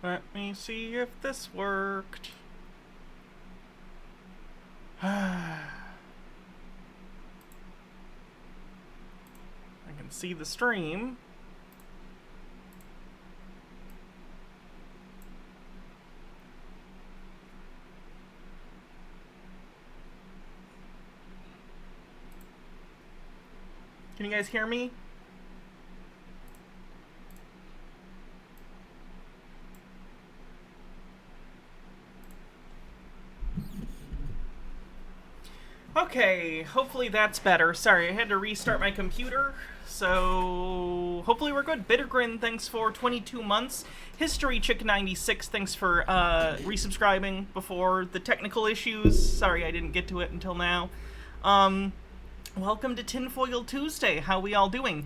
Let me see if this worked. I can see the stream. Can you guys hear me? Okay, hopefully that's better. Sorry, I had to restart my computer. So, hopefully we're good. Bittergrin, thanks for 22 months. History Chick 96, thanks for resubscribing before the technical issues. Sorry I didn't get to it until now. Welcome to Tinfoil Tuesday. How we all doing?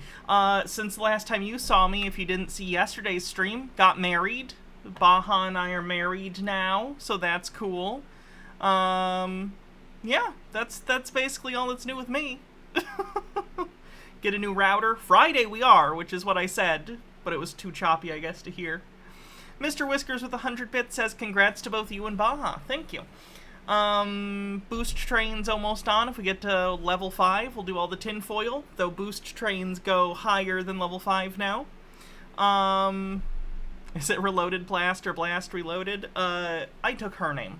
Since the last time you saw me, if you didn't see yesterday's stream, got married. Baha and I are married now, so that's cool. Yeah, that's basically all that's new with me. Get a new router. Friday we are, which is what I said, but it was too choppy, I guess, to hear. Mr. Whiskers with 100 bits says congrats to both you and Baha. Thank you. Boost train's almost on. If we get to level 5, we'll do all the tinfoil, though boost trains go higher than level 5 now. Is it Reloaded Blast or Blast Reloaded? I took her name.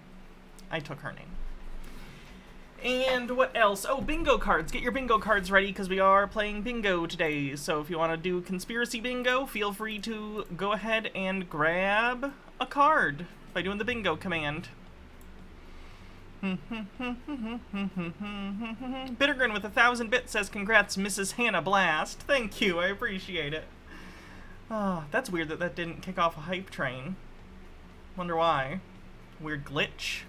And what else? Oh, bingo cards. Get your bingo cards ready because we are playing bingo today. So if you want to do conspiracy bingo, feel free to go ahead and grab a card by doing the bingo command. Bittergrin with 1,000 bits says congrats, Mrs. Hannah Blast. Thank you, I appreciate it. Oh, that's weird that didn't kick off a hype train. Wonder why. Weird glitch.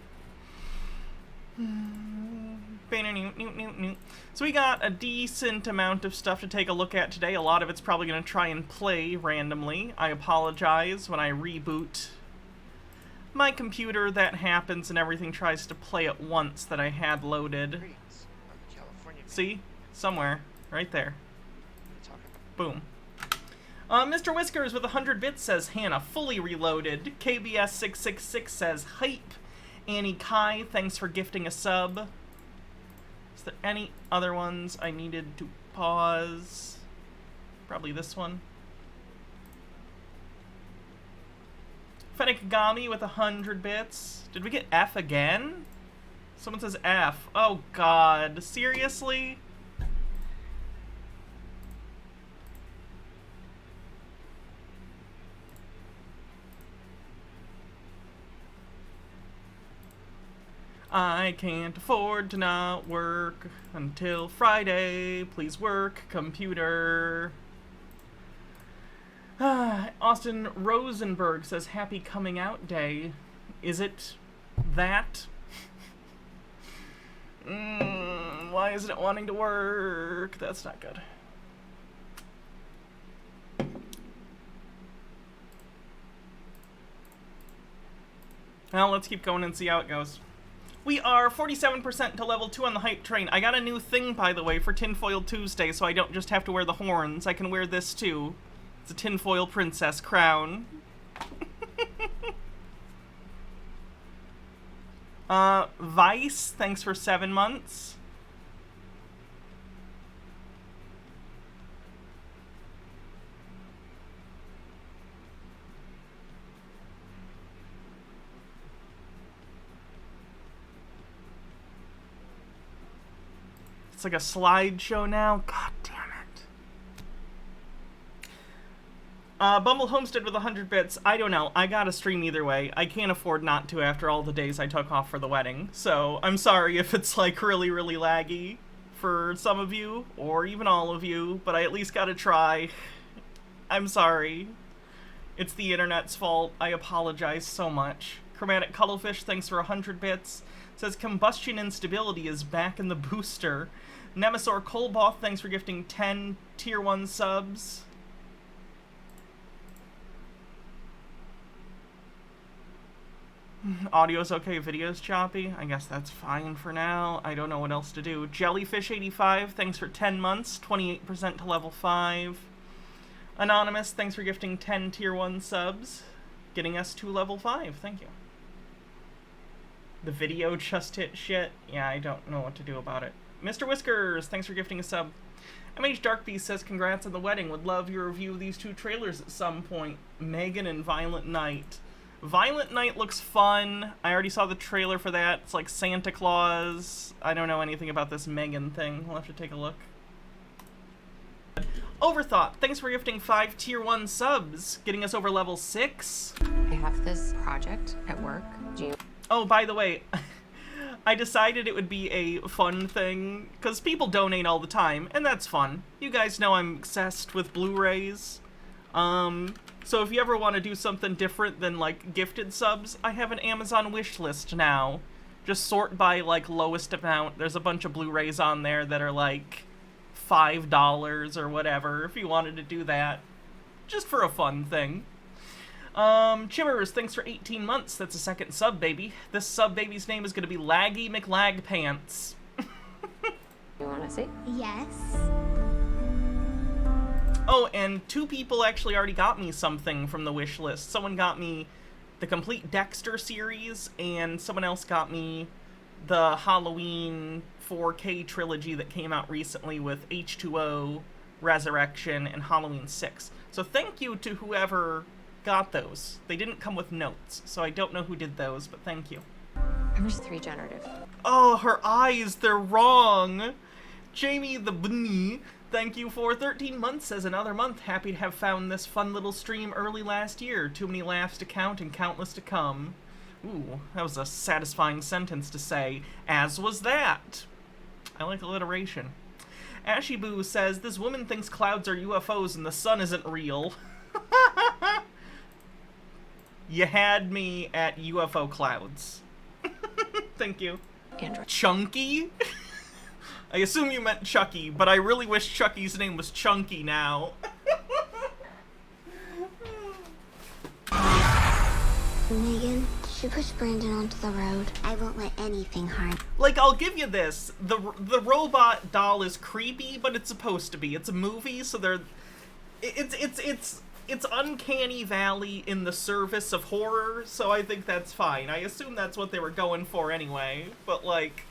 So we got a decent amount of stuff to take a look at today. A lot of it's probably going to try and play randomly. I apologize when I reboot my computer, that happens and everything tries to play at once that I had loaded. See? Somewhere. Right there. Boom. Mr. Whiskers with 100 bits says Hannah fully reloaded. KBS666 says hype. Annie Kai, thanks for gifting a sub. Is there any other ones I needed to pause? Probably this one. Fennikagami with 100 bits. Did we get F again? Someone says F. Oh god, seriously? I can't afford to not work until Friday. Please work, computer. Austin Rosenberg says happy coming out day. Is it that? Why isn't it wanting to work? That's not good. Well, let's keep going and see how it goes. We are 47% to level 2 on the hype train. I got a new thing, by the way, for Tinfoil Tuesday, so I don't just have to wear the horns. I can wear this, too. It's a tinfoil princess crown. Vice, thanks for 7 months. It's like a slideshow now. God damn it. Bumble Homestead with 100 bits. I don't know. I gotta stream either way. I can't afford not to after all the days I took off for the wedding. So I'm sorry if it's like really, really laggy for some of you, or even all of you, but I at least gotta try. I'm sorry. It's the internet's fault. I apologize so much. Chromatic Cuttlefish, thanks for 100 bits. Says combustion instability is back in the booster. Nemesor Kolboth, thanks for gifting 10 tier 1 subs. Audio's okay, video's choppy. I guess that's fine for now. I don't know what else to do. Jellyfish85, thanks for 10 months, 28% to level 5. Anonymous, thanks for gifting 10 tier 1 subs. getting us to level 5. Thank you. The video just hit shit. Yeah, I don't know what to do about it. Mr. Whiskers, thanks for gifting a sub. MH Darkbeast says, congrats on the wedding. Would love your review of these 2 trailers at some point. Megan and Violent Night. Violent Night looks fun. I already saw the trailer for that. It's like Santa Claus. I don't know anything about this Megan thing. We'll have to take a look. Overthought, thanks for gifting 5 tier 1 subs, getting us over level 6. I have this project at work. Oh, by the way, I decided it would be a fun thing, because people donate all the time, and that's fun. You guys know I'm obsessed with Blu-rays. So if you ever want to do something different than, like, gifted subs, I have an Amazon wish list now. Just sort by, like, lowest amount. There's a bunch of Blu-rays on there that are, like, $5 or whatever, if you wanted to do that. Just for a fun thing. Chimmers, thanks for 18 months. That's a second sub, baby. This sub baby's name is gonna be Laggy McLagpants. You wanna see? Yes. Oh, and 2 people actually already got me something from the wish list. Someone got me the complete Dexter series, and someone else got me the Halloween 4K trilogy that came out recently with H2O, Resurrection, and Halloween 6. So thank you to whoever got those. They didn't come with notes, so I don't know who did those, but thank you. I'm just 3 generative. Oh, her eyes, they're wrong. Jamie the Bunny, thank you for 13 months as another month. Happy to have found this fun little stream early last year. Too many laughs to count and countless to come. Ooh, that was a satisfying sentence to say, as was that. I like alliteration. Ashy Boo says, this woman thinks clouds are UFOs and the sun isn't real. You had me at UFO clouds. Thank you. Android. Chunky? I assume you meant Chucky, but I really wish Chucky's name was Chunky now. Megan, she pushed Brandon onto the road. I won't let anything harm. Like, I'll give you this. The robot doll is creepy, but it's supposed to be. It's a movie, so they're... It's Uncanny Valley in the service of horror, so I think that's fine. I assume that's what they were going for anyway, but, like,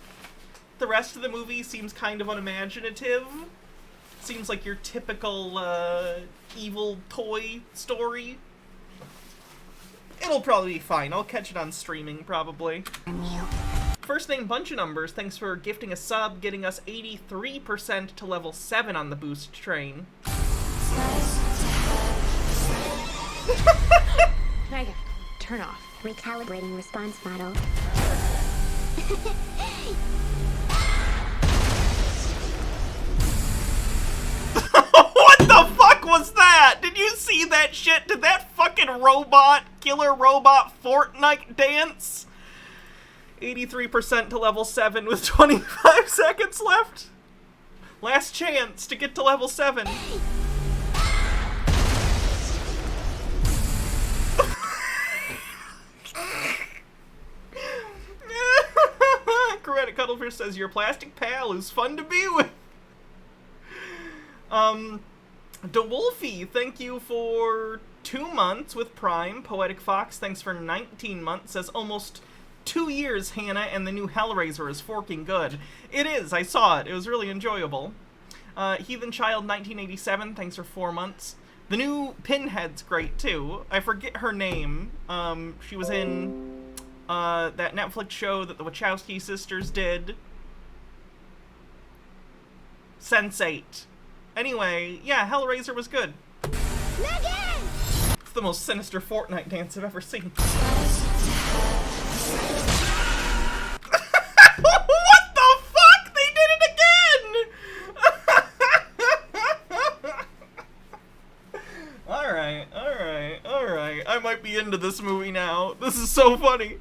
the rest of the movie seems kind of unimaginative. Seems like your typical, evil toy story. It'll probably be fine. I'll catch it on streaming, probably. First name Bunch of Numbers, thanks for gifting a sub, getting us 83% to level 7 on the boost train. Megan, turn off. Recalibrating response model. What the fuck was that? Did you see that shit? Did that fucking killer robot Fortnite dance? 83% to level 7 with 25 seconds left. Last chance to get to level 7. Credit Cuddlefish says, your plastic pal is fun to be with. DeWolfie, thank you for 2 months with Prime. Poetic Fox, thanks for 19 months. Says, almost 2 years, Hannah, and the new Hellraiser is forking good. It is, I saw it. It was really enjoyable. Heathen Child 1987, thanks for 4 months. The new Pinhead's great, too. I forget her name. She was in that Netflix show that the Wachowski sisters did. Sense8. Anyway, yeah, Hellraiser was good. Megan! It's the most sinister Fortnite dance I've ever seen. What the fuck? They did it again! Alright. I might be into this movie now. This is so funny.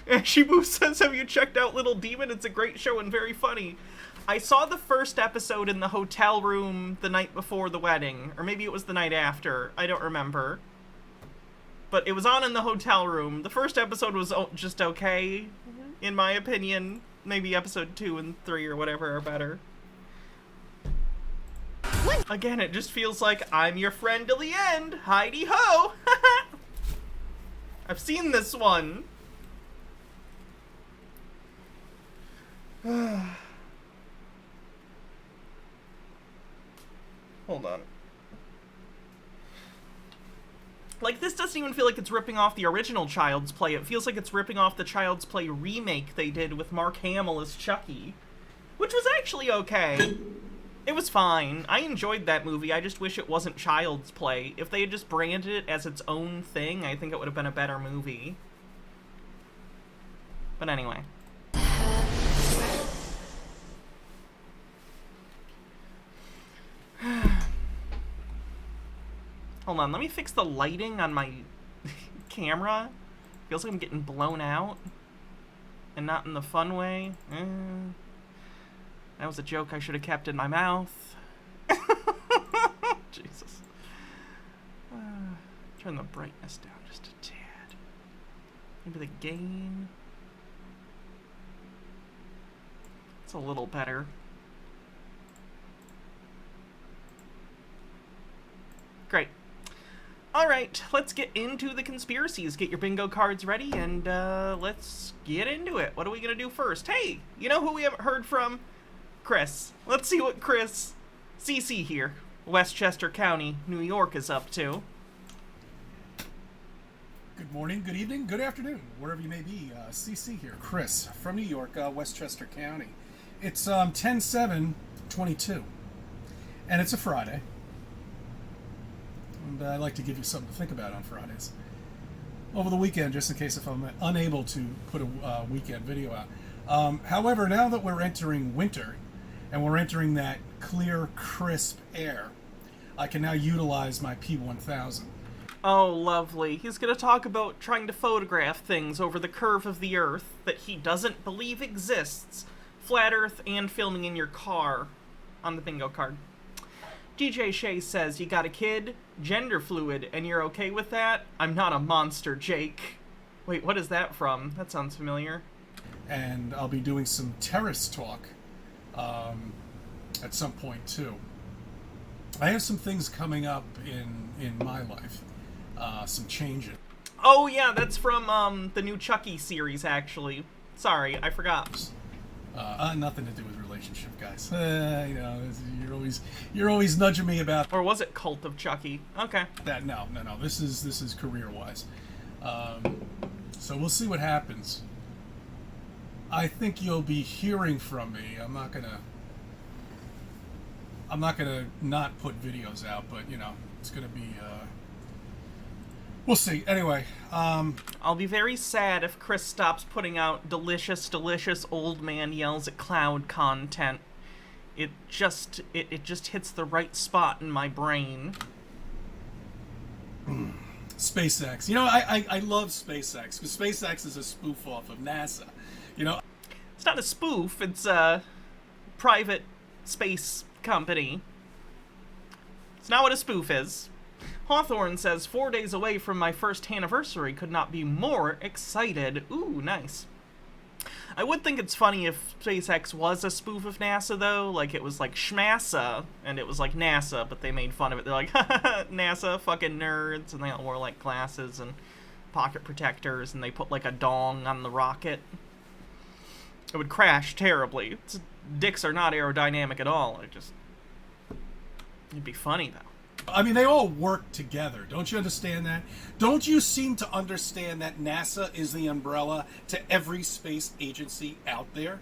Shibu says, have you checked out Little Demon? It's a great show and very funny. I saw the first episode in the hotel room the night before the wedding. Or maybe it was the night after. I don't remember. But it was on in the hotel room. The first episode was just okay, in my opinion. Maybe episode 2 and 3 or whatever are better. Again, it just feels like I'm your friend till the end. Heidi ho! I've seen this one. Hold on. Like, this doesn't even feel like it's ripping off the original Child's Play. It feels like it's ripping off the Child's Play remake they did with Mark Hamill as Chucky. Which was actually okay. It was fine. I enjoyed that movie. I just wish it wasn't Child's Play. If they had just branded it as its own thing, I think it would have been a better movie. But anyway. Hold on, let me fix the lighting on my camera. Feels like I'm getting blown out. And not in the fun way. That was a joke I should have kept in my mouth. Jesus. Turn the brightness down just a tad. Maybe the gain. It's a little better. Great. Alright, let's get into the conspiracies. Get your bingo cards ready, and let's get into it. What are we going to do first? Hey, you know who we haven't heard from? Chris. Let's see what Chris, CC here, Westchester County, New York, is up to. Good morning, good evening, good afternoon, wherever you may be. CC here. Chris from New York, Westchester County. It's 10/7/22, and it's a Friday. And I like to give you something to think about on Fridays. Over the weekend, just in case if I'm unable to put a weekend video out. However, now that we're entering winter, and we're entering that clear, crisp air, I can now utilize my P1000. Oh, lovely. He's going to talk about trying to photograph things over the curve of the Earth that he doesn't believe exists. Flat Earth and filming in your car on the bingo card. DJ Shay says, you got a kid, gender fluid, and you're okay with that? I'm not a monster, Jake. Wait, what is that from? That sounds familiar. And I'll be doing some terrace talk at some point, too. I have some things coming up in my life. Some changes. Oh, yeah, that's from the new Chucky series, actually. Sorry, I forgot. Nothing to do with relationship, guys. You know, you're always nudging me about. Or was it Cult of Chucky? Okay. That no. This is career wise. So we'll see what happens. I think you'll be hearing from me. I'm not gonna not put videos out, but you know, it's gonna be. We'll see. Anyway, I'll be very sad if Chris stops putting out delicious old man yells at cloud content. It just hits the right spot in my brain. SpaceX. You know, I love SpaceX because SpaceX is a spoof off of NASA. You know, it's not a spoof. It's a private space company. It's not what a spoof is. Hawthorne says, 4 days away from my first anniversary, could not be more excited. Ooh, nice. I would think it's funny if SpaceX was a spoof of NASA, though. Like, it was like Schmassa, and it was like NASA, but they made fun of it. They're like, NASA, fucking nerds, and they all wore, like, glasses and pocket protectors, and they put, like, a dong on the rocket. It would crash terribly. Dicks are not aerodynamic at all. It'd be funny, though. I mean, they all work together. Don't you understand that? Don't you seem to understand that NASA is the umbrella to every space agency out there?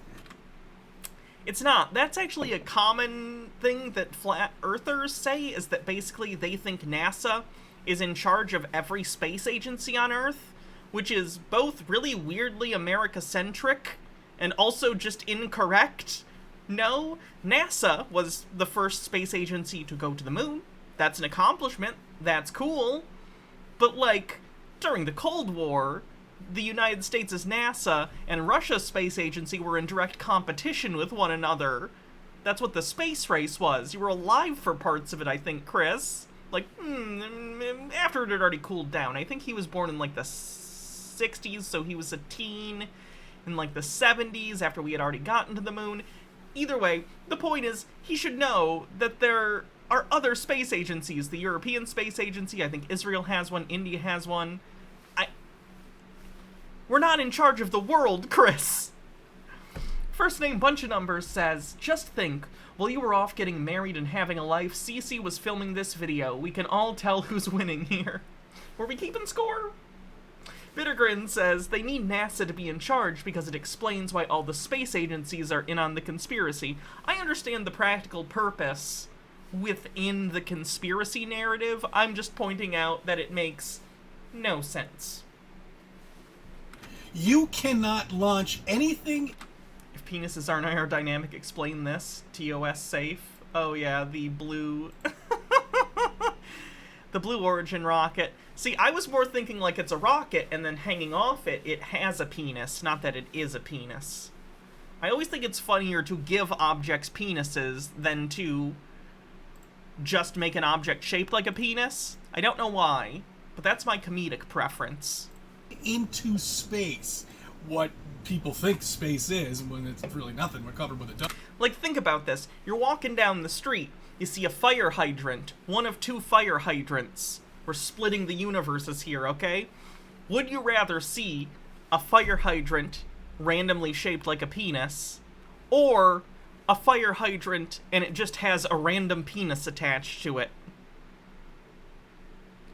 It's not. That's actually a common thing that flat earthers say, is that basically they think NASA is in charge of every space agency on Earth, which is both really weirdly America-centric and also just incorrect. No, NASA was the first space agency to go to the moon. That's an accomplishment. That's cool. But, like, during the Cold War, the United States' NASA and Russia's space agency were in direct competition with one another. That's what the space race was. You were alive for parts of it, I think, Chris. Like, after it had already cooled down. I think he was born in, like, the 60s, so he was a teen in, like, the 70s, after we had already gotten to the moon. Either way, the point is, he should know that there are other space agencies. The European Space Agency, I think Israel has one, India has one. We're not in charge of the world, Chris. First name Bunch of Numbers says, just think, while you were off getting married and having a life, Cece was filming this video. We can all tell who's winning here. Were we keeping score? Bittergrin says, they need NASA to be in charge because it explains why all the space agencies are in on the conspiracy. I understand the practical purpose within the conspiracy narrative. I'm just pointing out that it makes no sense. You cannot launch anything. If penises aren't aerodynamic, explain this. TOS safe. Oh yeah, the blue... the Blue Origin rocket. See, I was more thinking like it's a rocket, and then hanging off it, it has a penis, not that it is a penis. I always think it's funnier to give objects penises than to just make an object shaped like a penis. I don't know why, but that's my comedic preference. Into space. What people think space is, when it's really nothing. We're covered with a dome. Like, think about this. You're walking down the street. You see a fire hydrant. One of two fire hydrants. We're splitting the universes here, okay? Would you rather see a fire hydrant randomly shaped like a penis, or a fire hydrant and it just has a random penis attached to it?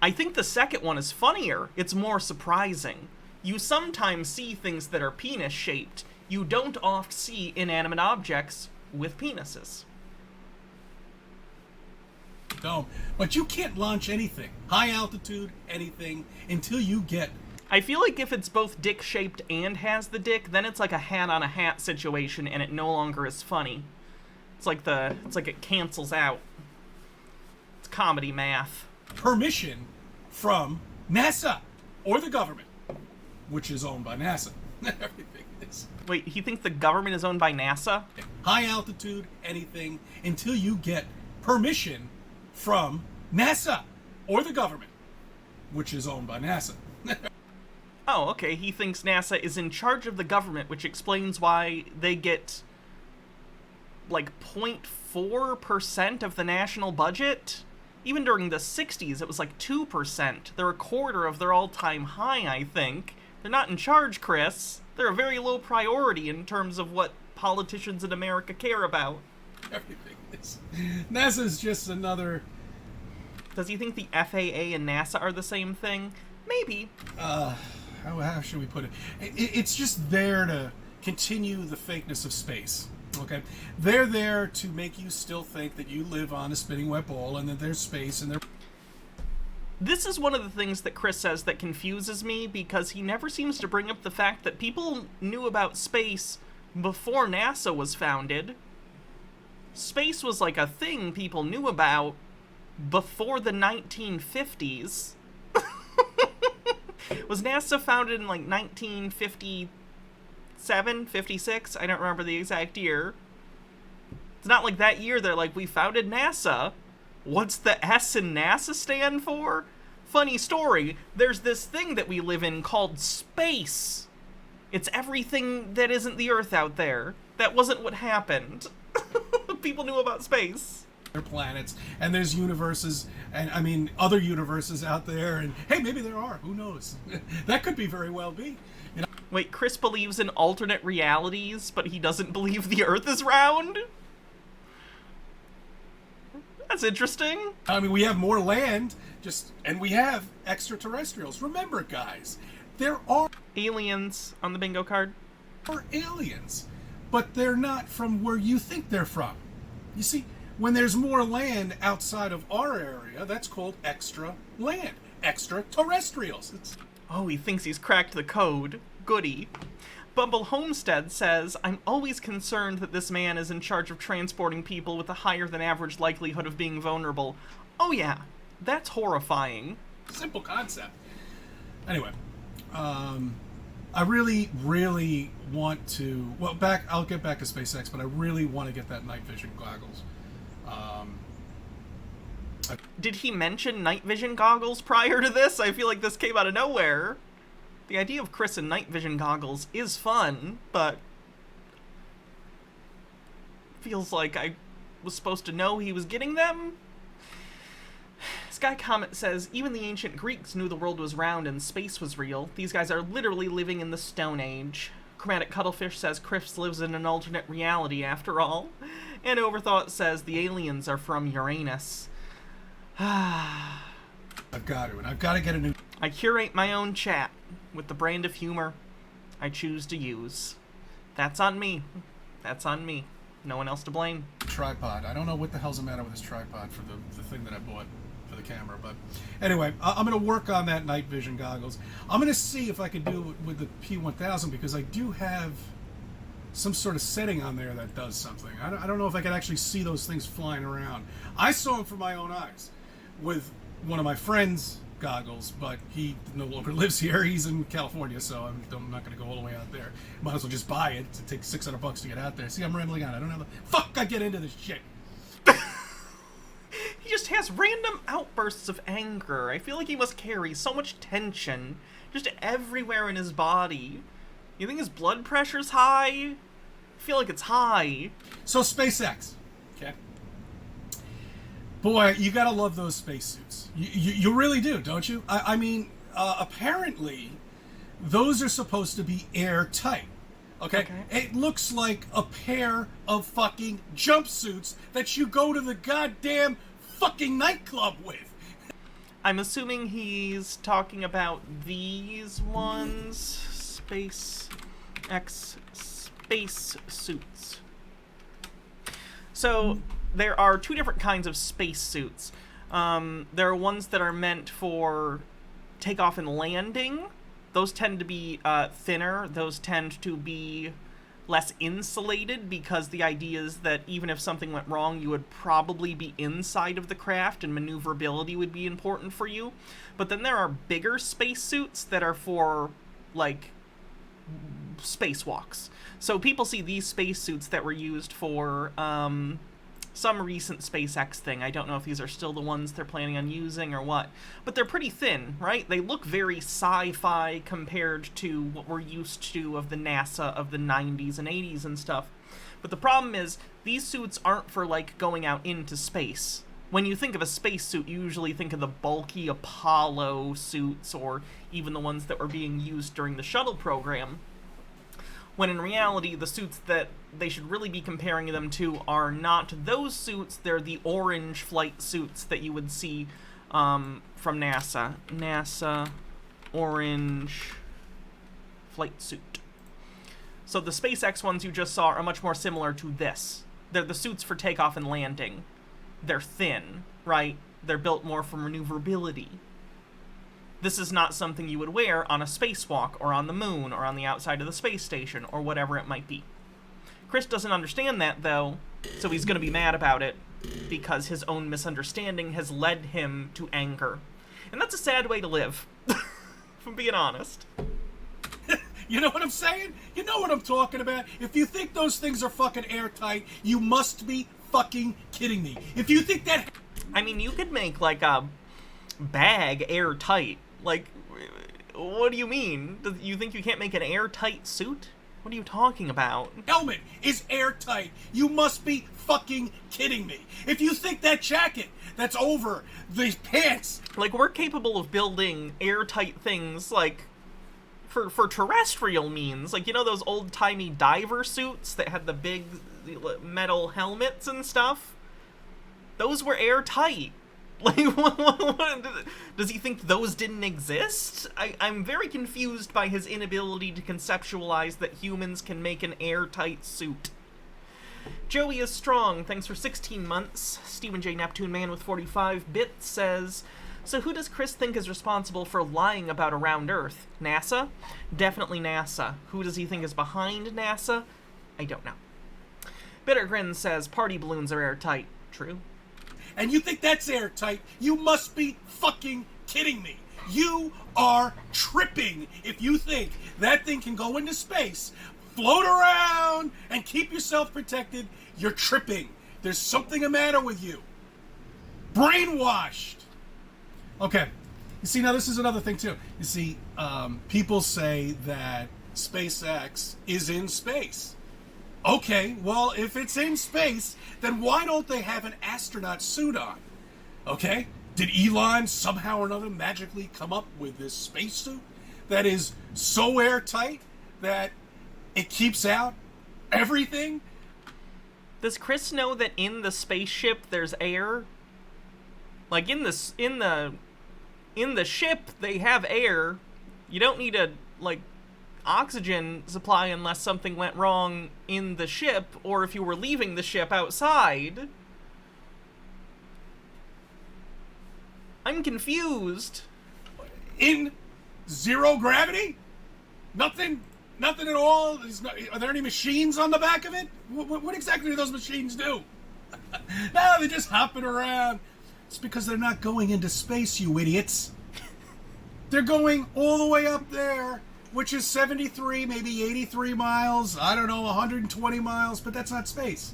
I think the second one is funnier. It's more surprising. You sometimes see things that are penis-shaped. You don't oft see inanimate objects with penises. Dome. But you can't launch anything, high altitude, anything, until you get... I feel like if it's both dick-shaped and has the dick, then it's like a hat-on-a-hat situation, and it no longer is funny. It's like it cancels out. It's comedy math. Permission from NASA or the government, which is owned by NASA. Everything is. Wait, he thinks the government is owned by NASA? High altitude, anything, until you get permission from NASA or the government, which is owned by NASA. Oh, okay. He thinks NASA is in charge of the government, which explains why they get like 0.4% of the national budget. Even during the 60s, it was like 2%. They're a quarter of their all-time high, I think. They're not in charge, Chris. They're a very low priority in terms of what politicians in America care about. Everything is. NASA's just another... Does he think the FAA and NASA are the same thing? Maybe. How should we put it? It's just there to continue the fakeness of space. Okay? They're there to make you still think that you live on a spinning wet ball and that there's space and there... This is one of the things that Chris says that confuses me, because he never seems to bring up the fact that people knew about space before NASA was founded. Space was like a thing people knew about before the 1950s. Was NASA founded in like 1957, 56? I don't remember the exact year. It's not like that year they're like, we founded NASA. What's the S in NASA stand for? Funny story, there's this thing that we live in called space. It's everything that isn't the Earth out there. That wasn't what happened. People knew about space. There are planets, and there's universes, and I mean, other universes out there, and hey, maybe there are. Who knows? That could be very well be. You know? Wait, Chris believes in alternate realities, but he doesn't believe the Earth is round? That's interesting. I mean, we have more land, and we have extraterrestrials. Remember, guys, there are aliens on the bingo card. Aliens, but they're not from where you think they're from. You see, when there's more land outside of our area, that's called extra land, extraterrestrials. Oh, he thinks he's cracked the code. Goody. Bumble Homestead says, I'm always concerned that this man is in charge of transporting people with a higher than average likelihood of being vulnerable. Oh yeah, that's horrifying. Simple concept. Anyway, I really, really want to... Well, I'll get back to SpaceX, but I really want to get that night vision goggles. Did he mention night vision goggles prior to this? I feel like this came out of nowhere. The idea of Chris in night vision goggles is fun, but feels like I was supposed to know he was getting them. Sky Comet says, even the ancient Greeks knew the world was round and space was real. These guys are literally living in the Stone Age. Chromatic Cuttlefish says Crips lives in an alternate reality after all. And Overthought says the aliens are from Uranus. I've got to, and I've got to get a new... I curate my own chat with the brand of humor I choose to use. That's on me. That's on me. No one else to blame. Tripod. I don't know what the hell's the matter with this tripod for the thing that I bought for the camera, but anyway, I'm going to work on that night vision goggles. I'm going to see if I can do it with the P1000 because I do have some sort of setting on there that does something. I don't know if I can actually see those things flying around. I saw them from my own eyes with one of my friends' goggles, but he no longer lives here. He's in California, so I'm not going to go all the way out there. Might as well just buy it. It takes $600 to get out there. See, I'm rambling on. I don't know. Fuck, I get into this shit. He just has random outbursts of anger. I feel like he must carry so much tension just everywhere in his body. You think his blood pressure's high? I feel like it's high. So SpaceX, okay? Boy, you gotta love those spacesuits. You really do, don't you? I mean, apparently, those are supposed to be airtight. Okay? It looks like a pair of fucking jumpsuits that you go to the goddamn fucking nightclub with. I'm assuming he's talking about these ones. SpaceX space suits. So there are two different kinds of space suits. There are ones that are meant for takeoff and landing. Those tend to be thinner. Those tend to be less insulated because the idea is that even if something went wrong, you would probably be inside of the craft and maneuverability would be important for you. But then there are bigger spacesuits that are for, like, spacewalks. So people see these spacesuits that were used for some recent SpaceX thing. I don't know if these are still the ones they're planning on using or what. But they're pretty thin, right? They look very sci-fi compared to what we're used to of the NASA of the 90s and 80s and stuff. But the problem is, these suits aren't for, like, going out into space. When you think of a spacesuit, you usually think of the bulky Apollo suits or even the ones that were being used during the shuttle program. When in reality, the suits that they should really be comparing them to are not those suits, they're the orange flight suits that you would see from NASA. NASA orange flight suit. So the SpaceX ones you just saw are much more similar to this. They're the suits for takeoff and landing. They're thin, right? They're built more for maneuverability. This is not something you would wear on a spacewalk, or on the moon, or on the outside of the space station, or whatever it might be. Chris doesn't understand that, though, so he's going to be mad about it, because his own misunderstanding has led him to anger. And that's a sad way to live, if I'm being honest. You know what I'm saying? You know what I'm talking about? If you think those things are fucking airtight, you must be fucking kidding me. If you think that... I mean, you could make, like, a bag airtight. Like, what do you mean? Do you think you can't make an airtight suit? What are you talking about? Helmet is airtight. You must be fucking kidding me. If you think that jacket that's over these pants... Like, we're capable of building airtight things, like, for terrestrial means. Like, you know those old-timey diver suits that had the big metal helmets and stuff? Those were airtight. Like, does he think those didn't exist? I'm very confused by his inability to conceptualize that humans can make an airtight suit. Joey is strong. Thanks for 16 months. Stephen J. Neptune Man with 45 bits says, so who does Chris think is responsible for lying about around Earth? NASA? Definitely NASA. Who does he think is behind NASA? I don't know. Bittergrin says, party balloons are airtight. True. And you think that's airtight, you must be fucking kidding me. You are tripping if you think that thing can go into space, float around, and keep yourself protected. You're tripping. There's something the matter with you. Brainwashed. Okay. You see, now this is another thing, too. You see, people say that SpaceX is in space. Okay, well, if it's in space, then why don't they have an astronaut suit on? Okay? Did Elon somehow or another magically come up with this spacesuit that is so airtight that it keeps out everything? Does Chris know that in the spaceship there's air? Like in the ship they have air. You don't need a oxygen supply unless something went wrong in the ship or if you were leaving the ship outside. I'm confused. In zero gravity? Nothing at all? Are there any machines on the back of it? What exactly do those machines do? No, they're just hopping around. It's because they're not going into space, you idiots. They're going all the way up there, which is 73, maybe 83 miles, I don't know, 120 miles, but that's not space.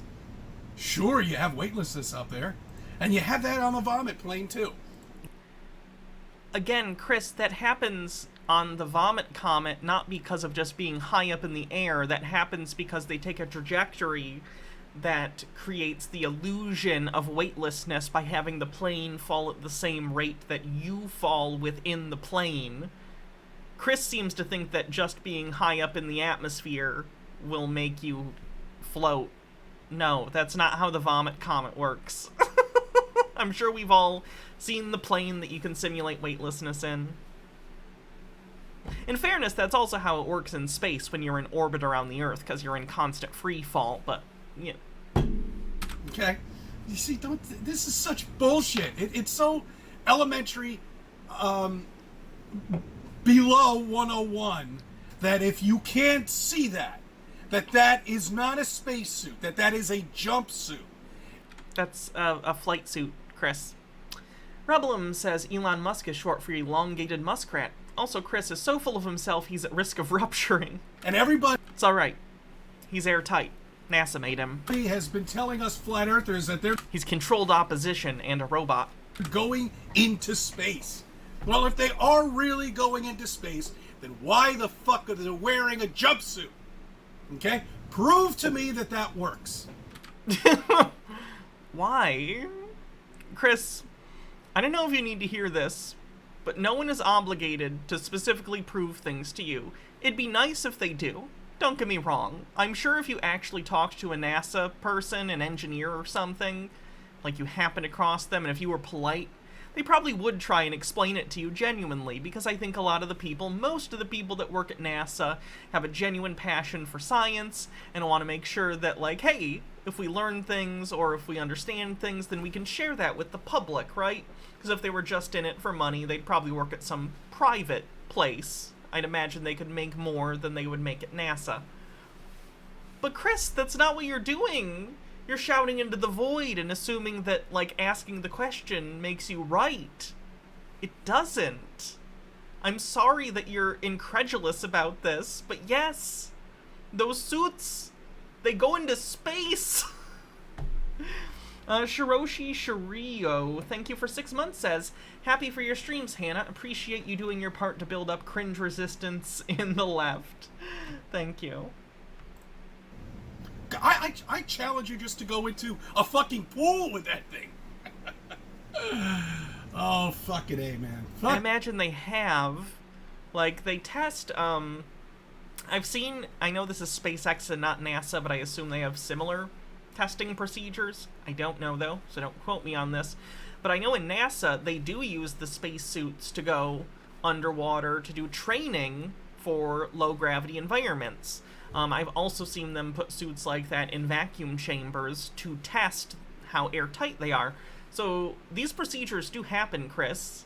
Sure, you have weightlessness up there, and you have that on the Vomit plane, too. Again, Chris, that happens on the Vomit Comet not because of just being high up in the air. That happens because they take a trajectory that creates the illusion of weightlessness by having the plane fall at the same rate that you fall within the plane. Chris seems to think that just being high up in the atmosphere will make you float. No, that's not how the Vomit Comet works. I'm sure we've all seen the plane that you can simulate weightlessness in. In fairness, that's also how it works in space when you're in orbit around the Earth, because you're in constant free fall, but, yeah. Okay. You see, this is such bullshit. It's so elementary, below 101, that if you can't see that is not a spacesuit, that is a jumpsuit. That's a flight suit, Chris. Rebelum says Elon Musk is short for elongated muskrat. Also, Chris is so full of himself he's at risk of rupturing. And everybody... It's alright. He's airtight. NASA made him. He has been telling us flat earthers that he's controlled opposition and a robot. Going into space. Well, if they are really going into space, then why the fuck are they wearing a jumpsuit? Okay? Prove to me that works. Why? Chris, I don't know if you need to hear this, but no one is obligated to specifically prove things to you. It'd be nice if they do. Don't get me wrong. I'm sure if you actually talked to a NASA person, an engineer or something, like you happened across them, and if you were polite, they probably would try and explain it to you genuinely, because I think a lot of the people, most of the people that work at NASA, have a genuine passion for science, and want to make sure that, like, hey, if we learn things, or if we understand things, then we can share that with the public, right? Because if they were just in it for money, they'd probably work at some private place. I'd imagine they could make more than they would make at NASA. But Chris, that's not what you're doing. You're shouting into the void and assuming that, like, asking the question makes you right. It doesn't. I'm sorry that you're incredulous about this, but yes, those suits, they go into space. Shiroshi Shirio, thank you for 6 months, says, happy for your streams, Hannah. Appreciate you doing your part to build up cringe resistance in the left. Thank you. I challenge you just to go into a fucking pool with that thing. Oh, fucking A, man. Fuck. I imagine they have, like, they test, I've seen, I know this is SpaceX and not NASA, but I assume they have similar testing procedures. I don't know, though, so don't quote me on this. But I know in NASA, they do use the spacesuits to go underwater to do training for low-gravity environments. I've also seen them put suits like that in vacuum chambers to test how airtight they are. So these procedures do happen, Chris.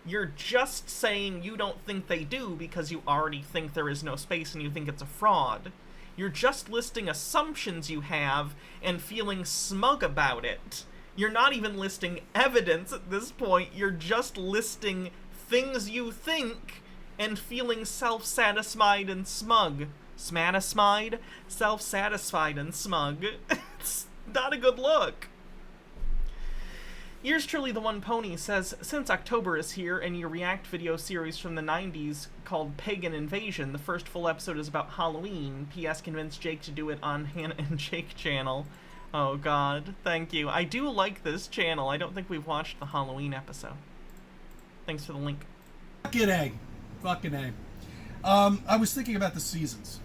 You're just saying you don't think they do because you already think there is no space and you think it's a fraud. You're just listing assumptions you have and feeling smug about it. You're not even listing evidence at this point. You're just listing things you think and feeling self-satisfied and smug. Smatisfied? Self-satisfied and smug. It's not a good look. Yours truly, the One Pony, says, since October is here and your React video series from the 90s called Pagan Invasion, the first full episode is about Halloween. P.S. Convinced Jake to do it on Hannah and Jake channel. Oh god, thank you. I do like this channel. I don't think we've watched the Halloween episode. Thanks for the link. Fucking A. Fucking A. I was thinking about the seasons.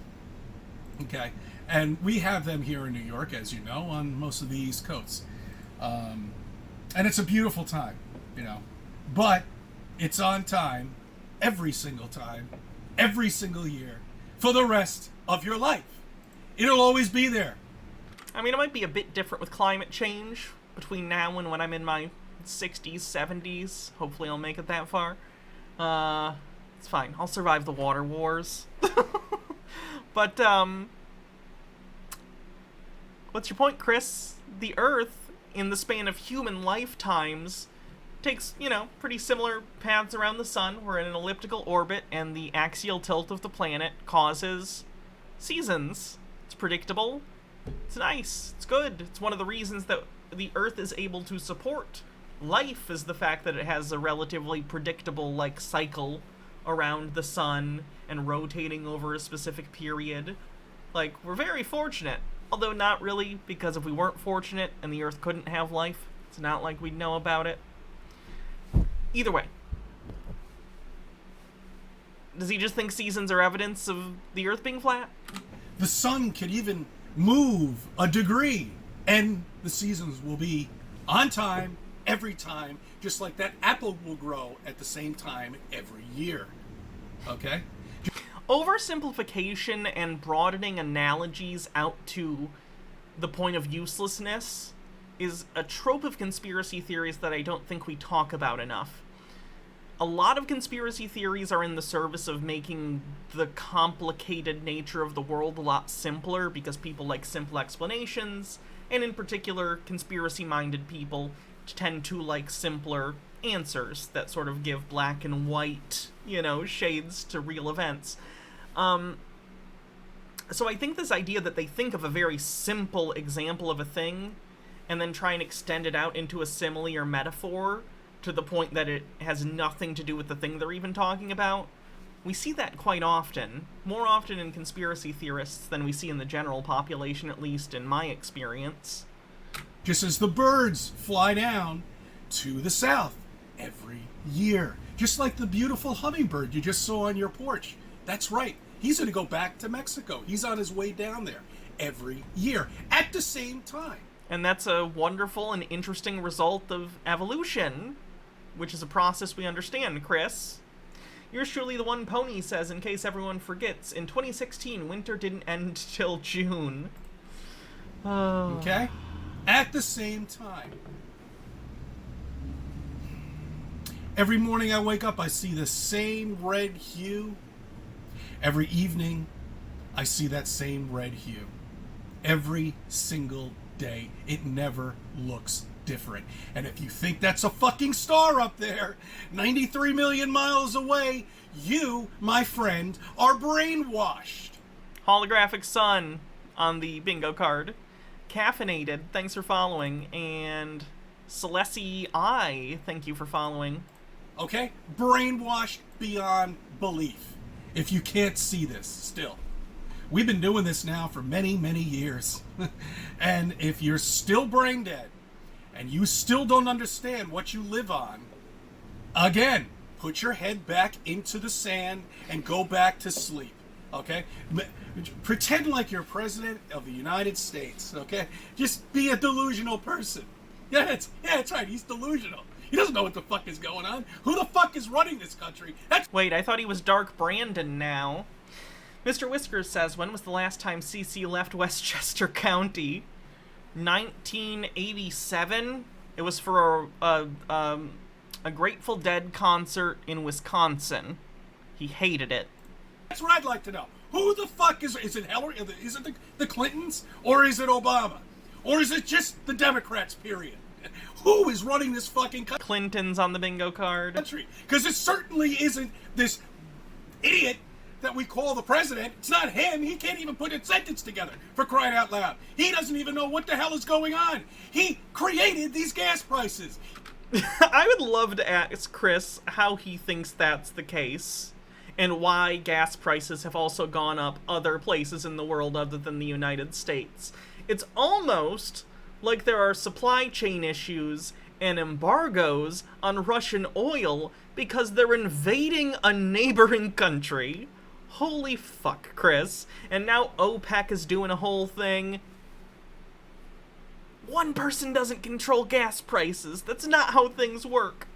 Okay. And we have them here in New York, as you know, on most of the East Coast. And it's a beautiful time, you know. But it's on time, every single time, every single year, for the rest of your life. It'll always be there. I mean, it might be a bit different with climate change between now and when I'm in my 60s, 70s. Hopefully I'll make it that far. It's fine. I'll survive the water wars. But, what's your point, Chris? The Earth, in the span of human lifetimes, takes, you know, pretty similar paths around the sun. We're in an elliptical orbit, and the axial tilt of the planet causes seasons. It's predictable. It's nice. It's good. It's one of the reasons that the Earth is able to support life, is the fact that it has a relatively predictable, like, cycle around the sun and rotating over a specific period. Like, we're very fortunate. Although not really, because if we weren't fortunate and the Earth couldn't have life, it's not like we'd know about it. Either way. Does he just think seasons are evidence of the Earth being flat? The sun can even move a degree, and the seasons will be on time, every time, just like that apple will grow at the same time every year. Okay? Oversimplification and broadening analogies out to the point of uselessness is a trope of conspiracy theories that I don't think we talk about enough. A lot of conspiracy theories are in the service of making the complicated nature of the world a lot simpler, because people like simple explanations, and in particular, conspiracy-minded people tend to like simpler answers that sort of give black and white, you know, shades to real events. So I think this idea that they think of a very simple example of a thing and then try and extend it out into a simile or metaphor to the point that it has nothing to do with the thing they're even talking about, we see that quite often. More often in conspiracy theorists than we see in the general population, at least in my experience. Just as the birds fly down to the south every year. Just like the beautiful hummingbird you just saw on your porch. That's right. He's going to go back to Mexico. He's on his way down there every year at the same time. And that's a wonderful and interesting result of evolution, which is a process we understand, Chris. Yours truly, the One Pony, says, in case everyone forgets, in 2016, winter didn't end till June. Okay? At the same time. Every morning I wake up, I see the same red hue. Every evening, I see that same red hue. Every single day. It never looks different. And if you think that's a fucking star up there, 93 million miles away, you, my friend, are brainwashed. Holographic sun on the bingo card. Caffeinated, thanks for following. And Celessi I, thank you for following. Okay? Brainwashed beyond belief. If you can't see this still. We've been doing this now for many, many years. And if you're still brain dead, and you still don't understand what you live on, again, put your head back into the sand and go back to sleep. Okay? Pretend like you're president of the United States. Okay? Just be a delusional person. Yeah, that's right. He's delusional. He doesn't know what the fuck is going on. Who the fuck is running this country? Wait, I thought he was Dark Brandon now. Mr. Whiskers says, when was the last time CC left Westchester County? 1987. It was for a Grateful Dead concert in Wisconsin. He hated it. That's what I'd like to know. Who the fuck is it Hillary? Is it the Clintons? Or is it Obama? Or is it just the Democrats, period? Who is running this fucking country? Clinton's on the bingo card. Because it certainly isn't this idiot that we call the president. It's not him. He can't even put a sentence together, for crying out loud. He doesn't even know what the hell is going on. He created these gas prices. I would love to ask Chris how he thinks that's the case, and why gas prices have also gone up other places in the world other than the United States. It's almost like there are supply chain issues and embargoes on Russian oil because they're invading a neighboring country. Holy fuck, Chris. And now OPEC is doing a whole thing. One person doesn't control gas prices. That's not how things work.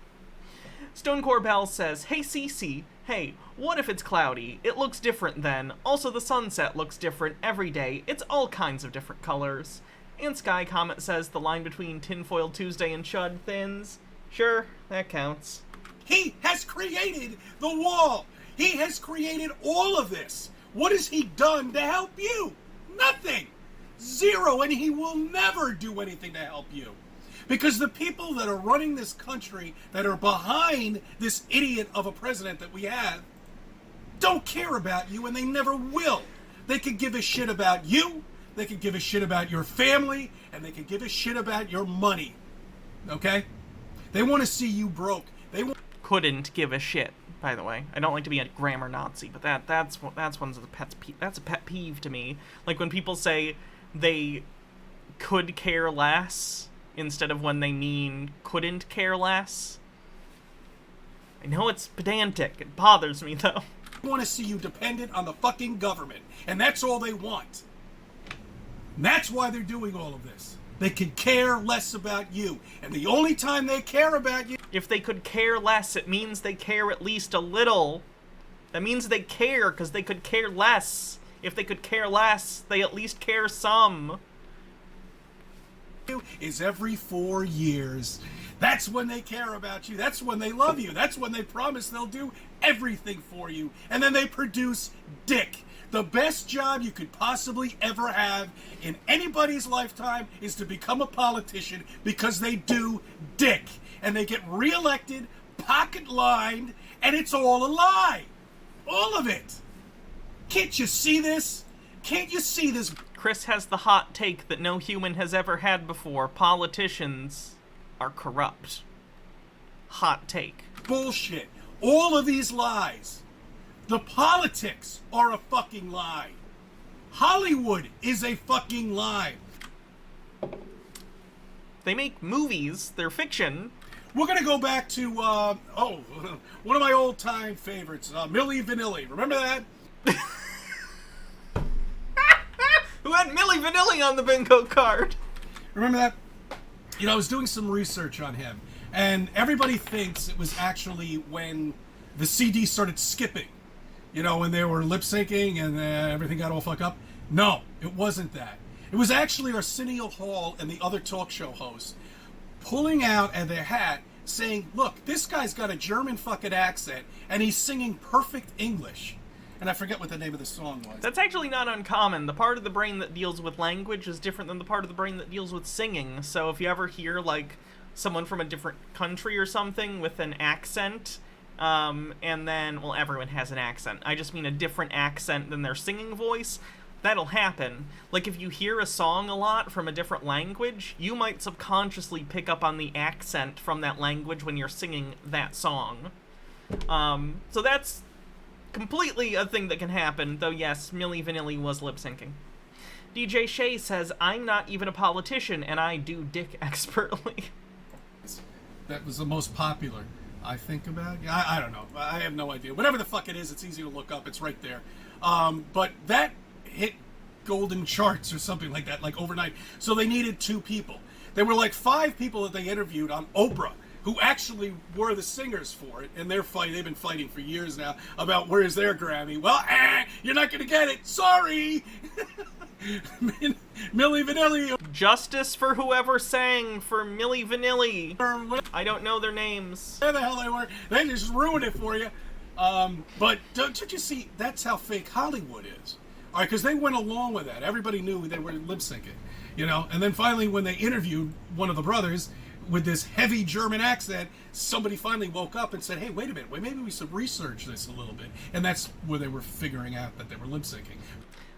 Stonecore Bell says, hey Cece, hey, what if it's cloudy? It looks different then. Also the sunset looks different every day. It's all kinds of different colors. And Sky Comet says the line between Tinfoil Tuesday and Chud thins. Sure, that counts. He has created the wall. He has created all of this. What has he done to help you? Nothing. Zero, and he will never do anything to help you. Because the people that are running this country, that are behind this idiot of a president that we have, don't care about you, and they never will. They could give a shit about you, they could give a shit about your family, and they could give a shit about your money. Okay? They want to see you broke. Couldn't give a shit, by the way. I don't like to be a grammar Nazi, but that's one of the that's a pet peeve to me. Like when people say they could care less instead of when they mean couldn't care less. I know it's pedantic. It bothers me, though. They want to see you dependent on the fucking government, and that's all they want. And that's why they're doing all of this. They could care less about you, and the only time they care about you... If they could care less, it means they care at least a little. That means they care, because they could care less. If they could care less, they at least care some. Is every 4 years. That's when they care about you. That's when they love you. That's when they promise they'll do everything for you. And then they produce dick. The best job you could possibly ever have in anybody's lifetime is to become a politician because they do dick. And they get reelected, pocket-lined, and it's all a lie. All of it. Can't you see this? Can't you see this? Chris has the hot take that no human has ever had before. Politicians are corrupt. Hot take. Bullshit. All of these lies. The politics are a fucking lie. Hollywood is a fucking lie. They make movies. They're fiction. We're going to go back to, one of my old-time favorites, Millie Vanilli. Remember that? Who had Millie Vanilli on the bingo card? Remember that? You know, I was doing some research on him, and everybody thinks it was actually when the CD started skipping. You know, when they were lip-syncing and everything got all fucked up. No, it wasn't that. It was actually Arsenio Hall and the other talk show hosts pulling out of their hat saying, look, this guy's got a German fucking accent, and he's singing perfect English. And I forget what the name of the song was. That's actually not uncommon. The part of the brain that deals with language is different than the part of the brain that deals with singing. So if you ever hear, like, someone from a different country or something with an accent, and then, well, everyone has an accent. I just mean a different accent than their singing voice. That'll happen. Like, if you hear a song a lot from a different language, you might subconsciously pick up on the accent from that language when you're singing that song. So that's completely a thing that can happen, though yes, Millie Vanilli was lip-syncing. DJ Shay says, I'm not even a politician, and I do dick expertly. That was the most popular, I think, about. Yeah, I don't know. I have no idea. Whatever the fuck it is, it's easy to look up. It's right there. But that hit golden charts or something like that, like overnight. So they needed 2 people. There were like 5 people that they interviewed on Oprah who actually were the singers for it, and they've been fighting for years now about where's their Grammy. Well, you're not going to get it. Sorry. Millie Vanilli. Justice for whoever sang for Millie Vanilli. I don't know their names. Where the hell they were. They just ruined it for you. But don't you see, that's how fake Hollywood is. All right, because they went along with that. Everybody knew they were lip-syncing, you know? And then finally, when they interviewed one of the brothers with this heavy German accent, somebody finally woke up and said, hey, wait a minute, maybe we should research this a little bit. And that's where they were figuring out that they were lip-syncing.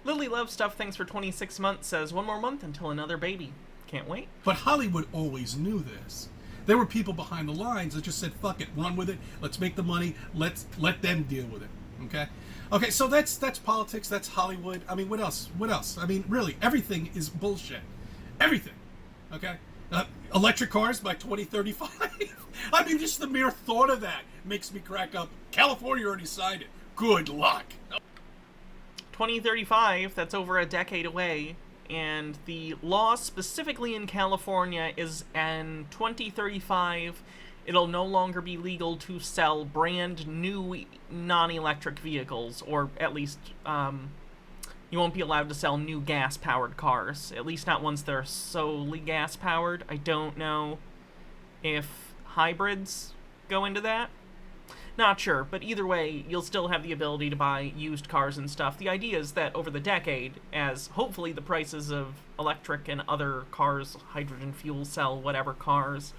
Lily Love Stuff, thanks for 26 months, says, 1 more month until another baby. Can't wait. But Hollywood always knew this. There were people behind the lines that just said, fuck it, run with it, let's make the money, let them deal with it, okay? Okay, so that's politics, that's Hollywood. I mean, what else? I mean, really, everything is bullshit. Everything. Okay? Electric cars by 2035. I mean, just the mere thought of that makes me crack up. California already signed it. Good luck. 2035, that's over a decade away, and the law specifically in California is in 2035, it'll no longer be legal to sell brand new non-electric vehicles, or at least, you won't be allowed to sell new gas-powered cars, at least not ones that are solely gas-powered. I don't know if hybrids go into that. Not sure, but either way, you'll still have the ability to buy used cars and stuff. The idea is that over the decade, as hopefully the prices of electric and other cars, hydrogen fuel cell, whatever cars,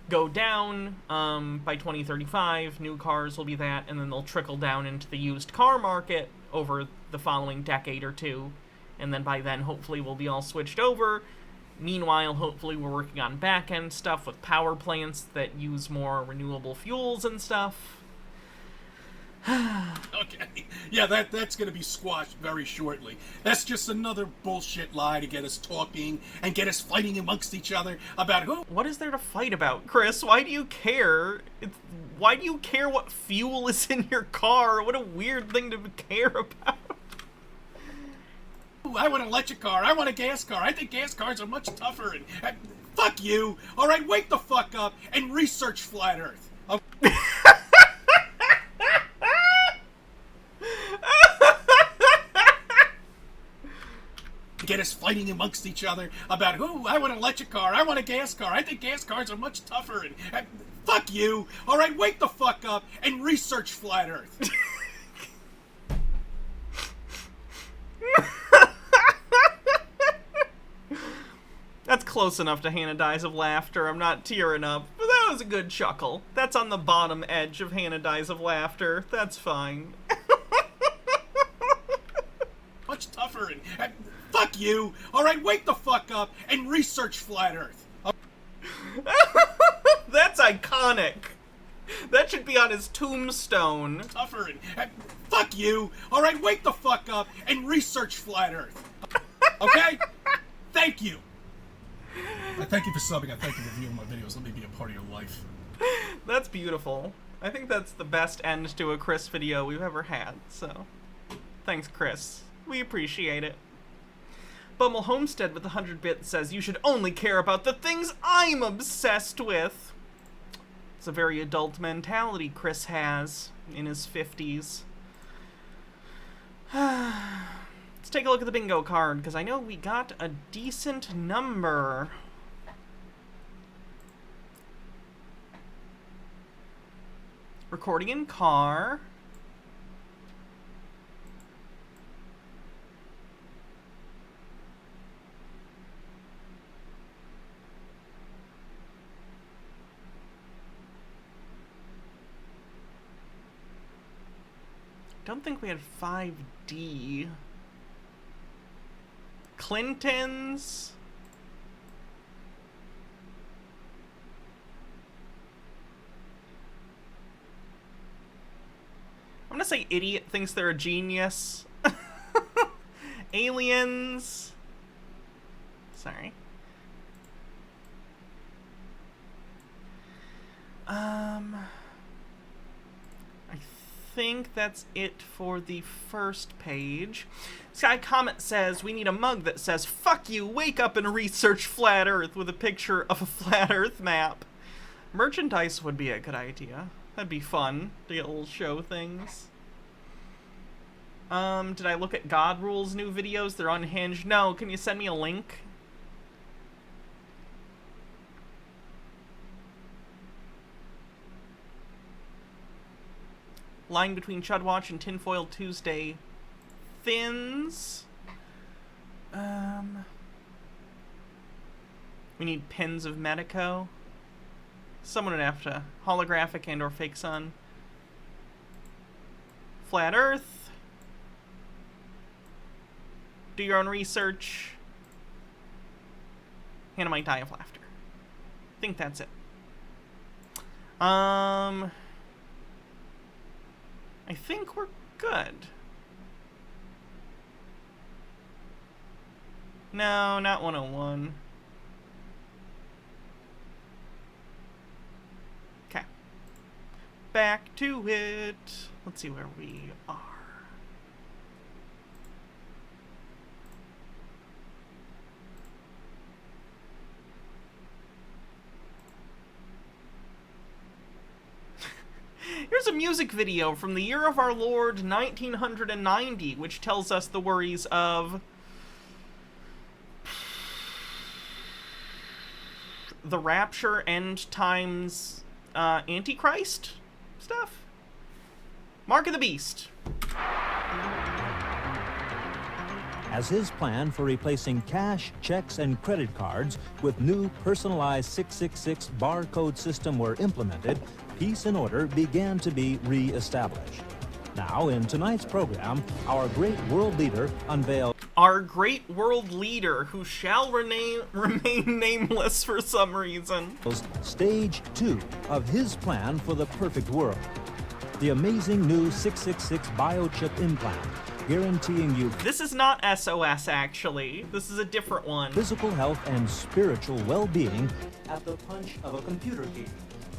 go down, by 2035, new cars will be that, and then they'll trickle down into the used car market over the following decade or two, and then by then, hopefully, we'll be all switched over. Meanwhile, hopefully, we're working on back-end stuff with power plants that use more renewable fuels and stuff. Okay. Yeah, that's going to be squashed very shortly. That's just another bullshit lie to get us talking and get us fighting amongst each other about who. What is there to fight about, Chris? Why do you care? Why do you care what fuel is in your car? What a weird thing to care about. I want an electric car. I want a gas car. I think gas cars are much tougher. And fuck you. All right, wake the fuck up and research flat Earth. Okay? Get us fighting amongst each other about who. I want an electric car. I want a gas car. I think gas cars are much tougher. And fuck you. All right, wake the fuck up and research flat Earth. That's close enough to Hannah Dies of Laughter. I'm not tearing up, but that was a good chuckle. That's on the bottom edge of Hannah Dies of Laughter. That's fine. Much tougher. And fuck you. All right, wake the fuck up and research flat Earth. That's iconic. That should be on his tombstone. Tougher. And fuck you. All right, wake the fuck up and research flat Earth. Okay? Thank you. I thank you for subbing. I thank you for viewing my videos. Let me be a part of your life. That's beautiful. I think that's the best end to a Chris video we've ever had, so thanks, Chris. We appreciate it. Bummel Homestead with 100 bits says, you should only care about the things I'm obsessed with. It's a very adult mentality Chris has in his 50s. Let's take a look at the bingo card, because I know we got a decent number. Recording in car. Don't think we had 5D. Clinton's. I'm gonna say idiot thinks they're a genius. Aliens. Sorry. I think that's it for the first page. Sky Comet says, we need a mug that says, fuck you, wake up and research flat Earth, with a picture of a flat Earth map. Merchandise would be a good idea. That'd be fun to get little show things. Did I look at God Rule's new videos? They're unhinged. No, can you send me a link? Line between Chudwatch and Tinfoil Tuesday thins. We need pins of Medico. Someone would have to. Holographic and or fake sun. Flat Earth. Do your own research. Hannah might die of laughter. I think that's it. I think we're good. No, not 101. back to it. Let's see where we are. Here's a music video from the year of our Lord 1990, which tells us the worries of the rapture, end times, Antichrist stuff. Mark of the Beast. As his plan for replacing cash, checks, and credit cards with new personalized 666 barcode system were implemented, peace and order began to be re-established. Now, in tonight's program, our great world leader unveiled Our great world leader, who shall remain nameless for some reason. Stage 2 of his plan for the perfect world. The amazing new 666 biochip implant, guaranteeing you This is not SOS, actually. This is a different one. physical health and spiritual well-being at the punch of a computer key,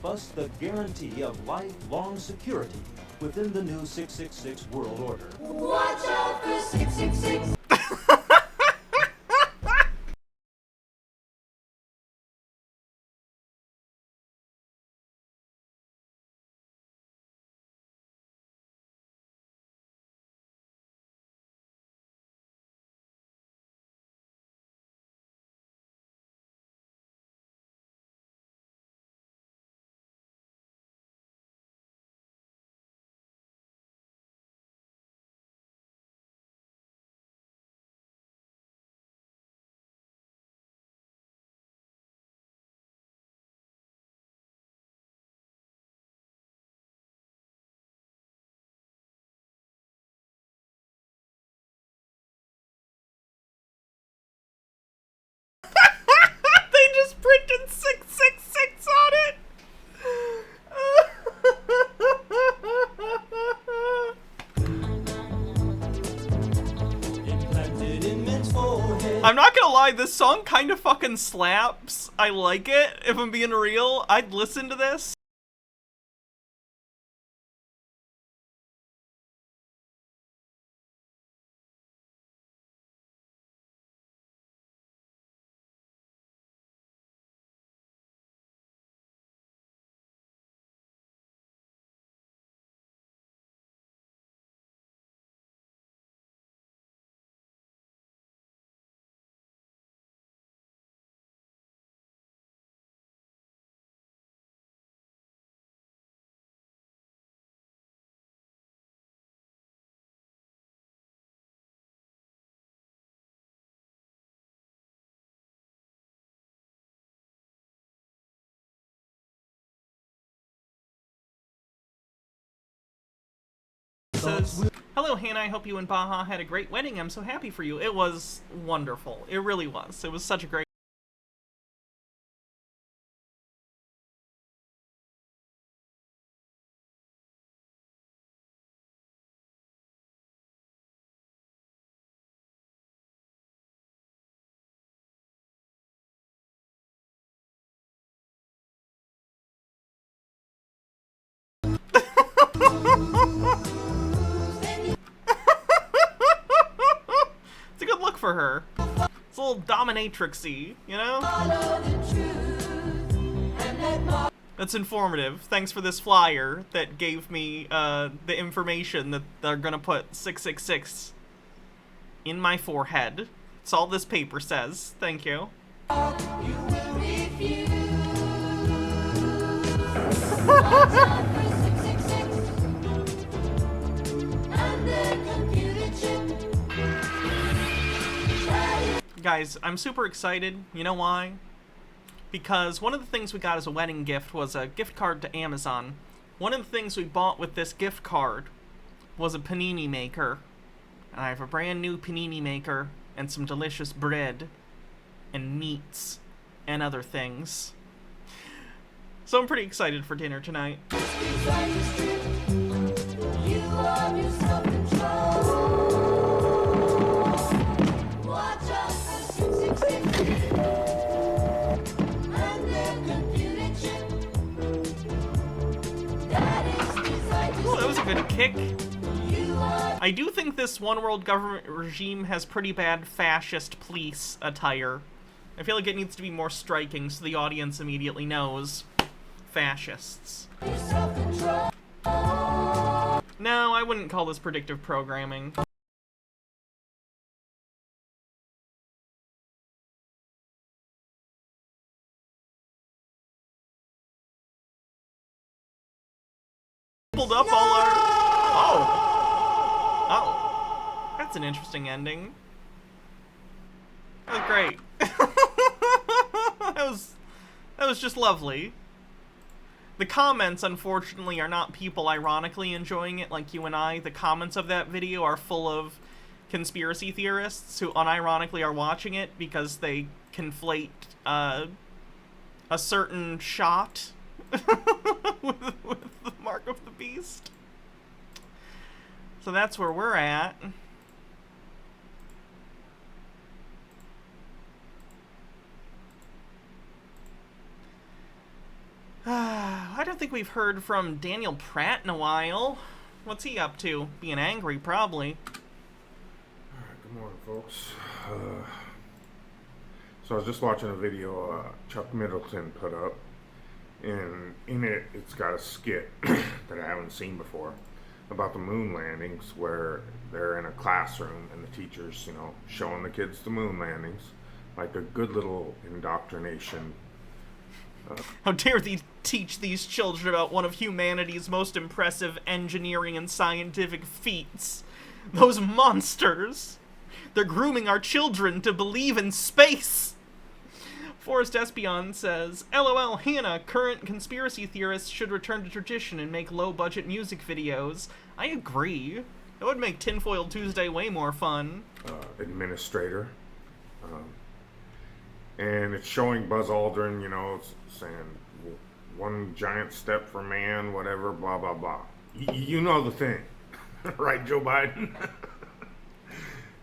plus the guarantee of lifelong security within the new 666 world order. Watch out for 666. They just printed 666 on it! I'm not gonna lie, this song kind of fucking slaps. I like it, if I'm being real. I'd listen to this. Says, hello Hannah, I hope you and Baha had a great wedding. I'm so happy for you. It was wonderful. It really was. It was such a great It's a good look for her. It's a little dominatrixy, you know? That's informative. Thanks for this flyer that gave me the information that they're gonna put 666 in my forehead. That's all this paper says. Thank you. Guys, I'm super excited. You know why? Because one of the things we got as a wedding gift was a gift card to Amazon. One of the things we bought with this gift card was a panini maker. And I have a brand new panini maker and some delicious bread and meats and other things. So I'm pretty excited for dinner tonight. That is kick. I do think this one world government regime has pretty bad fascist police attire. I feel like it needs to be more striking so the audience immediately knows. Fascists. No, I wouldn't call this predictive programming. Pulled up all our... Oh. That's an interesting ending. That was great. That was just lovely. The comments, unfortunately, are not people ironically enjoying it like you and I. The comments of that video are full of conspiracy theorists who unironically are watching it because they conflate a certain shot with the mark of the beast. So that's where we're at. I don't think we've heard from Daniel Pratt in a while. What's he up to? Being angry, probably. Alright, good morning, folks. So I was just watching a video Chuck Middleton put up, and in it, it's got a skit that I haven't seen before about the moon landings, where they're in a classroom and the teacher's, you know, showing the kids the moon landings, like a good little indoctrination. How dare they teach these children about one of humanity's most impressive engineering and scientific feats? Those monsters! They're grooming our children to believe in space! Forrest Espion says, LOL Hannah, current conspiracy theorists should return to tradition and make low-budget music videos. I agree. That would make Tinfoil Tuesday way more fun. Administrator. And it's showing Buzz Aldrin, you know, saying, one giant step for man, whatever, blah, blah, blah. You know the thing. Right, Joe Biden?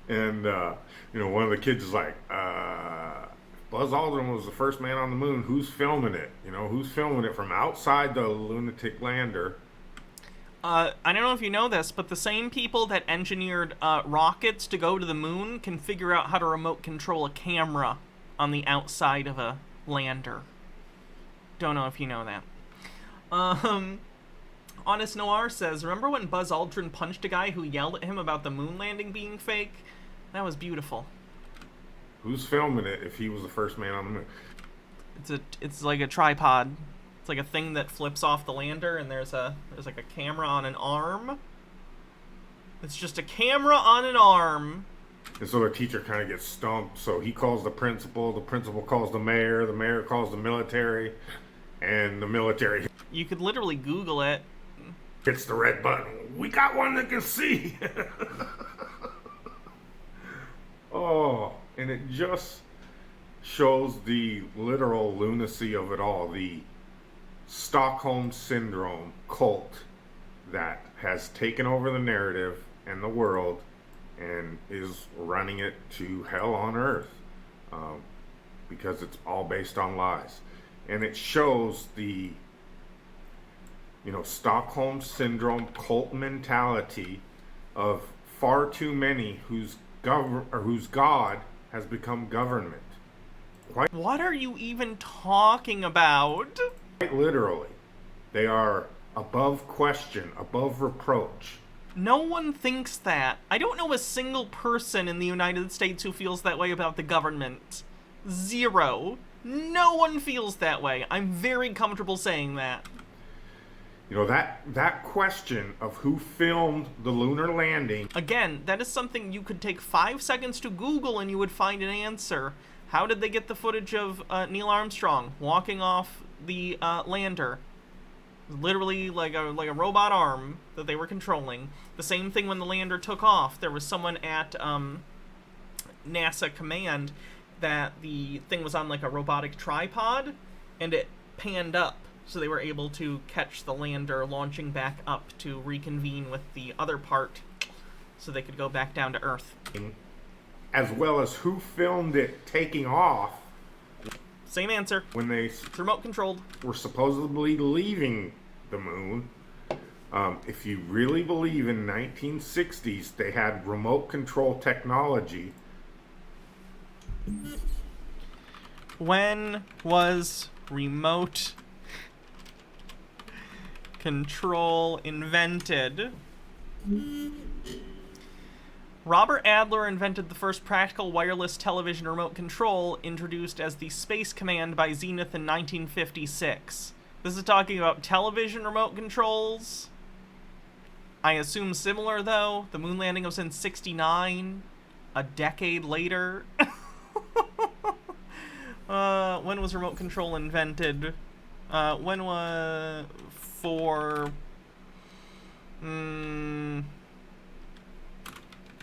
And, you know, one of the kids is like, Buzz Aldrin was the first man on the moon. Who's filming it? You know, who's filming it from outside the lunatic lander? I don't know if you know this, but the same people that engineered rockets to go to the moon can figure out how to remote control a camera on the outside of a lander. Don't know if you know that. Honest Noir says, remember when Buzz Aldrin punched a guy who yelled at him about the moon landing being fake? That was beautiful. Who's filming it if he was the first man on the moon? It's like a tripod. It's like a thing that flips off the lander, and there's like a camera on an arm. It's just a camera on an arm. And so the teacher kind of gets stumped. So he calls the principal calls the mayor calls the military, and the military... You could literally Google it. Hits the red button. We got one that can see! Oh, and it just shows the literal lunacy of it all. The Stockholm Syndrome cult that has taken over the narrative and the world and is running it to hell on earth, because it's all based on lies. And it shows the, you know, Stockholm Syndrome cult mentality of far too many whose God has become government. What are you even talking about? Quite literally. They are above question, above reproach. No one thinks that. I don't know a single person in the United States who feels that way about the government. Zero. No one feels that way. I'm very comfortable saying that. You know, that question of who filmed the lunar landing... Again, that is something you could take 5 seconds to Google and you would find an answer. How did they get the footage of Neil Armstrong walking off the lander? Literally like a robot arm that they were controlling. The same thing when the lander took off. There was someone at NASA Command that the thing was on like a robotic tripod and it panned up. So they were able to catch the lander launching back up to reconvene with the other part so they could go back down to Earth. As well as who filmed it taking off. Same answer. When they it's remote controlled. were supposedly leaving the moon. If you really believe in 1960s, they had remote control technology. When was remote control invented? Robert Adler invented the first practical wireless television remote control, introduced as the Space Command by Zenith in 1956. This is talking about television remote controls. I assume similar, though. The moon landing was in 1969, a decade later. When was remote control invented? When was... for...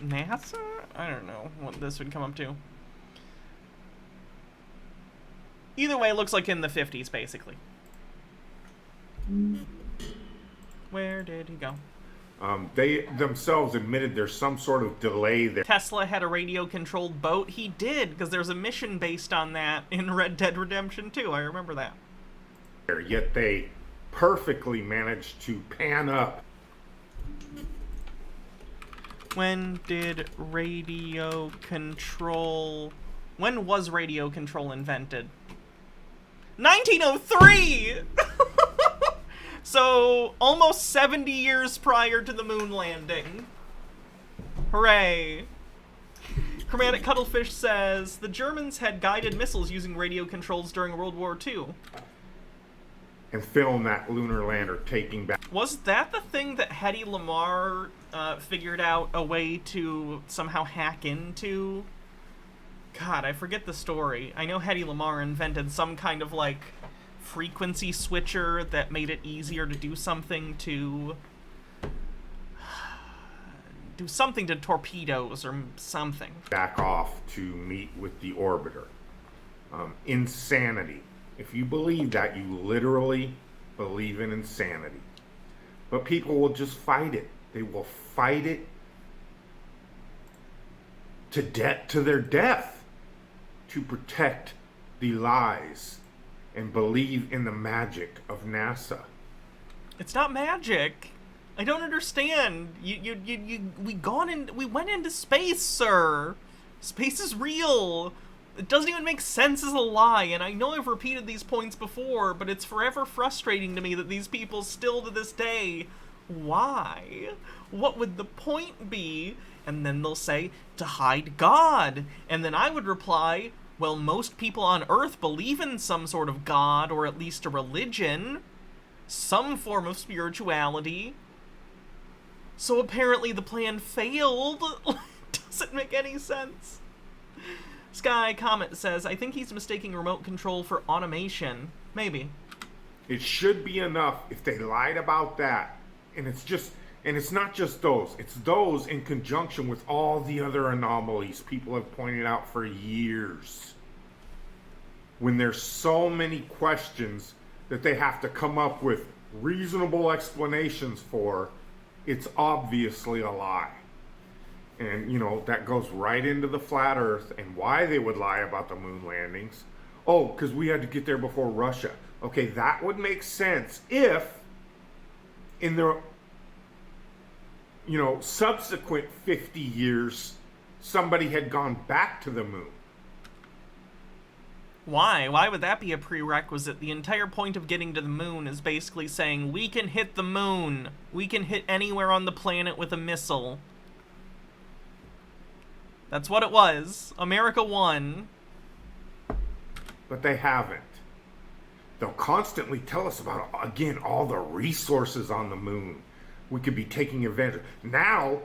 NASA? I don't know what this would come up to. Either way, it looks like in the 50s, basically. Where did he go? They themselves admitted there's some sort of delay there. Tesla had a radio-controlled boat. He did, because there's a mission based on that in Red Dead Redemption 2. I remember that. Yet they perfectly managed to pan up. When did radio control... When was radio control invented? 1903! So, almost 70 years prior to the moon landing. Hooray. Chromatic Cuttlefish says, the Germans had guided missiles using radio controls during World War II. And film that lunar lander taking back. Was that the thing that Hedy Lamarr figured out a way to somehow hack into? God, I forget the story. I know Hedy Lamarr invented some kind of, like, frequency switcher that made it easier to do something to... do something to torpedoes or something. Back off to meet with the orbiter. Insanity. If you believe that, you literally believe in insanity. But people will just fight it. They will fight it to their death to protect the lies and believe in the magic of NASA. It's not magic. I don't understand. We went into space, sir. Space is real. It doesn't even make sense as a lie, and I know I've repeated these points before, but it's forever frustrating to me that these people still to this day, why? What would the point be? And then they'll say, to hide God. And then I would reply, well, most people on Earth believe in some sort of God, or at least a religion, some form of spirituality. So apparently the plan failed. Doesn't make any sense. Sky Comet says, I think he's mistaking remote control for automation. Maybe. It should be enough if they lied about that. And it's not just those. It's those in conjunction with all the other anomalies people have pointed out for years. When there's so many questions that they have to come up with reasonable explanations for, it's obviously a lie. And, you know, that goes right into the flat earth and why they would lie about the moon landings. Oh, because we had to get there before Russia. Okay, that would make sense if in the, subsequent 50 years, somebody had gone back to the moon. Why? Why would that be a prerequisite? The entire point of getting to the moon is basically saying, we can hit the moon. We can hit anywhere on the planet with a missile. That's what it was. America won. But they haven't. They'll constantly tell us about, again, all the resources on the moon. We could be taking advantage. Now,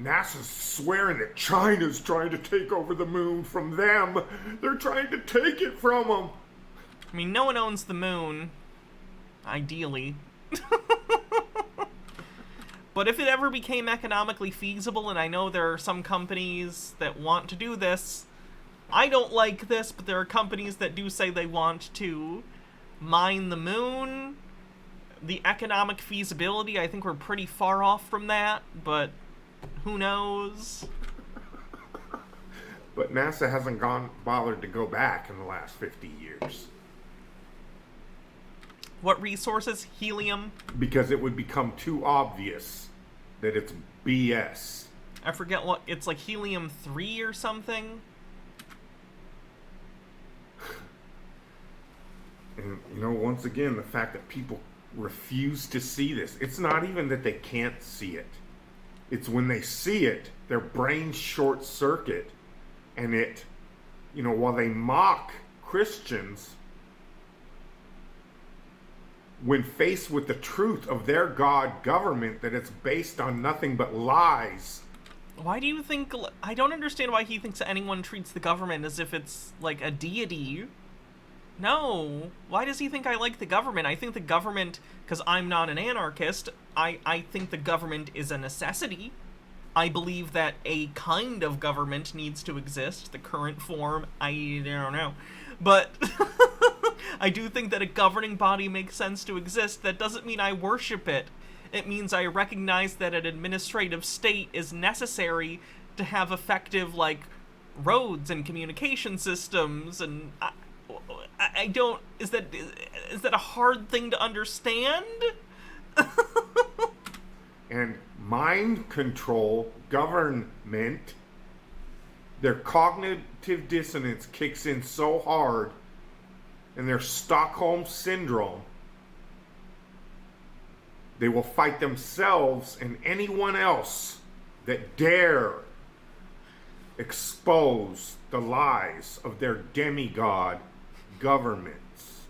NASA's swearing that China's trying to take over the moon from them. They're trying to take it from them. I mean, no one owns the moon. Ideally. But if it ever became economically feasible, and I know there are some companies that want to do this, I don't like this, but there are companies that do say they want to mine the moon. The economic feasibility, I think we're pretty far off from that, but who knows? But NASA hasn't bothered to go back in the last 50 years. What resources? Helium? Because it would become too obvious that it's BS. I forget what, it's like helium-3 or something? And, you know, once again, the fact that people refuse to see this. It's not even that they can't see it. It's when they see it, their brains short circuit. And it, you know, while they mock Christians, when faced with the truth of their God government, that it's based on nothing but lies. Why do you think... I don't understand why he thinks that anyone treats the government as if it's, like, a deity. No. Why does he think I like the government? I think the government, because I'm not an anarchist, I think the government is a necessity. I believe that a kind of government needs to exist. The current form, I don't know. But I do think that a governing body makes sense to exist. That doesn't mean I worship it. It means I recognize that an administrative state is necessary to have effective, like, roads and communication systems, and I don't... Is that a hard thing to understand? And mind control, government, their cognitive dissonance kicks in so hard, and their Stockholm syndrome, they will fight themselves and anyone else that dare expose the lies of their demigod governments.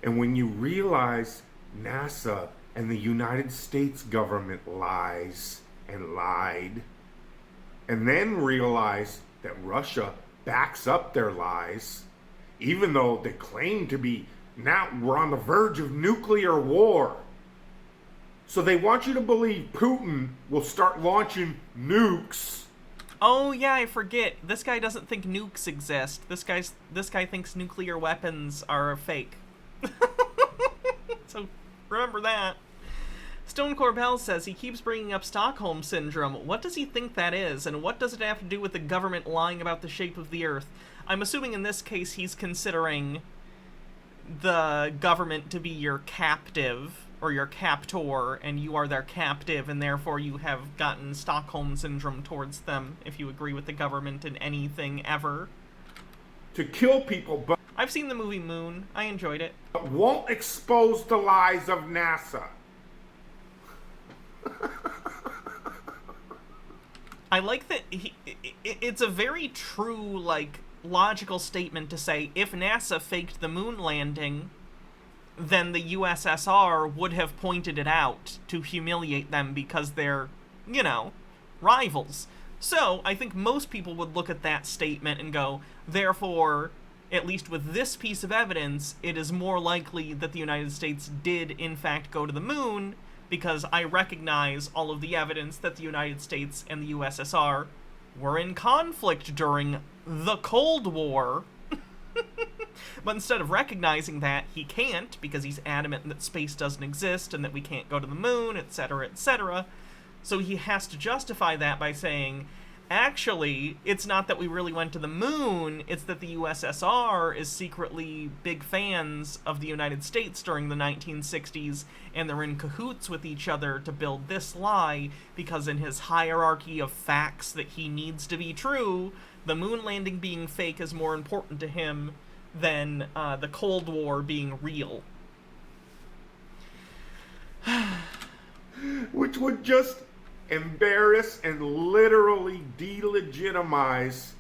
And when you realize NASA and the United States government lies and lied, and then realize that Russia backs up their lies, even though they claim to be, now we're on the verge of nuclear war. So they want you to believe Putin will start launching nukes. Oh yeah, I forget. This guy doesn't think nukes exist. This guy thinks nuclear weapons are fake. So remember that. Stone Corbell says he keeps bringing up Stockholm Syndrome. What does he think that is, and what does it have to do with the government lying about the shape of the Earth? I'm assuming in this case he's considering the government to be your captive, or your captor, and you are their captive, and therefore you have gotten Stockholm Syndrome towards them, if you agree with the government in anything ever. To kill people, but I've seen the movie Moon. I enjoyed it. Won't expose the lies of NASA. I like that it's a very true, like, logical statement to say, if NASA faked the moon landing, then the USSR would have pointed it out to humiliate them because they're, you know, rivals. So, I think most people would look at that statement and go, therefore, at least with this piece of evidence, it is more likely that the United States did, in fact, go to the moon, because I recognize all of the evidence that the United States and the USSR were in conflict during the Cold War. But instead of recognizing that, he can't, because he's adamant that space doesn't exist and that we can't go to the moon, etc., etc. So he has to justify that by saying, actually, it's not that we really went to the moon, it's that the USSR is secretly big fans of the United States during the 1960s, and they're in cahoots with each other to build this lie, because in his hierarchy of facts that he needs to be true, the moon landing being fake is more important to him than the Cold War being real. Which would just embarrass and literally delegitimize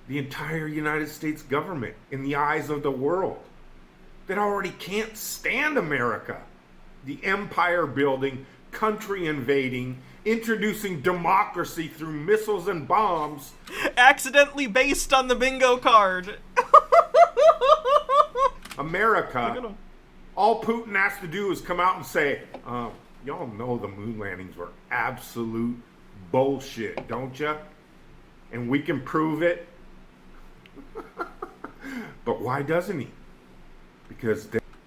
the entire United States government in the eyes of the world that already can't stand America. The empire building, country invading, introducing democracy through missiles and bombs. Accidentally based on the bingo card. America, all Putin has to do is come out and say, y'all know the moon landings were absolute bullshit, don't ya? And we can prove it. But why doesn't he?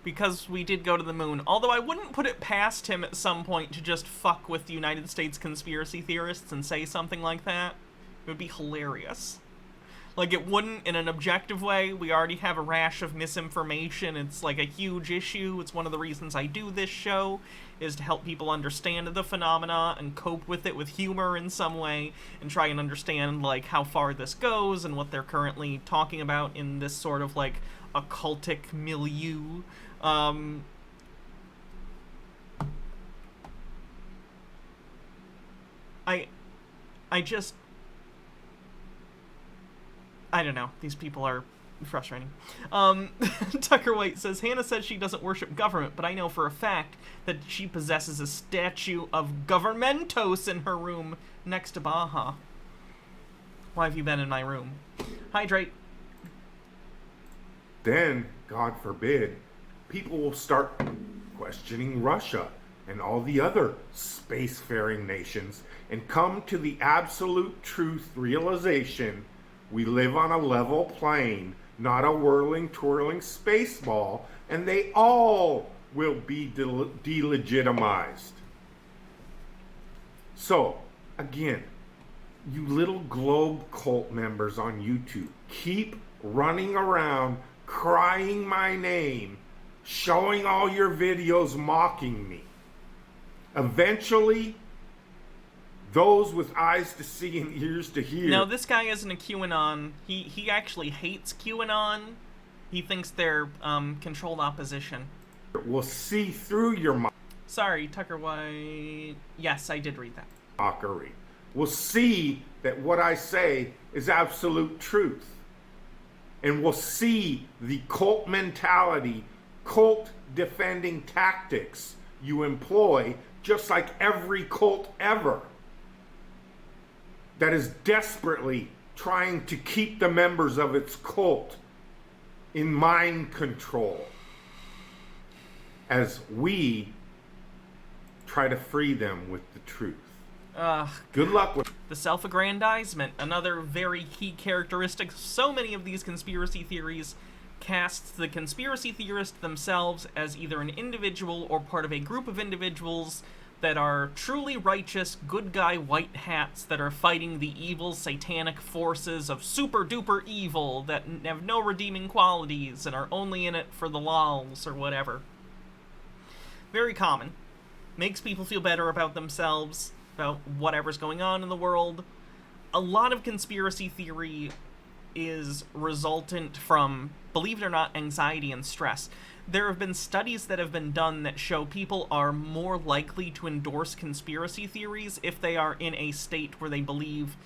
Because we did go to the moon. Although I wouldn't put it past him at some point to just fuck with the United States conspiracy theorists and say something like that. It would be hilarious. Like, it wouldn't in an objective way. We already have a rash of misinformation. It's, like, a huge issue. It's one of the reasons I do this show, is to help people understand the phenomena and cope with it with humor in some way, and try and understand, like, how far this goes and what they're currently talking about in this sort of, like, occultic milieu. I don't know. These people are frustrating. Tucker White says, Hannah says she doesn't worship government, but I know for a fact that she possesses a statue of Governmentos in her room next to Baja. Why have you been in my room? Hydrate. Then, God forbid, people will start questioning Russia and all the other spacefaring nations and come to the absolute truth realization we live on a level plane, not a whirling, twirling space ball, and they all will be delegitimized. So, again, you little globe cult members on YouTube, keep running around crying my name, showing all your videos mocking me. Eventually, those with eyes to see and ears to hear. No, this guy isn't a QAnon. He actually hates QAnon. He thinks they're controlled opposition. Will see through your Sorry, Tucker White. Yes, I did read that. mockery. Will see that what I say is absolute truth. And will see the cult mentality, cult defending tactics you employ, just like every cult ever, that is desperately trying to keep the members of its cult in mind control as we try to free them with the truth. Good luck with the self-aggrandizement, another very key characteristic. So many of these conspiracy theories cast the conspiracy theorists themselves as either an individual or part of a group of individuals that are truly righteous, good guy white hats that are fighting the evil satanic forces of super duper evil that have no redeeming qualities and are only in it for the lols or whatever. Very common. Makes people feel better about themselves, about whatever's going on in the world. A lot of conspiracy theory is resultant from, believe it or not, anxiety and stress. There have been studies that have been done that show people are more likely to endorse conspiracy theories if they are in a state where they believe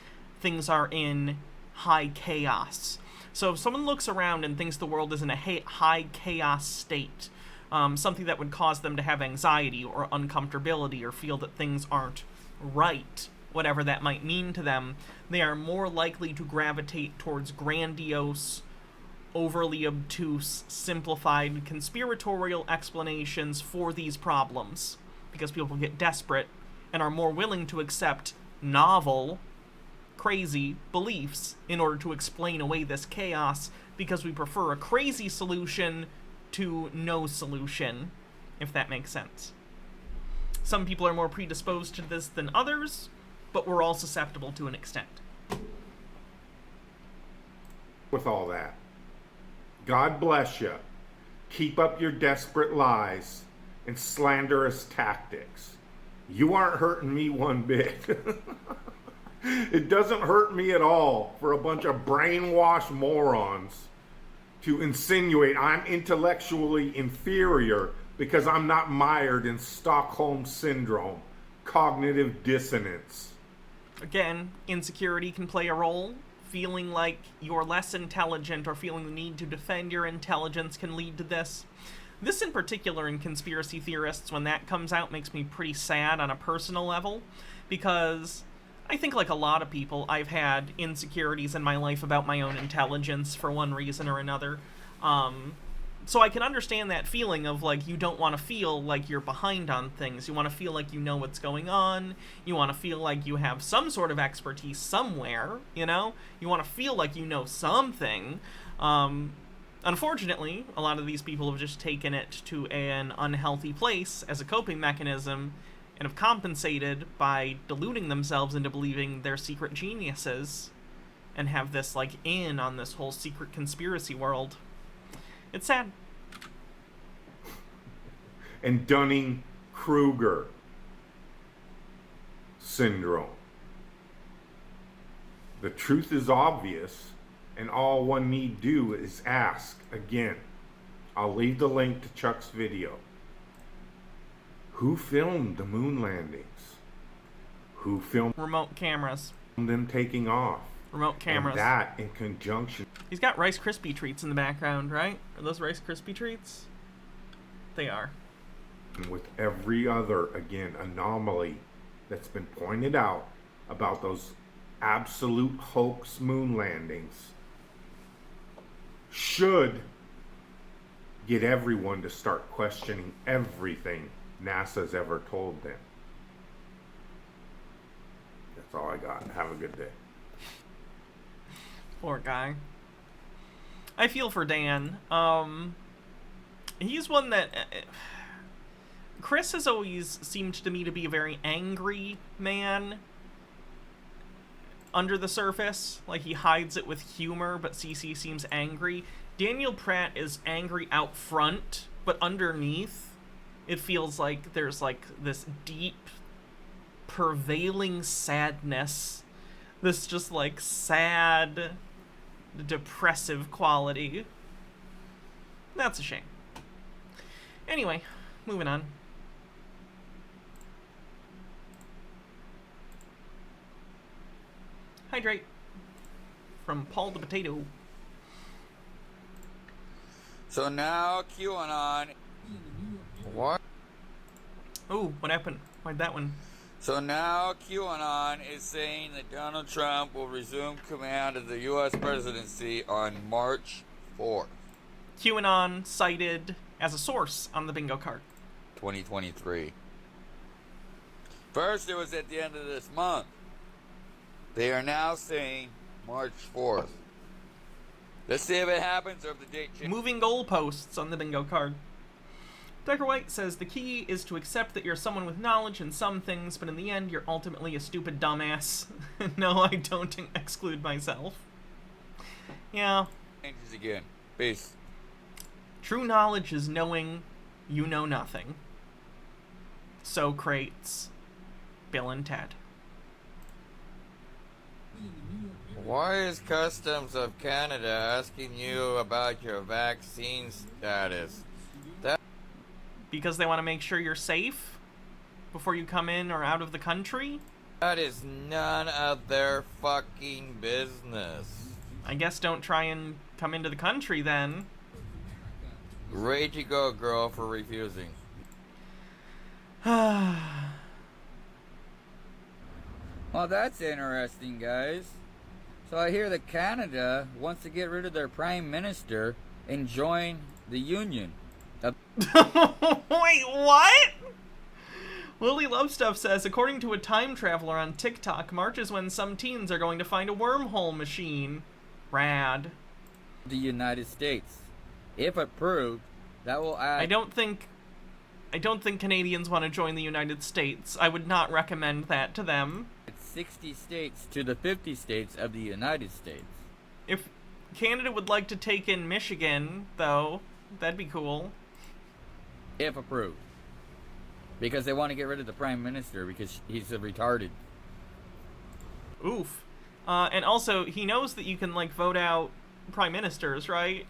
things are in high chaos. So if someone looks around and thinks the world is in a high chaos state, something that would cause them to have anxiety or uncomfortability or feel that things aren't right, whatever that might mean to them, they are more likely to gravitate towards grandiose, overly obtuse, simplified, conspiratorial explanations for these problems, because people get desperate and are more willing to accept novel, crazy beliefs in order to explain away this chaos, because we prefer a crazy solution to no solution, if that makes sense. Some people are more predisposed to this than others, but we're all susceptible to an extent. with all that. God bless you. Keep up your desperate lies and slanderous tactics. You aren't hurting me one bit. It doesn't hurt me at all for a bunch of brainwashed morons to insinuate I'm intellectually inferior because I'm not mired in Stockholm Syndrome, cognitive dissonance. Again, insecurity can play a role. Feeling like you're less intelligent or feeling the need to defend your intelligence can lead to this. This in particular in conspiracy theorists, when that comes out, makes me pretty sad on a personal level, because I think like a lot of people, I've had insecurities in my life about my own intelligence for one reason or another. So I can understand that feeling of like you don't want to feel like you're behind on things. You want to feel like you know what's going on. You want to feel like you have some sort of expertise somewhere, you know? You want to feel like you know something. Unfortunately, a lot of these people have just taken it to an unhealthy place as a coping mechanism and have compensated by deluding themselves into believing they're secret geniuses and have this, like, in on this whole secret conspiracy world. It's sad. And Dunning-Kruger syndrome. The truth is obvious, and all one need do is ask again. I'll leave the link to Chuck's video. Who filmed the moon landings? Who filmed Remote cameras. them taking off? Remote cameras. And that in conjunction He's got Rice Krispie treats in the background, right? Are those Rice Krispie treats? They are. with every other, again, anomaly that's been pointed out about those absolute hoax moon landings should get everyone to start questioning everything NASA's ever told them. That's all I got. Have a good day. Poor guy. I feel for Dan. He's one that... Chris has always seemed to me to be a very angry man under the surface. Like, he hides it with humor, but CC seems angry. Daniel Pratt is angry out front, but underneath, it feels like there's, like, this deep, prevailing sadness. This just, like, sad, depressive quality. That's a shame. Anyway, moving on. Hydrate. From Paul the Potato. So now QAnon. What? Oh, what happened? Why'd that one? So now QAnon is saying that Donald Trump will resume command of the U.S. presidency on March 4th, QAnon cited as a source on the bingo card. 2023. First, it was at the end of this month. They are now saying March 4th. Let's see if it happens or if the date changes. Moving goalposts on the bingo card. Dr. White says the key is to accept that you're someone with knowledge in some things, but in the end, you're ultimately a stupid dumbass. No, I don't exclude myself. Yeah. Changes again. Peace. True knowledge is knowing you know nothing. Socrates, Bill and Ted. Why is Customs of Canada asking you about your vaccine status? Because they want to make sure you're safe before you come in or out of the country? That is none of their fucking business. I guess don't try and come into the country then. Way to go, girl, for refusing. Well, That's interesting, guys. So I hear that Canada wants to get rid of their prime minister and join the Union. Wait, what? Lily Lovestuff says, according to a time traveler on TikTok, March is when some teens are going to find a wormhole machine. Rad. The United States. If approved, that will add... I don't think Canadians want to join the United States. I would not recommend that to them. 60 states to the 50 states of the United States. If Canada would like to take in Michigan, though, that'd be cool. If approved. Because they want to get rid of the prime minister because he's a retarded. Oof. And also, he knows that you can, like, vote out prime ministers, right?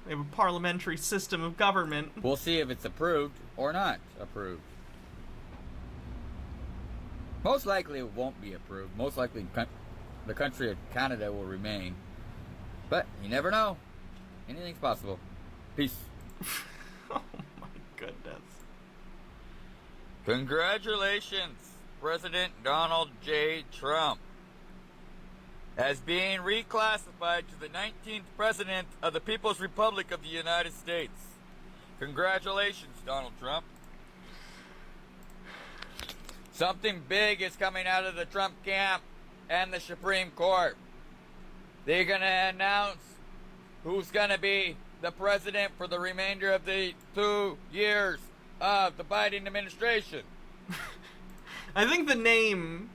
They have a parliamentary system of government. We'll see if it's approved or not approved. Most likely it won't be approved. Most likely the country of Canada will remain. But you never know. Anything's possible. Peace. Oh my goodness. Congratulations, President Donald J. Trump, as being reclassified to the 19th President of the People's Republic of the United States. Congratulations, Donald Trump. Something big is coming out of the Trump camp and the Supreme Court. They're going to announce who's going to be the president for the remainder of the 2 years of the Biden administration. I think the name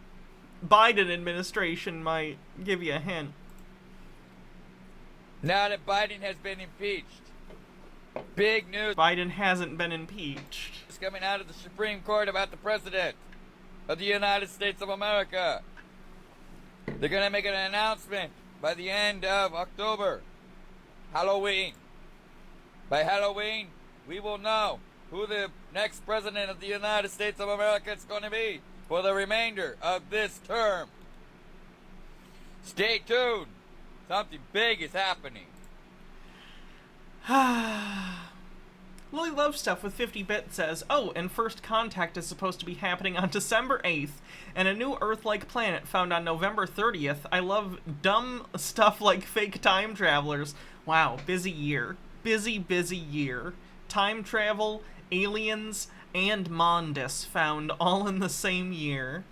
Biden administration might give you a hint. Now that Biden has been impeached, big news Biden hasn't been impeached. is coming out of the Supreme Court about the President of the United States of America. They're going to make an announcement by the end of October, Halloween. By Halloween, we will know who the next President of the United States of America is going to be for the remainder of this term. Stay tuned. Something big is happening. Lily Love Stuff with 50-bit says, oh, and First Contact is supposed to be happening on December 8th, and a new Earth-like planet found on November 30th. I love dumb stuff like fake time travelers. Wow, busy year. Busy, busy year. Time travel, aliens, and Mondus found all in the same year.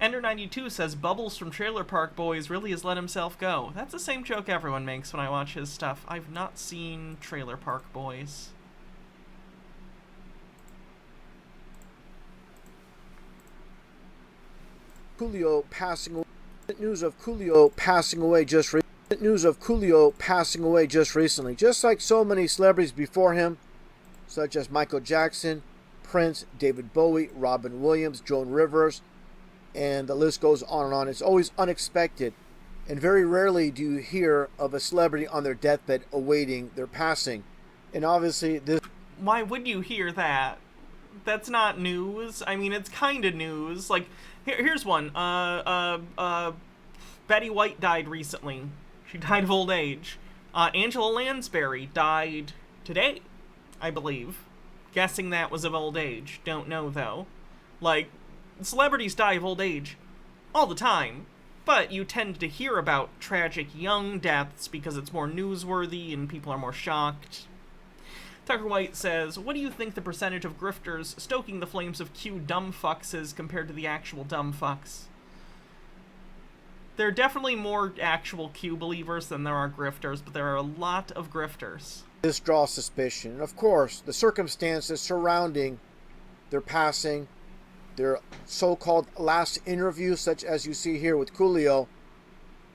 Ender92 says, Bubbles from Trailer Park Boys really has let himself go. That's the same joke everyone makes when I watch his stuff. I've not seen Trailer Park Boys. Coolio passing away. News of Coolio passing away just recently. Just like so many celebrities before him, such as Michael Jackson, Prince, David Bowie, Robin Williams, Joan Rivers, and the list goes on and on. It's always unexpected, and very rarely do you hear of a celebrity on their deathbed awaiting their passing. And obviously this... Why would you hear that? That's not news. I mean, it's kind of news. Like, here's one. Betty White died recently. She died of old age. Angela Lansbury died today, I believe. Guessing that was of old age. Don't know, though. Like, celebrities die of old age all the time, but you tend to hear about tragic young deaths because it's more newsworthy and people are more shocked. Tucker White says, what do you think the percentage of grifters stoking the flames of Q dumb fucks is compared to the actual dumb fucks? There are definitely more actual Q believers than there are grifters, but there are a lot of grifters. This draws suspicion. And of course, the circumstances surrounding their passing, their so-called last interview, such as you see here with Coolio,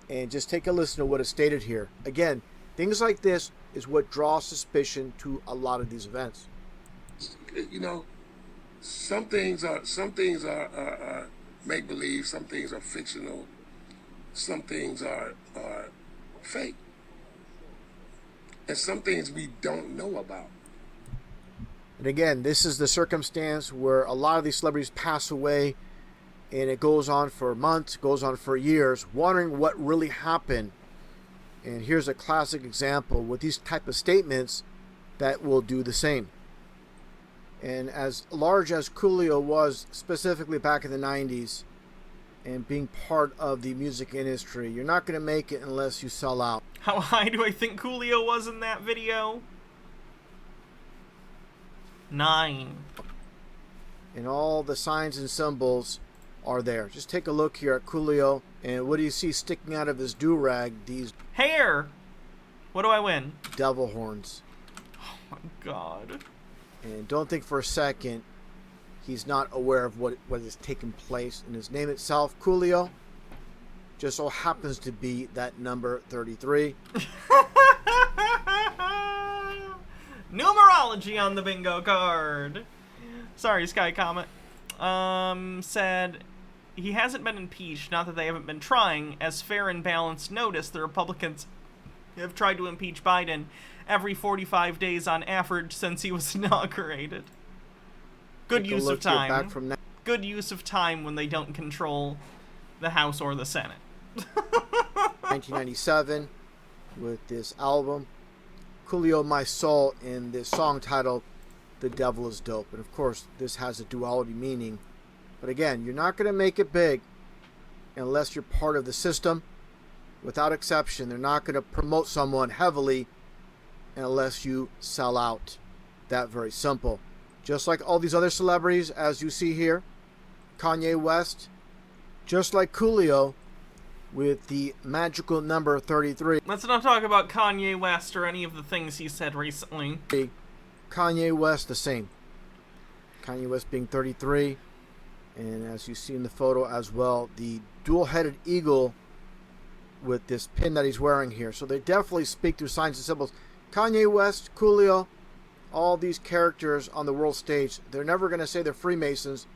and just take a listen to what is stated here. Again, things like this is what draws suspicion to a lot of these events. You know, some things are make-believe, some things are fictional, some things are fake, and some things we don't know about. And again, this is the circumstance where a lot of these celebrities pass away, and it goes on for months, goes on for years, wondering what really happened. And here's a classic example with these type of statements that will do the same. And as large as Coolio was, specifically back in the 90s, and being part of the music industry, you're not going to make it unless you sell out. How high do I think Coolio was in that video? 9. And all the signs and symbols are there. Just take a look here at Coolio, and what do you see sticking out of his do-rag? These hair. What do I win? Devil horns. Oh my god. And don't think for a second he's not aware of what is taking place. And his name itself, Coolio, just so happens to be that number 33. Numerology on the bingo card. Sorry, Sky Comet. Said he hasn't been impeached, not that they haven't been trying. As fair and balanced notice, the Republicans have tried to impeach Biden every 45 days on average since he was inaugurated. Good use of time. Good use of time when they don't control the House or the Senate. 1997 with this album, Coolio My Soul, in this song titled The Devil is Dope. And of course, this has a duality meaning. But again, you're not going to make it big unless you're part of the system. Without exception, they're not going to promote someone heavily unless you sell out. That very simple. Just like all these other celebrities, as you see here, Kanye West, just like Coolio, with the magical number 33. Let's not talk about Kanye West or any of the things he said recently. Kanye West, the same. Kanye West being 33. And as you see in the photo as well, the dual-headed eagle with this pin that he's wearing here. So they definitely speak through signs and symbols. Kanye West, Coolio, all these characters on the world stage, they're never going to say they're Freemasons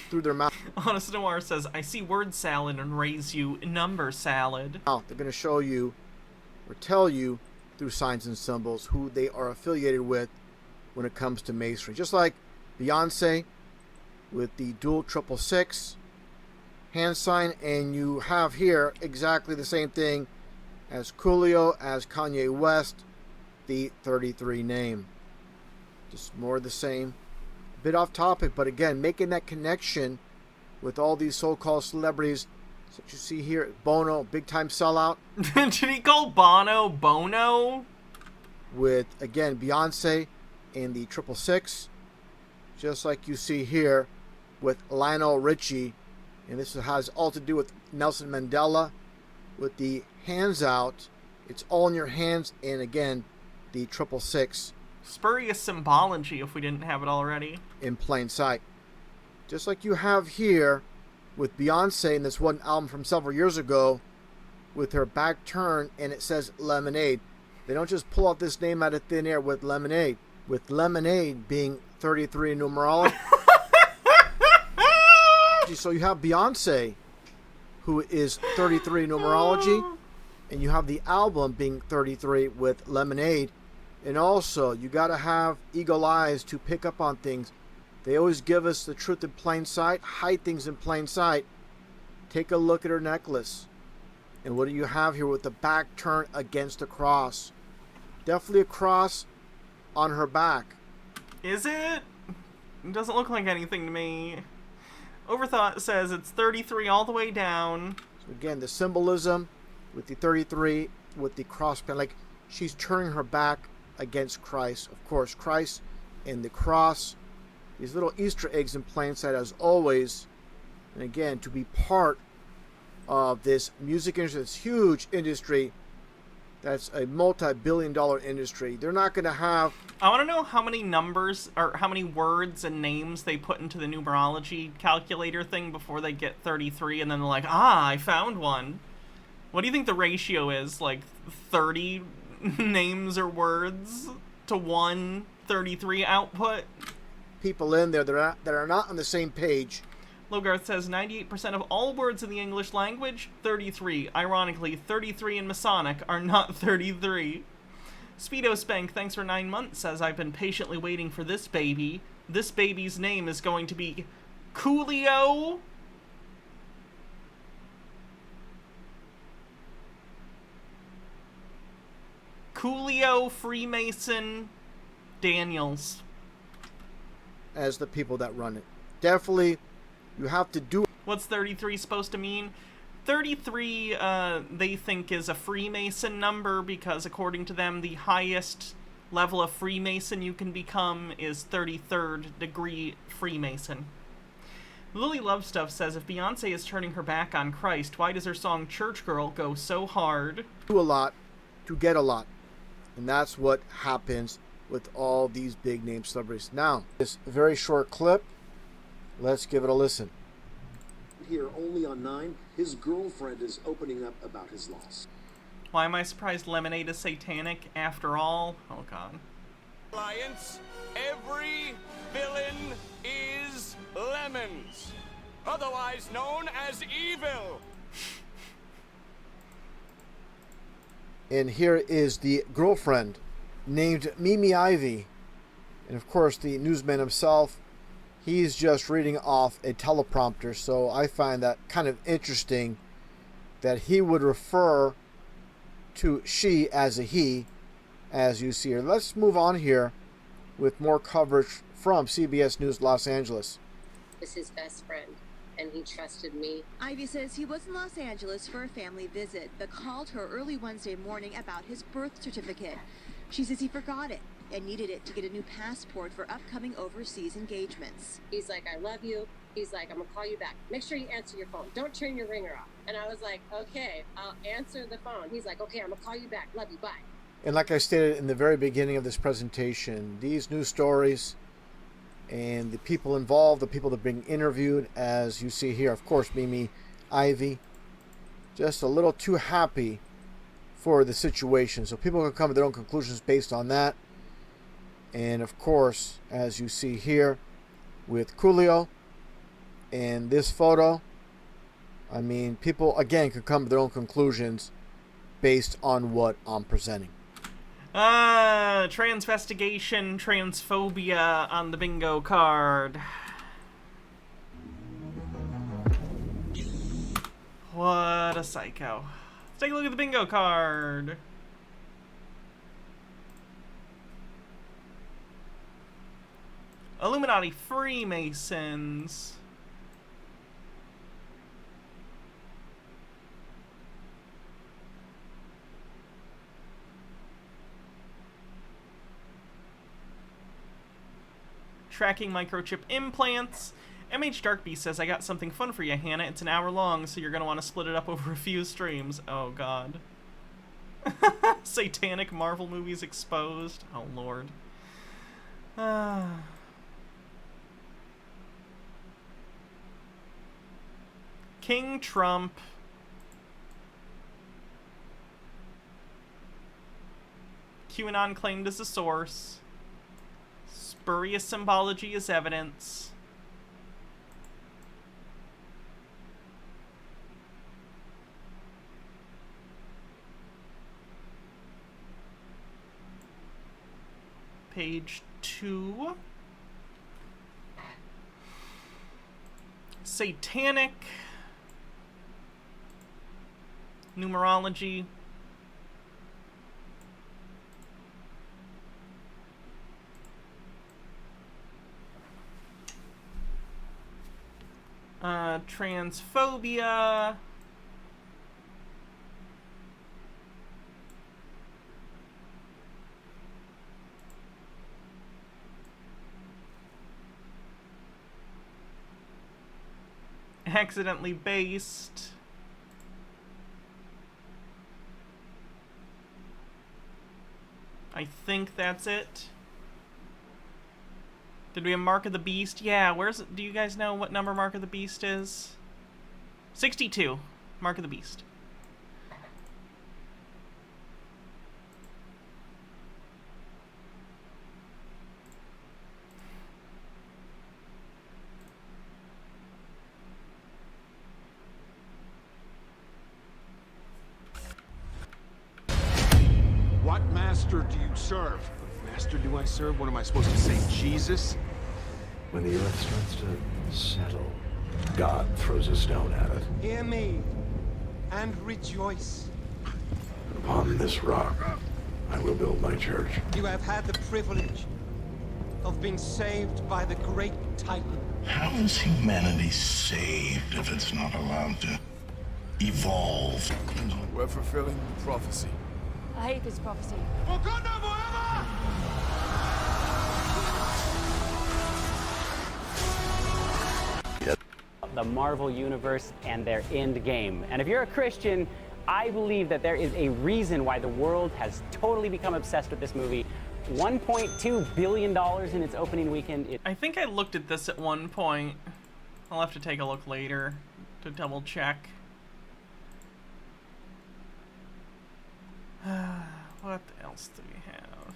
through their mouth. Honest Noir says, I see word salad and raise you number salad. They're going to show you or tell you through signs and symbols who they are affiliated with when it comes to masonry. Just like Beyonce with the dual 666 hand sign, and you have here exactly the same thing as Coolio, as Kanye West, the 33 name. Just more of the same. A bit off topic, but again, making that connection with all these so-called celebrities. So you see here, Bono, big time sellout. Did he call Bono Bono? With, again, Beyonce and the 666. Just like you see here with Lionel Richie. And this has all to do with Nelson Mandela. With the hands out. It's all in your hands. And again, the 666. Spurious symbology if we didn't have it already. In plain sight. Just like you have here with Beyonce in this one album from several years ago with her back turn and it says Lemonade. They don't just pull out this name out of thin air with Lemonade. With Lemonade being 33 in numerology. So you have Beyonce, who is 33 in numerology, and you have the album being 33 with Lemonade. And also, you got to have eagle eyes to pick up on things. They always give us the truth in plain sight, hide things in plain sight. Take a look at her necklace. And what do you have here with the back turn against the cross? Definitely a cross on her back. Is it? It doesn't look like anything to me. Overthought says it's 33 all the way down. So again, the symbolism with the 33, with the cross pin, like she's turning her back against Christ. Of course, Christ and the cross. These little Easter eggs in plain sight as always. And again, to be part of this music industry, this huge industry, that's a multi-billion-dollar industry. They're not going to have... I want to know how many numbers, or how many words and names they put into the numerology calculator thing before they get 33, and then they're like, I found one. What do you think the ratio is? Like 30 names or words to one 33 output? People in there that are not on the same page. Logarth says 98% of all words in the English language, 33. Ironically, 33 and Masonic are not 33. Speedo Spank, thanks for 9 months, says I've been patiently waiting for this baby. This baby's name is going to be Coolio. Coolio Freemason Daniels. As the people that run it. Definitely, you have to do it. What's 33 supposed to mean? 33, they think, is a Freemason number because, according to them, the highest level of Freemason you can become is 33rd degree Freemason. Lily Lovestuff says, if Beyonce is turning her back on Christ, why does her song Church Girl go so hard? Do a lot to get a lot. And that's what happens with all these big name celebrities. Now, this very short clip, let's give it a listen. Here only on 9, his girlfriend is opening up about his loss. Why am I surprised Lemonade is satanic after all? Oh god. Alliance, every villain is Lemons, otherwise known as evil. And here is the girlfriend named Mimi Ivy. And of course the newsman himself, he's just reading off a teleprompter, so I find that kind of interesting that he would refer to she as a he, as you see here. Let's move on here with more coverage from CBS News Los Angeles. Was his best friend, and he trusted me. Ivy says he was in Los Angeles for a family visit, but called her early Wednesday morning about his birth certificate. She says he forgot it and needed it to get a new passport for upcoming overseas engagements. He's like, I love you. He's like, I'm gonna call you back. Make sure you answer your phone. Don't turn your ringer off. And I was like, okay, I'll answer the phone. He's like, okay, I'm gonna call you back. Love you, bye. And like I stated in the very beginning of this presentation, these news stories, and the people involved, the people that are being interviewed, as you see here, of course, Mimi, Ivy, just a little too happy for the situation. So people can come to their own conclusions based on that. And of course, as you see here with Coolio and this photo, I mean, people, again, could come to their own conclusions based on what I'm presenting. Transvestigation, transphobia on the bingo card. What a psycho. Let's take a look at the bingo card. Illuminati Freemasons. Tracking microchip implants. MH Darkbeast says, I got something fun for you, Hannah. It's an hour long, so you're going to want to split it up over a few streams. Oh, God. Satanic Marvel movies exposed. Oh, Lord. King Trump. QAnon claimed as a source. Spurious symbology as evidence. Page 2. Satanic. Numerology. Transphobia. Accidentally based. I think that's it. Did we have Mark of the Beast? Yeah, where's it? Do you guys know what number Mark of the Beast is? 62. Mark of the Beast. What master do you serve? What master do I serve? What am I supposed to say, Jesus? When the earth starts to settle, God throws a stone at it. Hear me and rejoice. Upon this rock, I will build my church. You have had the privilege of being saved by the great Titan. How is humanity saved if it's not allowed to evolve? We're fulfilling the prophecy. I hate this prophecy. The Marvel Universe and their end game. And if you're a Christian, I believe that there is a reason why the world has totally become obsessed with this movie. $1.2 billion in its opening weekend. I think I looked at this at one point. I'll have to take a look later to double check. What else do we have?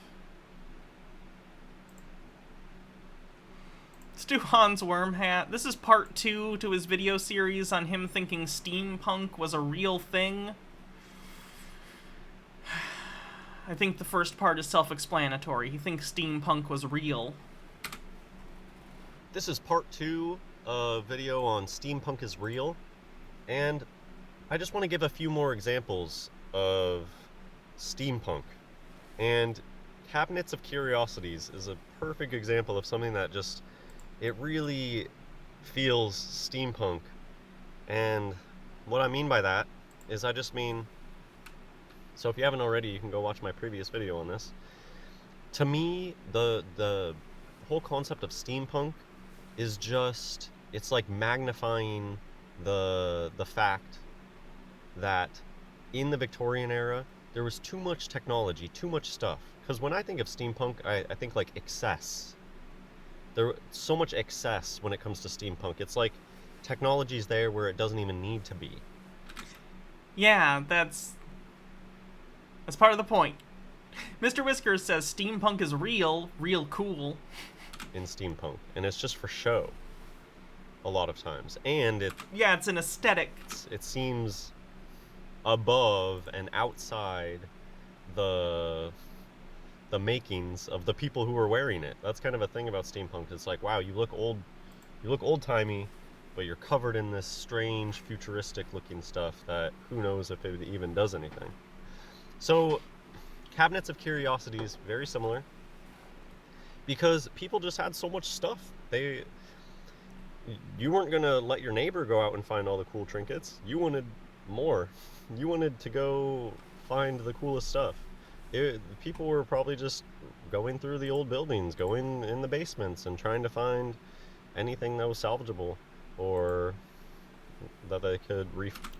Let's do Hans Wormhat. This is part 2 to his video series on him thinking steampunk was a real thing. I think the first part is self-explanatory. He thinks steampunk was real. This is part 2 of video on steampunk is real, and I just want to give a few more examples of steampunk. And Cabinets of Curiosities is a perfect example of something that just, it really feels steampunk. And what I mean by that is I just mean, so if you haven't already, you can go watch my previous video on this. To me, the whole concept of steampunk is just, it's like magnifying the fact that in the Victorian era, there was too much technology, too much stuff. Because when I think of steampunk, I think like excess. There's so much excess when it comes to steampunk. It's like technology's there where it doesn't even need to be. Yeah, that's part of the point. Mr. Whiskers says steampunk is real cool. In steampunk, and it's just for show a lot of times, and it's an aesthetic. It seems above and outside the makings of the people who are wearing it. That's kind of a thing about steampunk. It's like, wow, you look old-timey, but you're covered in this strange futuristic looking stuff that who knows if it even does anything. So Cabinets of Curiosities, very similar, because people just had so much stuff. You weren't gonna let your neighbor go out and find all the cool trinkets. You wanted more. You wanted to go find the coolest stuff. People were probably just going through the old buildings, going in the basements and trying to find anything that was salvageable or that they could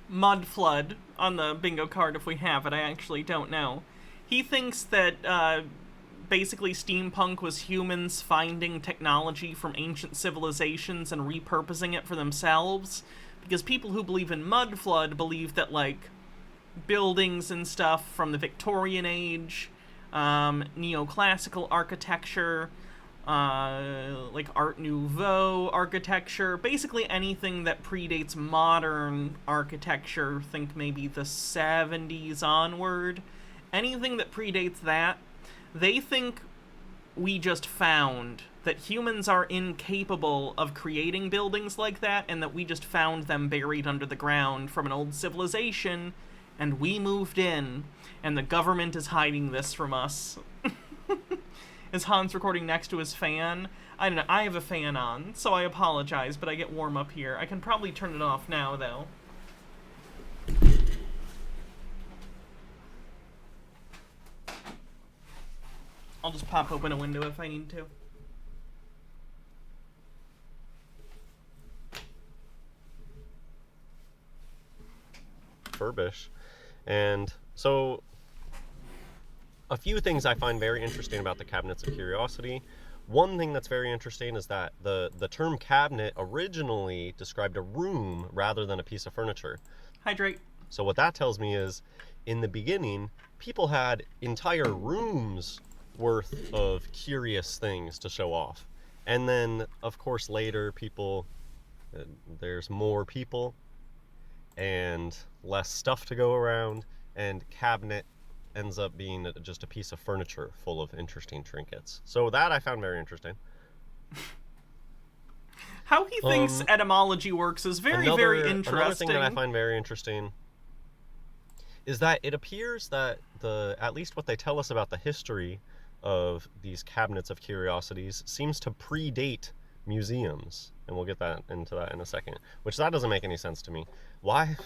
Mud Flood on the bingo card if we have it. I actually don't know. He thinks that basically steampunk was humans finding technology from ancient civilizations and repurposing it for themselves, because people who believe in Mud Flood believe that, like, buildings and stuff from the Victorian age, neoclassical architecture, like Art Nouveau architecture, basically anything that predates modern architecture, think maybe the 70s onward, anything that predates that, they think we just found that humans are incapable of creating buildings like that, and that we just found them buried under the ground from an old civilization, and we moved in, and the government is hiding this from us. Is Hans recording next to his fan? I don't know. I have a fan on, so I apologize, but I get warm up here. I can probably turn it off now, though. I'll just pop open a window if I need to. Furbish. And so a few things I find very interesting about the Cabinets of Curiosity. One thing that's very interesting is that the term cabinet originally described a room rather than a piece of furniture. Hydrate. So what that tells me is, in the beginning, people had entire rooms worth of curious things to show off. And then, of course, later there's more people and less stuff to go around, and cabinet ends up being just a piece of furniture full of interesting trinkets. So that I found very interesting. How he thinks etymology works is very interesting. Another thing that I find very interesting is that it appears that at least what they tell us about the history of these Cabinets of Curiosities seems to predate museums, and we'll get into that in a second, which that doesn't make any sense to me. Why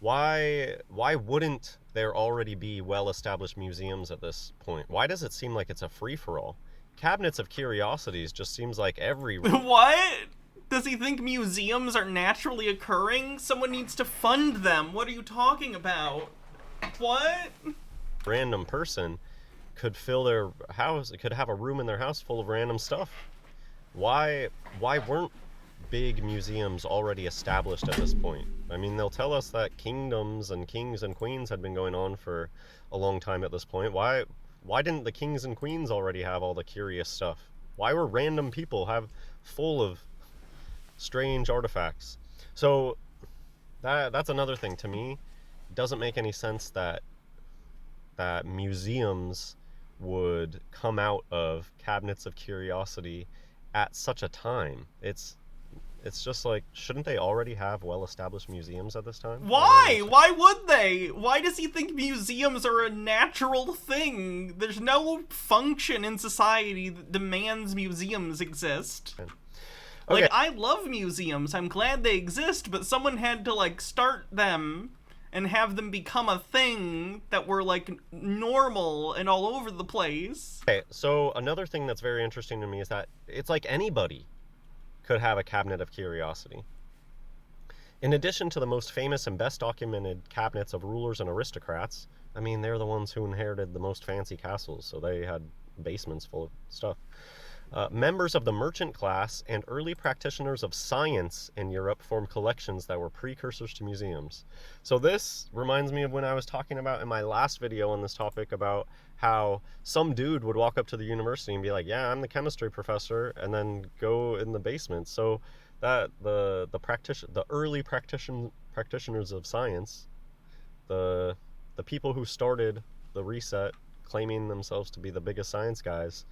wouldn't there already be well-established museums at this point? Why does it seem like it's a free-for-all? Cabinets of Curiosities just seems like every... What? Does he think museums are naturally occurring? Someone needs to fund them. What are you talking about? What? Random person could fill their house, could have a room in their house full of random stuff. Why weren't big museums already established at this point? I mean, they'll tell us that kingdoms and kings and queens had been going on for a long time at this point. Why didn't the kings and queens already have all the curious stuff? Why were random people full of strange artifacts? So that's another thing to me. It doesn't make any sense that museums would come out of Cabinets of Curiosity at such a time. It's just like, shouldn't they already have well-established museums at this time? Why? Why would they? Why does he think museums are a natural thing? There's no function in society that demands museums exist. Okay. Like, I love museums. I'm glad they exist, but someone had to, like, start them and have them become a thing that were, like, normal and all over the place. Okay, so another thing that's very interesting to me is that it's like anybody could have a Cabinet of Curiosity. In addition to the most famous and best documented cabinets of rulers and aristocrats, I mean, they're the ones who inherited the most fancy castles, so they had basements full of stuff. Members of the merchant class and early practitioners of science in Europe formed collections that were precursors to museums. So this reminds me of when I was talking about in my last video on this topic about how some dude would walk up to the university and be like, yeah, I'm the chemistry professor, and then go in the basement. So that the early practitioners of science, the people who started the reset, claiming themselves to be the biggest science guys,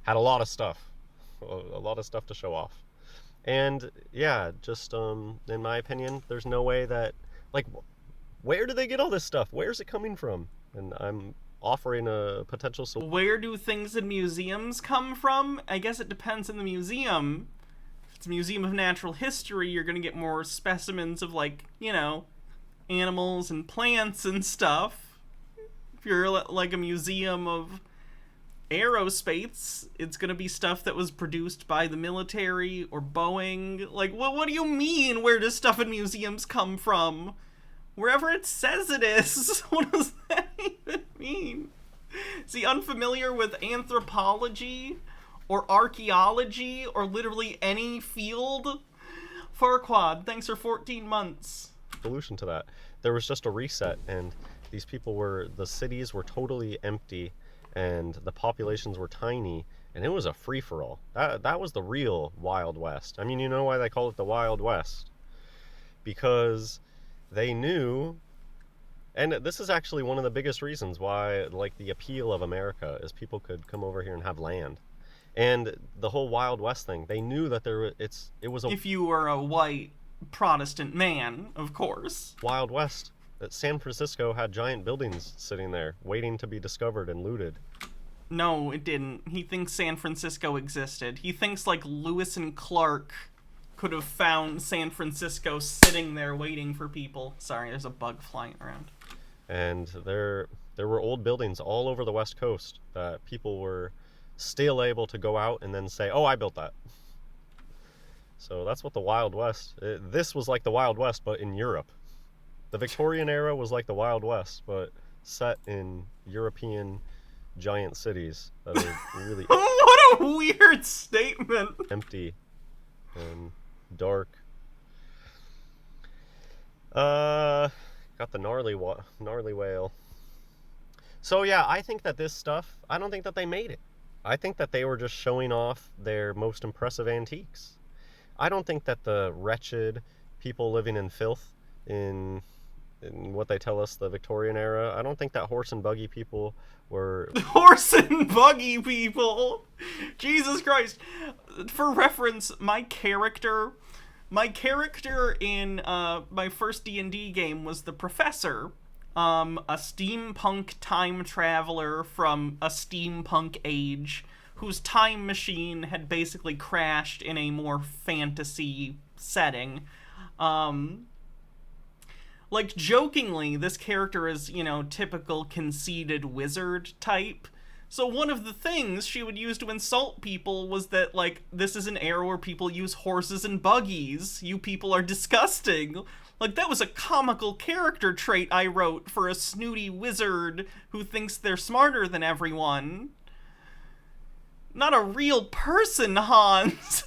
had a lot of stuff to show off. And yeah, just in my opinion, there's no way that, like, where do they get all this stuff? Where's it coming from? And I'm offering a potential solution. Where do things in museums come from? I guess it depends on the museum. If it's a museum of natural history, you're going to get more specimens of, like, you know, animals and plants and stuff. If you're like a museum of aerospace, it's going to be stuff that was produced by the military or Boeing. Like, what do you mean, where does stuff in museums come from? Wherever it says it is. What does that even mean? Is he unfamiliar with anthropology or archaeology or literally any field? Farquad, thanks for 14 months. Solution to that. There was just a reset, and these people the cities were totally empty, and the populations were tiny, and it was a free-for-all. That was the real Wild West. I mean, you know why they call it the Wild West? Because they knew, and this is actually one of the biggest reasons why, like, the appeal of America is people could come over here and have land. And the whole Wild West thing, they knew that it was a... If you were a white Protestant man, of course. Wild West. That San Francisco had giant buildings sitting there, waiting to be discovered and looted. No, it didn't. He thinks San Francisco existed. He thinks, like, Lewis and Clark could have found San Francisco sitting there waiting for people. Sorry, there's a bug flying around. And there were old buildings all over the West Coast that people were still able to go out and then say, oh, I built that. So that's what the Wild West... this was like the Wild West, but in Europe. The Victorian era was like the Wild West, but set in European giant cities that are really... What a weird statement! Empty and dark. Got the gnarly whale. So yeah, I think that this stuff, I don't think that they made it. I think that they were just showing off their most impressive antiques. I don't think that the wretched people living in filth in what they tell us, the Victorian era, I don't think that horse and buggy people were... Horse and buggy people! Jesus Christ. For reference, my character in my first D&D game was the Professor, a steampunk time traveler from a steampunk age, whose time machine had basically crashed in a more fantasy setting. Like, jokingly, this character is, you know, typical conceited wizard type. So one of the things she would use to insult people was that, like, this is an era where people use horses and buggies. You people are disgusting. Like, that was a comical character trait I wrote for a snooty wizard who thinks they're smarter than everyone. Not a real person, Hans.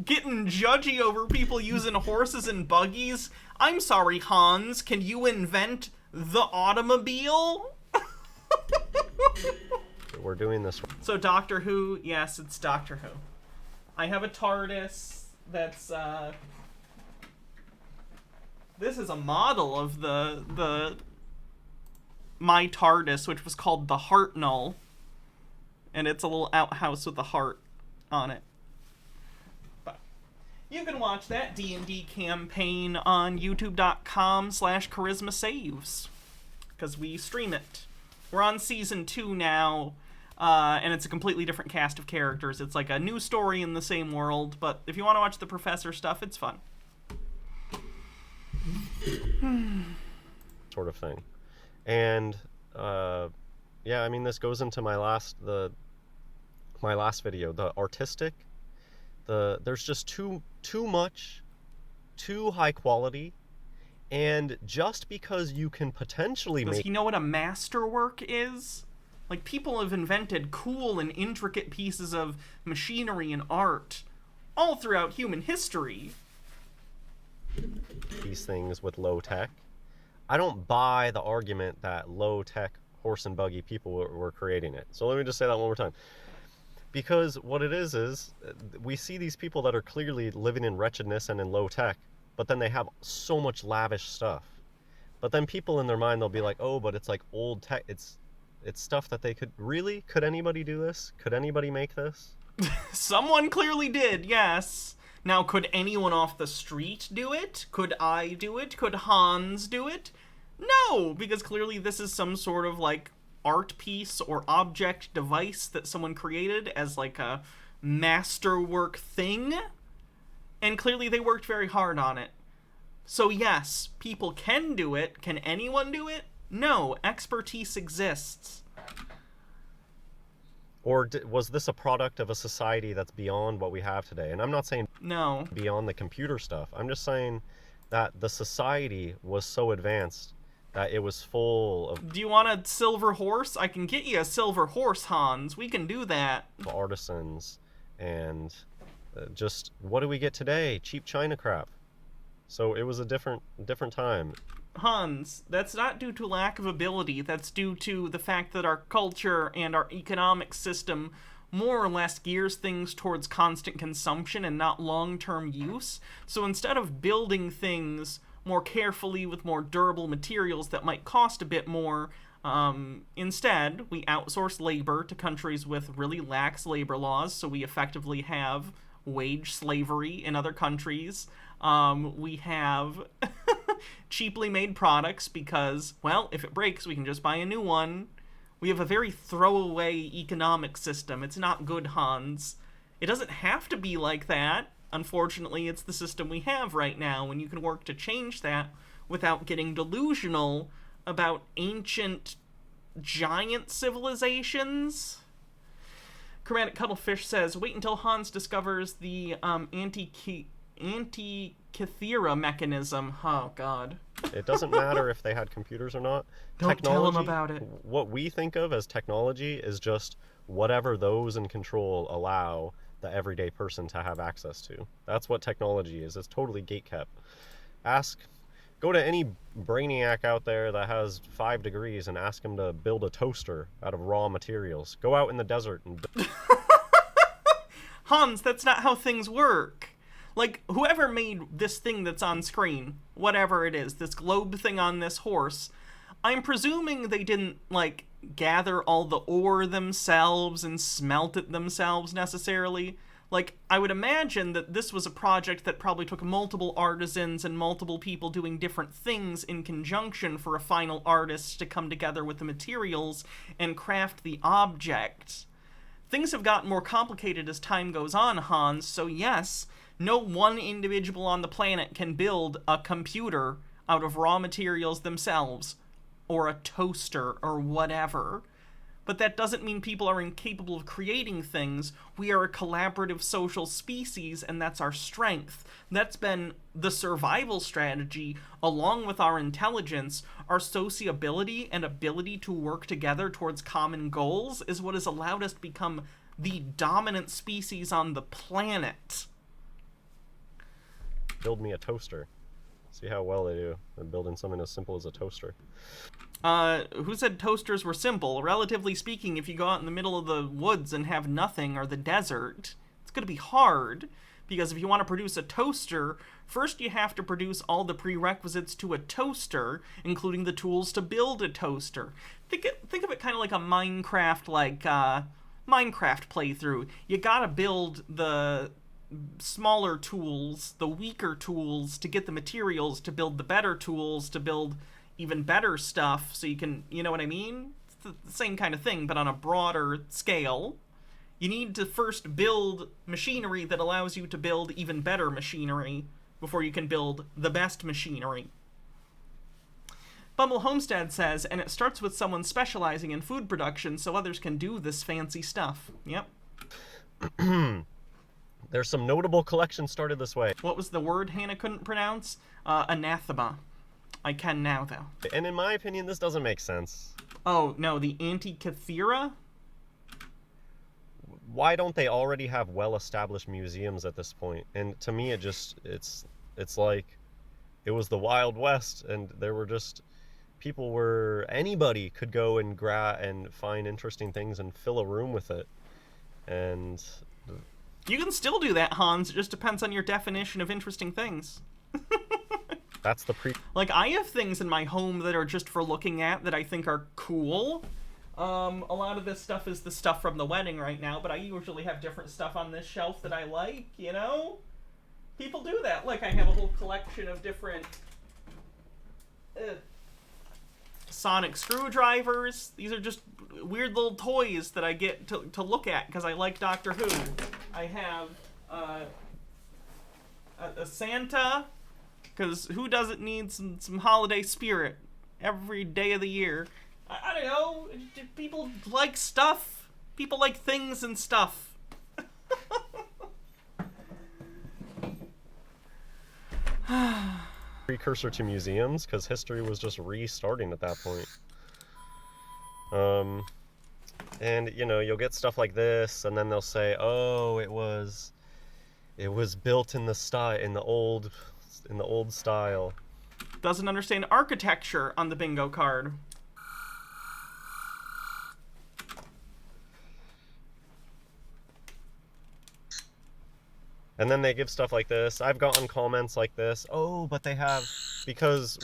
Getting judgy over people using horses and buggies. I'm sorry, Hans, can you invent the automobile? We're doing this. So Doctor Who, yes, it's Doctor Who. I have a TARDIS that's, this is a model of my TARDIS, which was called the Hartnell. And it's a little outhouse with a heart on it. But you can watch that D&D campaign on youtube.com/charismasaves. Because we stream it. We're on season 2 now, and it's a completely different cast of characters. It's like a new story in the same world, but if you want to watch the Professor stuff, it's fun. Sort of thing. And, yeah, I mean, this goes into my last video. The artistic, there's just too much, too high quality, and just because you can potentially Does he know what a masterwork is? Like, people have invented cool and intricate pieces of machinery and art all throughout human history. These things with low tech. I don't buy the argument that low tech horse and buggy people were creating it. So let me just say that one more time. Because what it is we see these people that are clearly living in wretchedness and in low tech, but then they have so much lavish stuff. But then people in their mind, they'll be like, oh, but it's like old tech. It's stuff that they could... Really? Could anybody do this? Could anybody make this? Someone clearly did, yes. Now, could anyone off the street do it? Could I do it? Could Hans do it? No, because clearly this is some sort of, like, art piece or object device that someone created as, like, a masterwork thing. And clearly they worked very hard on it. So yes, people can do it. Can anyone do it? No, expertise exists. Or was this a product of a society that's beyond what we have today? And I'm not saying no, beyond the computer stuff. I'm just saying that the society was so advanced that it was full of... Do you want a silver horse? I can get you a silver horse, Hans. We can do that. Artisans and just, what do we get today? Cheap China crap. So it was a different time. Hans, that's not due to lack of ability. That's due to the fact that our culture and our economic system more or less gears things towards constant consumption and not long-term use. So instead of building things more carefully with more durable materials that might cost a bit more, instead we outsource labor to countries with really lax labor laws, so we effectively have wage slavery in other countries. We have cheaply made products because, well, if it breaks, we can just buy a new one. We have a very throwaway economic system. It's not good, Hans. It doesn't have to be like that. Unfortunately, it's the system we have right now, and you can work to change that without getting delusional about ancient giant civilizations. Chromatic Cuttlefish says, wait until Hans discovers the Antikythera mechanism. Oh, God. It doesn't matter if they had computers or not. Don't tell them about it. What we think of as technology is just whatever those in control allow the everyday person to have access to. That's what technology is. It's totally gatekept. Go to any brainiac out there that has 5 degrees and ask him to build a toaster out of raw materials. Go out in the desert and... Hans, that's not how things work. Like, whoever made this thing that's on screen, whatever it is, this globe thing on this horse, I'm presuming they didn't, like, gather all the ore themselves and smelt it themselves necessarily. Like, I would imagine that this was a project that probably took multiple artisans and multiple people doing different things in conjunction for a final artist to come together with the materials and craft the object. Things have gotten more complicated as time goes on, Hans, so yes, no one individual on the planet can build a computer out of raw materials themselves, or a toaster, or whatever. But that doesn't mean people are incapable of creating things. We are a collaborative social species, and that's our strength. That's been the survival strategy, along with our intelligence. Our sociability and ability to work together towards common goals is what has allowed us to become the dominant species on the planet. Build me a toaster. See how well they do at building something as simple as a toaster. Who said toasters were simple? Relatively speaking, if you go out in the middle of the woods and have nothing, or the desert, it's going to be hard, because if you want to produce a toaster, first you have to produce all the prerequisites to a toaster, including the tools to build a toaster. Think of it kind of like a Minecraft playthrough. You gotta build the smaller tools, the weaker tools, to get the materials to build the better tools, to build even better stuff, so you can, you know what I mean? It's the same kind of thing, but on a broader scale. You need to first build machinery that allows you to build even better machinery before you can build the best machinery. Bumble Homestead says, and it starts with someone specializing in food production so others can do this fancy stuff. Yep. There's some notable collections started this way. What was the word Hannah couldn't pronounce? Anathema. I can now, though. And in my opinion, this doesn't make sense. Oh, no, the Antikythera? Why don't they already have well-established museums at this point? And to me, it's like it was the Wild West, and there were just anybody could go and and find interesting things and fill a room with it. And you can still do that, Hans. It just depends on your definition of interesting things. That's the Like, I have things in my home that are just for looking at that I think are cool. A lot of this stuff is the stuff from the wedding right now, but I usually have different stuff on this shelf that I like, you know? People do that. Like, I have a whole collection of different sonic screwdrivers. These are just weird little toys that I get to look at because I like Doctor Who. I have a Santa, because who doesn't need some holiday spirit every day of the year? I don't know. People like stuff. People like things and stuff. Precursor to museums, because history was just restarting at that point. And you know, you'll get stuff like this, and then they'll say, "Oh, it was built in the old style." Doesn't understand architecture on the bingo card. And then they give stuff like this. I've gotten comments like this. Oh, but they have, because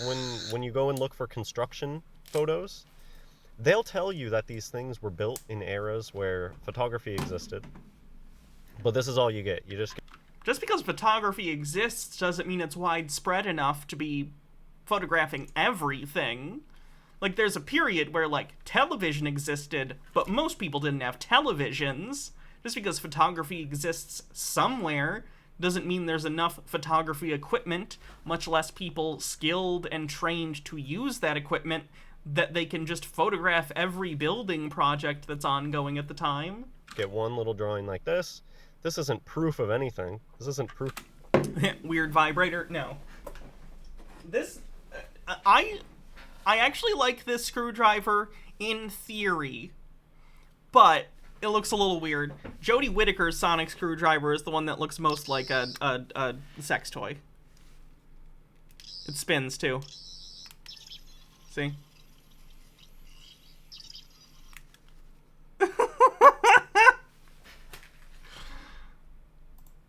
when you go and look for construction photos, they'll tell you that these things were built in eras where photography existed. But this is all you get. You just because photography exists doesn't mean it's widespread enough to be photographing everything. Like, there's a period where, like, television existed, but most people didn't have televisions. Just because photography exists somewhere doesn't mean there's enough photography equipment, much less people skilled and trained to use that equipment, that they can just photograph every building project that's ongoing at the time. Get one little drawing like this. This isn't proof of anything. This isn't proof. Weird vibrator? No. This... I actually like this screwdriver in theory, but it looks a little weird. Jodie Whittaker's sonic screwdriver is the one that looks most like a sex toy. It spins, too. See?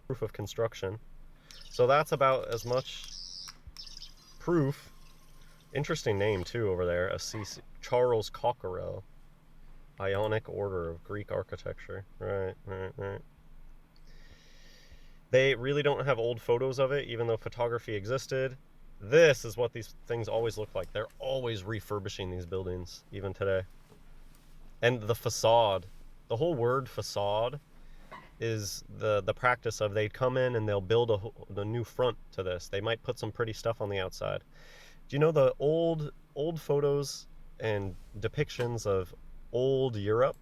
Proof of construction. So that's about as much proof. Interesting name, too, over there. Charles Cockerell. Ionic Order of Greek Architecture. Right. They really don't have old photos of it, even though photography existed. This is what these things always look like. They're always refurbishing these buildings, even today. And the facade. The whole word facade is the practice of they'd come in and they'll build a new front to this. They might put some pretty stuff on the outside. Do you know the old photos and depictions of old Europe?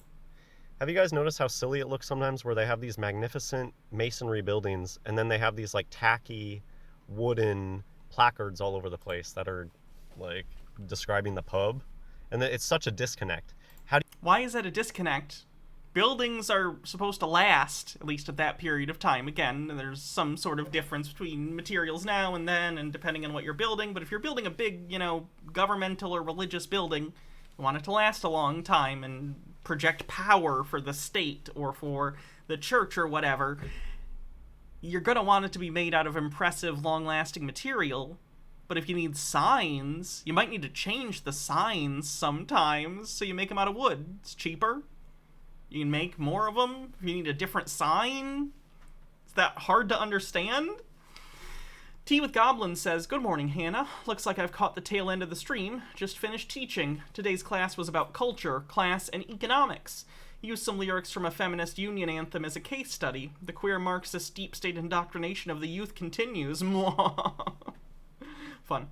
Have you guys noticed how silly it looks sometimes, where they have these magnificent masonry buildings and then they have these like tacky wooden placards all over the place that are like describing the pub? And it's such a disconnect. Why is that a disconnect? Buildings are supposed to last, at least at that period of time. Again, there's some sort of difference between materials now and then, and depending on what you're building. But if you're building a big, governmental or religious building, you want it to last a long time and project power for the state or for the church or whatever. You're going to want it to be made out of impressive, long-lasting material. But if you need signs, you might need to change the signs sometimes, so you make them out of wood. It's cheaper. You can make more of them if you need a different sign. Is that hard to understand? Tea with Goblins says, "Good morning, Hannah. Looks like I've caught the tail end of the stream. Just finished teaching. Today's class was about culture, class, and economics. Used some lyrics from a feminist union anthem as a case study. The queer Marxist deep state indoctrination of the youth continues." Fun.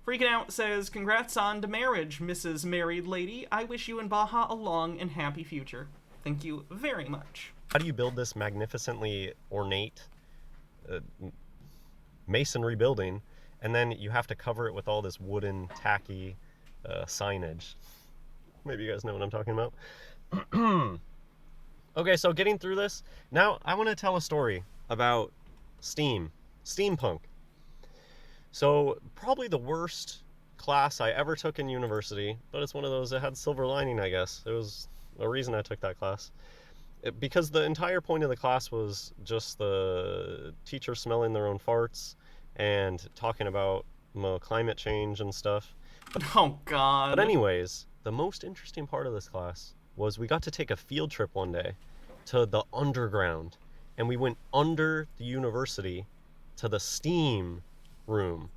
Freaking Out says, "Congrats on the marriage, Mrs. Married Lady. I wish you and Baja a long and happy future." Thank you very much. How do you build this magnificently ornate masonry building and then you have to cover it with all this wooden, tacky signage. Maybe you guys know what I'm talking about. Okay, so getting through this, now I want to tell a story about steampunk. So probably the worst class I ever took in university, but it's one of those that had silver lining, I guess. There was a reason I took that class. Because the entire point of the class was just the teacher smelling their own farts and talking about climate change and stuff. Oh, God. But anyways, the most interesting part of this class was we got to take a field trip one day to the underground, and we went under the university to the steam room.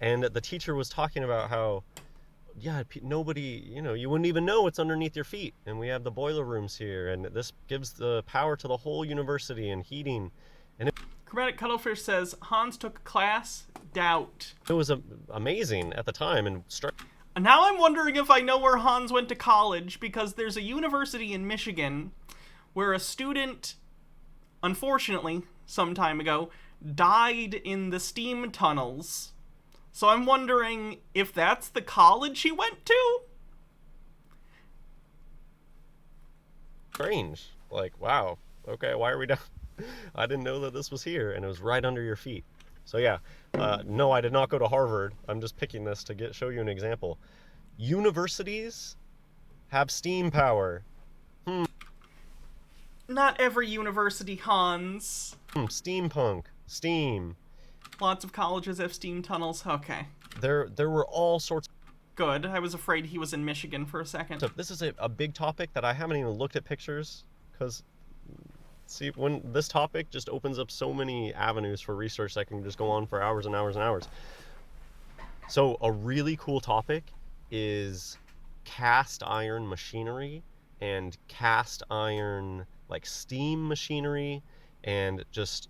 And the teacher was talking about how, yeah, nobody, you wouldn't even know what's underneath your feet. And we have the boiler rooms here, and this gives the power to the whole university and heating. And Chromatic Cuttlefish says, Hans took a class? Doubt. It was amazing at the time. And now I'm wondering if I know where Hans went to college, because there's a university in Michigan where a student, unfortunately, some time ago, died in the steam tunnels. So I'm wondering if that's the college he went to? Strange. Like, wow. Okay, why are we down? I didn't know that this was here, and it was right under your feet. So yeah, no, I did not go to Harvard. I'm just picking this to show you an example. Universities have steam power. Not every university, Hans. Steampunk. Steam. Lots of colleges have steam tunnels. Okay. There were all sorts. Good. I was afraid he was in Michigan for a second. So this is a big topic that I haven't even looked at pictures, because see, when this topic just opens up so many avenues for research that can just go on for hours and hours and hours. So a really cool topic is cast iron machinery and cast iron like steam machinery, and just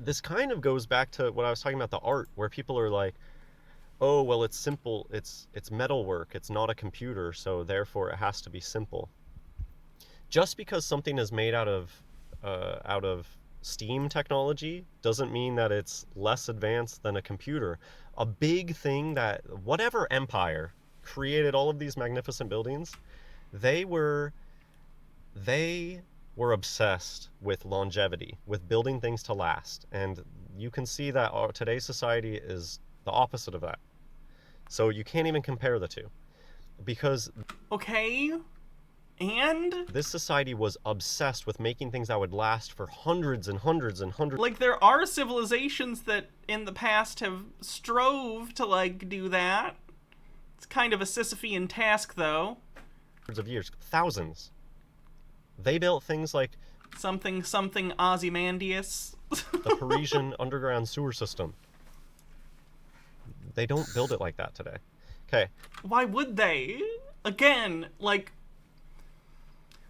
this kind of goes back to what I was talking about, the art, where people are like, oh, well, it's simple, it's metalwork, it's not a computer, so therefore it has to be simple. Just because something is made out of steam technology doesn't mean that it's less advanced than a computer. A big thing that whatever empire created all of these magnificent buildings, they were obsessed with longevity, with building things to last. And you can see that today's society is the opposite of that. So you can't even compare the two. Because... Okay, and? This society was obsessed with making things that would last for hundreds and hundreds and hundreds... Like, there are civilizations that in the past have strove to, like, do that. It's kind of a Sisyphean task, though. Hundreds of years. Thousands. They built things like... Something Ozymandias. The Parisian underground sewer system. They don't build it like that today. Okay. Why would they? Again, like...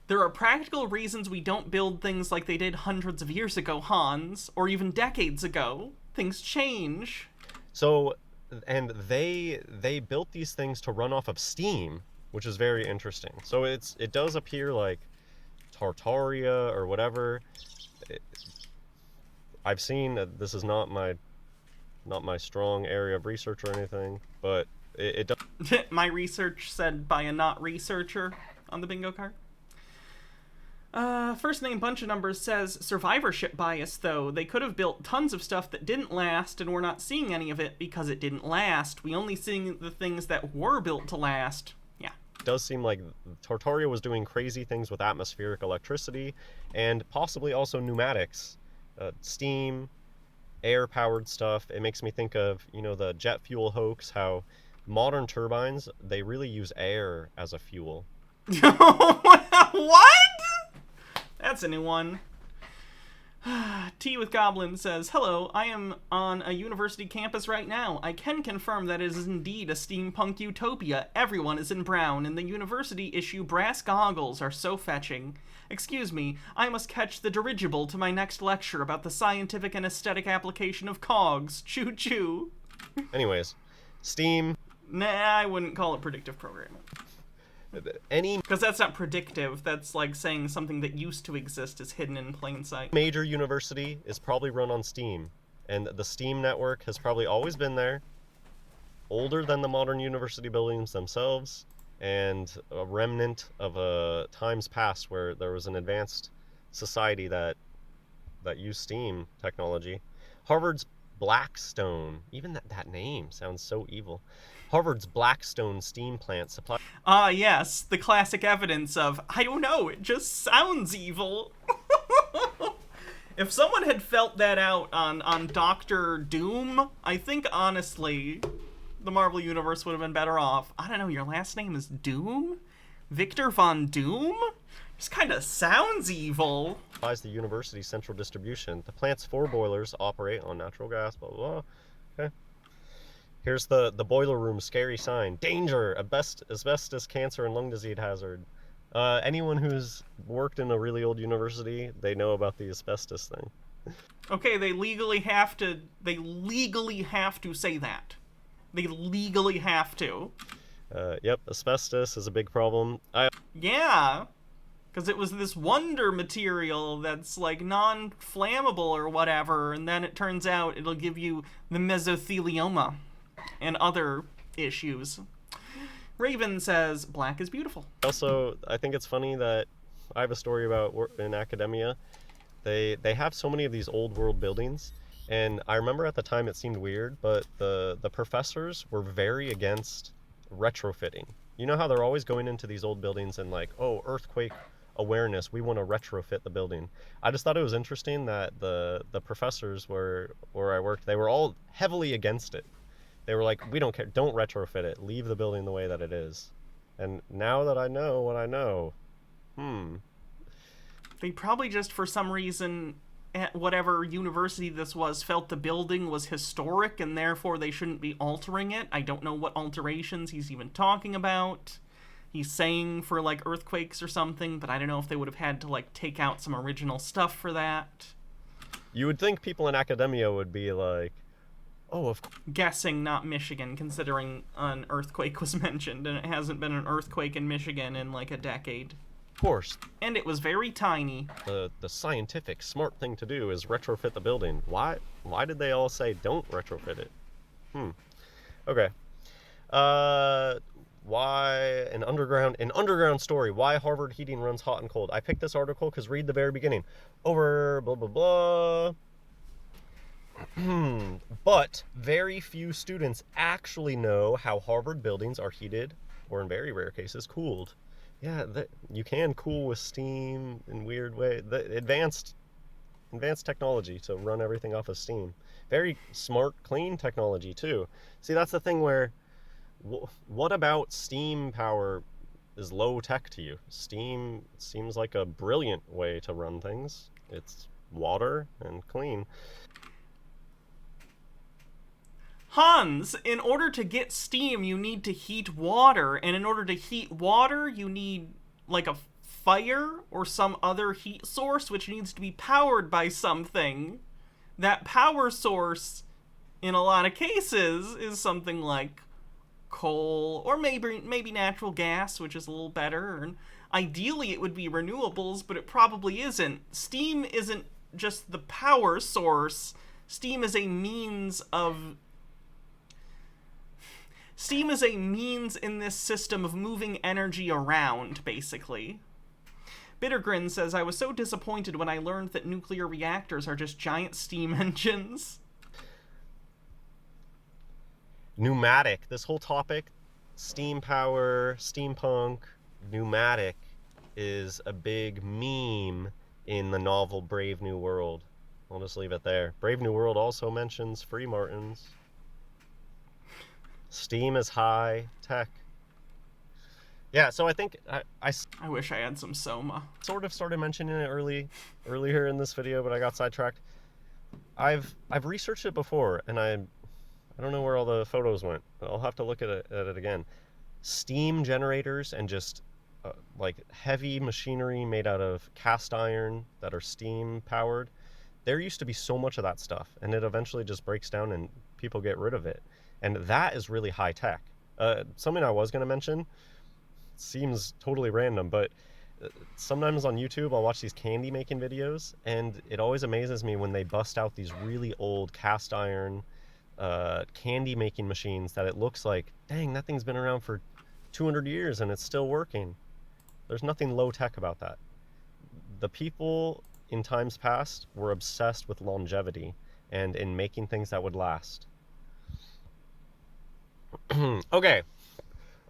There are practical reasons we don't build things like they did hundreds of years ago, Hans, or even decades ago. Things change. So, and they built these things to run off of steam, which is very interesting. So it does appear like Tartaria or whatever. I've seen that this is not my strong area of research or anything, but it does. My research said by a not researcher on the bingo card. First name bunch of numbers says survivorship bias, though. They could have built tons of stuff that didn't last, and we're not seeing any of it because it didn't last. We only seeing the things that were built to last. Yeah. It does seem like Tartaria was doing crazy things with atmospheric electricity, and possibly also pneumatics. Steam, air-powered stuff. It makes me think of, the jet fuel hoax, how modern turbines, they really use air as a fuel. What? That's a new one. Tea with Goblin says, hello, I am on a university campus right now. I can confirm that it is indeed a steampunk utopia. Everyone is in brown, and the university issue brass goggles are so fetching. Excuse me, I must catch the dirigible to my next lecture about the scientific and aesthetic application of cogs. Choo-choo. Anyways, steam. Nah, I wouldn't call it predictive programming. Because that's not predictive. That's like saying something that used to exist is hidden in plain sight. Major university is probably run on Steam, and the Steam network has probably always been there, older than the modern university buildings themselves, and a remnant of a times past where there was an advanced society that used Steam technology. Harvard's Blackstone, even that name sounds so evil. Harvard's Blackstone steam plant supply. Yes, the classic evidence of, I don't know, it just sounds evil. If someone had felt that out on Doctor Doom, I think, honestly, the Marvel Universe would have been better off. I don't know, your last name is Doom? Victor Von Doom? Just kind of sounds evil. Supplies the university's central distribution. The plant's 4 boilers operate on natural gas, blah, blah, blah. Okay. Here's the boiler room scary sign. Danger! Asbestos, cancer, and lung disease hazard. Anyone who's worked in a really old university, they know about the asbestos thing. Okay, they legally have to say that. They legally have to. Yep, asbestos is a big problem. Yeah, because it was this wonder material that's like non-flammable or whatever, and then it turns out it'll give you the mesothelioma and other issues. Raven says, black is beautiful. Also, I think it's funny that I have a story about in academia. They have so many of these old world buildings, and I remember at the time it seemed weird, but the professors were very against retrofitting. You know how they're always going into these old buildings and like, oh, earthquake awareness, we want to retrofit the building. I just thought it was interesting that the professors where I worked, they were all heavily against it. They were like, we don't care, don't retrofit it, leave the building the way that it is. And now that I know what I know, They probably just, for some reason, at whatever university this was, felt the building was historic and therefore they shouldn't be altering it. I don't know what alterations he's even talking about. He's saying for, like, earthquakes or something, but I don't know if they would have had to, like, take out some original stuff for that. You would think people in academia would be like, oh, of course. Guessing not Michigan, considering an earthquake was mentioned, and it hasn't been an earthquake in Michigan in, like, a decade. Of course. And it was very tiny. The scientific, smart thing to do is retrofit the building. Why did they all say don't retrofit it? Okay. Why an underground story, why Harvard heating runs hot and cold. I picked this article because read the very beginning. Over blah blah blah. But very few students actually know how Harvard buildings are heated, or in very rare cases, cooled. Yeah, you can cool with steam in weird way. The advanced technology to run everything off of steam. Very smart, clean technology too. See, that's the thing where, what about steam power is low tech to you? Steam seems like a brilliant way to run things. It's water and clean. Hans, in order to get steam, you need to heat water, and in order to heat water, you need, like, a fire or some other heat source, which needs to be powered by something. That power source, in a lot of cases, is something like coal, or maybe natural gas, which is a little better, and ideally it would be renewables, but it probably isn't. Steam isn't just the power source. Steam is a means in this system of moving energy around, basically. Bittergrin says, I was so disappointed when I learned that nuclear reactors are just giant steam engines. Pneumatic. This whole topic, steam power, steampunk, pneumatic, is a big meme in the novel Brave New World. I'll just leave it there. Brave New World also mentions Freemasons. Steam is high tech. Yeah, so I think I wish I had some Soma. Sort of started mentioning it earlier in this video, but I got sidetracked. I've researched it before, and I don't know where all the photos went. I'll have to look at it again. Steam generators and just like heavy machinery made out of cast iron that are steam powered. There used to be so much of that stuff, and it eventually just breaks down and people get rid of it. And that is really high tech. Something I was going to mention, seems totally random, but sometimes on YouTube I'll watch these candy making videos, and it always amazes me when they bust out these really old cast iron candy making machines that it looks like, dang, that thing's been around for 200 years and it's still working. There's nothing low tech about that. The people in times past were obsessed with longevity and in making things that would last. Okay,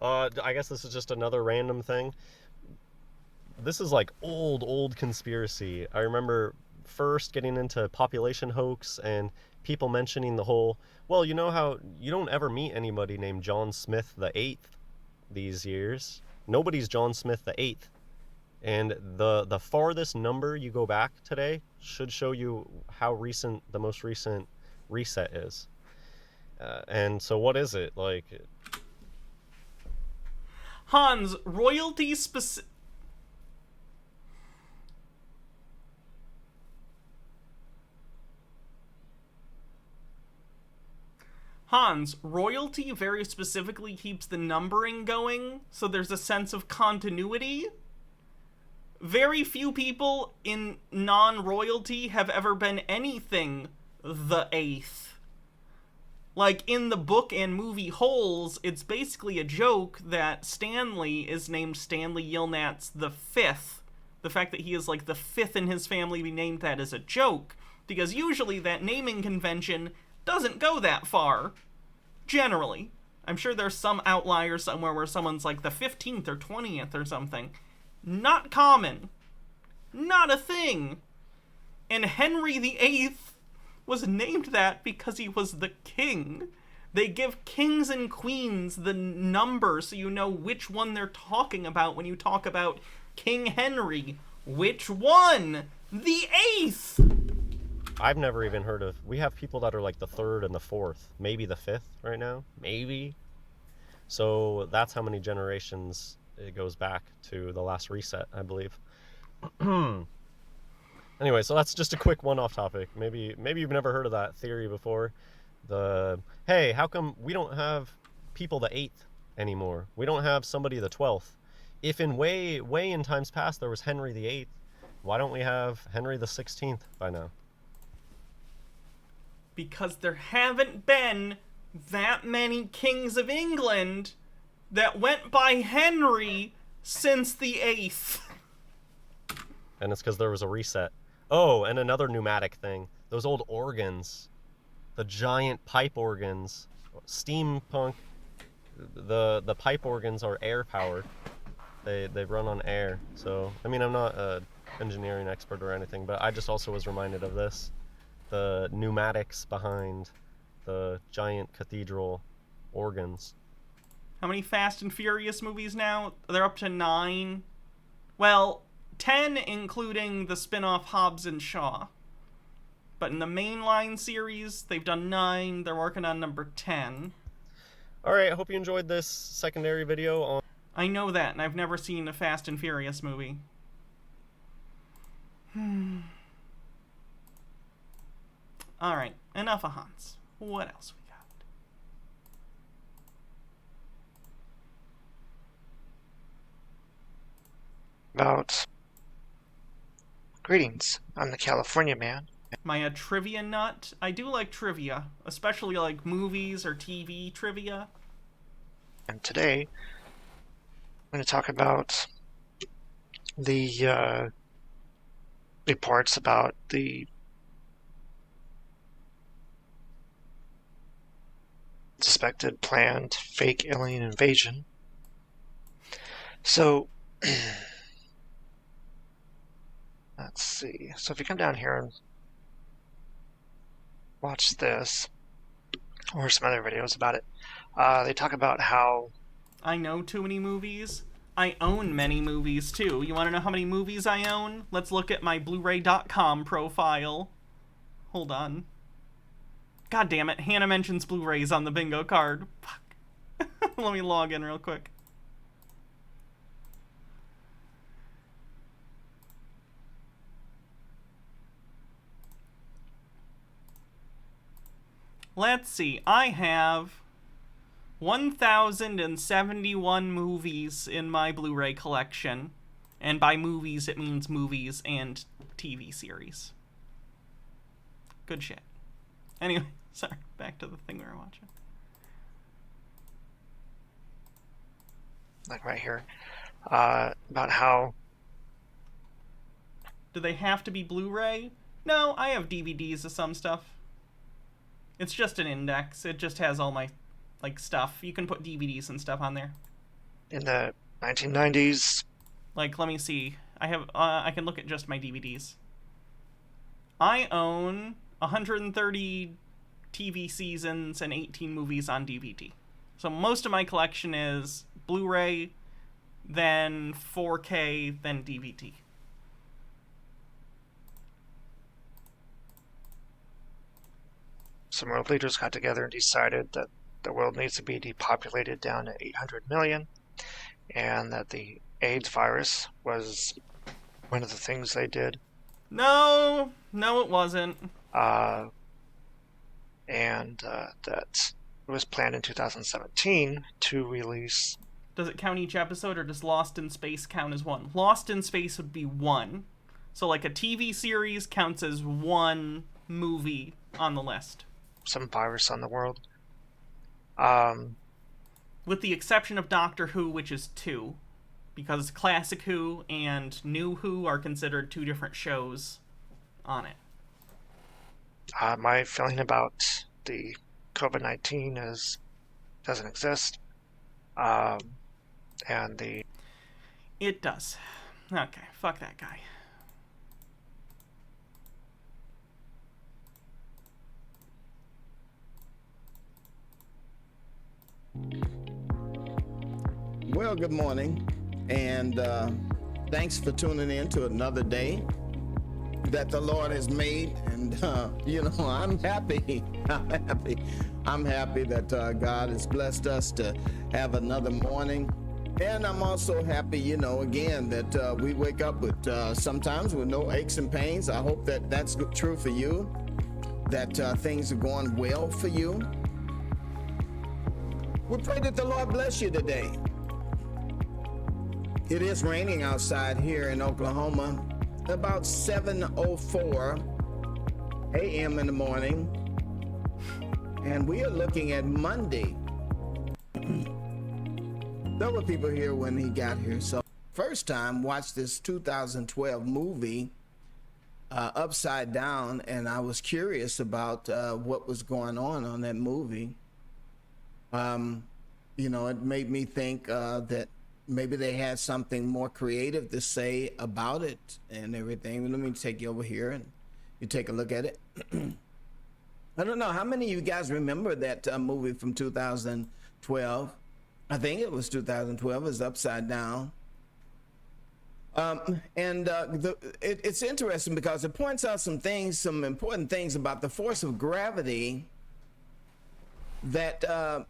I guess this is just another random thing. This is like old conspiracy. I remember first getting into population hoax and people mentioning the whole, well, you know how you don't ever meet anybody named John Smith the 8th these years. Nobody's John Smith the 8th. And the farthest number you go back today should show you how recent the most recent reset is. And so what is it? Like, Hans, royalty specific... Hans, royalty very specifically keeps the numbering going, so there's a sense of continuity. Very few people in non-royalty have ever been anything the 8th. Like, in the book and movie Holes, it's basically a joke that Stanley is named Stanley Yilnats the 5th. The fact that he is, like, the 5th in his family be named that is a joke, because usually that naming convention doesn't go that far. Generally. I'm sure there's some outlier somewhere where someone's like the 15th or 20th or something. Not common. Not a thing. And Henry VIII was named that because he was the king. They give kings and queens the number so you know which one they're talking about when you talk about King Henry. Which one? The 8th! I've never even heard of... We have people that are like the 3rd and the 4th. Maybe the 5th right now. Maybe. So that's how many generations it goes back to the last reset, I believe. Anyway, so that's just a quick one off topic. Maybe you've never heard of that theory before. Hey, how come we don't have people the 8th anymore? We don't have somebody the 12th. If in way in times past there was Henry the 8th, why don't we have Henry the 16th by now? Because there haven't been that many kings of England that went by Henry since the 8th. And it's because there was a reset. Oh, and another pneumatic thing. Those old organs. The giant pipe organs. Steampunk. The pipe organs are air powered. They run on air. So, I mean, I'm not an engineering expert or anything, but I just also was reminded of this. The pneumatics behind the giant cathedral organs. How many Fast and Furious movies now? They're up to 9. Well, 10 including the spin-off Hobbs and Shaw. But in the mainline series, they've done 9. They're working on number 10. Alright, I hope you enjoyed this secondary video on... I know that, and I've never seen a Fast and Furious movie. Alright, enough of Hans. What else we got? About... Greetings, I'm the California man. Am I a trivia nut? I do like trivia, especially like movies or TV trivia. And today, I'm going to talk about the reports about the suspected planned fake alien invasion. So, let's see. So if you come down here and watch this, or some other videos about it, they talk about how... I know too many movies. I own many movies too. You want to know how many movies I own? Let's look at my Blu-ray.com profile. Hold on. God damn it, Hannah mentions Blu-rays on the bingo card. Fuck. Let me log in real quick. Let's see, I have 1,071 movies in my Blu-ray collection. And by movies, it means movies and TV series. Good shit. Anyway, sorry, back to the thing we were watching. Like right here, about how... Do they have to be Blu-ray? No, I have DVDs of some stuff. It's just an index. It just has all my, like, stuff. You can put DVDs and stuff on there. In the 1990s... Like, let me see. I can look at just my DVDs. I own 130 TV seasons and 18 movies on DVD. So most of my collection is Blu-ray, then 4K, then DVD. Some world leaders got together and decided that the world needs to be depopulated down to 800 million, and that the AIDS virus was one of the things they did. No, it wasn't. That it was planned in 2017 to release... Does it count each episode, or does Lost in Space count as one? Lost in Space would be one. So, like, a TV series counts as one movie on the list. Some virus on the world. With the exception of Doctor Who, which is 2. Because Classic Who and New Who are considered 2 different shows on it. My feeling about the COVID-19 is doesn't exist. And the... It does. Okay, fuck that guy. Well, good morning, and thanks for tuning in to another day that the Lord has made. And I'm happy. I'm happy that God has blessed us to have another morning. And I'm also happy, again, that we wake up with sometimes with no aches and pains. I hope that that's true for you, that things are going well for you. We pray that the Lord bless you today. It is raining outside here in Oklahoma, about 7:04 a.m. in the morning, and we are looking at Monday. There were people here when he got here, so first time watched this 2012 movie, Upside Down, and I was curious about what was going on that movie. It made me think that maybe they had something more creative to say about it and everything. Let me take you over here and you take a look at it. I don't know, how many of you guys remember that movie from 2012? I think it was 2012, is Upside Down. It's interesting because it points out some important things about the force of gravity that,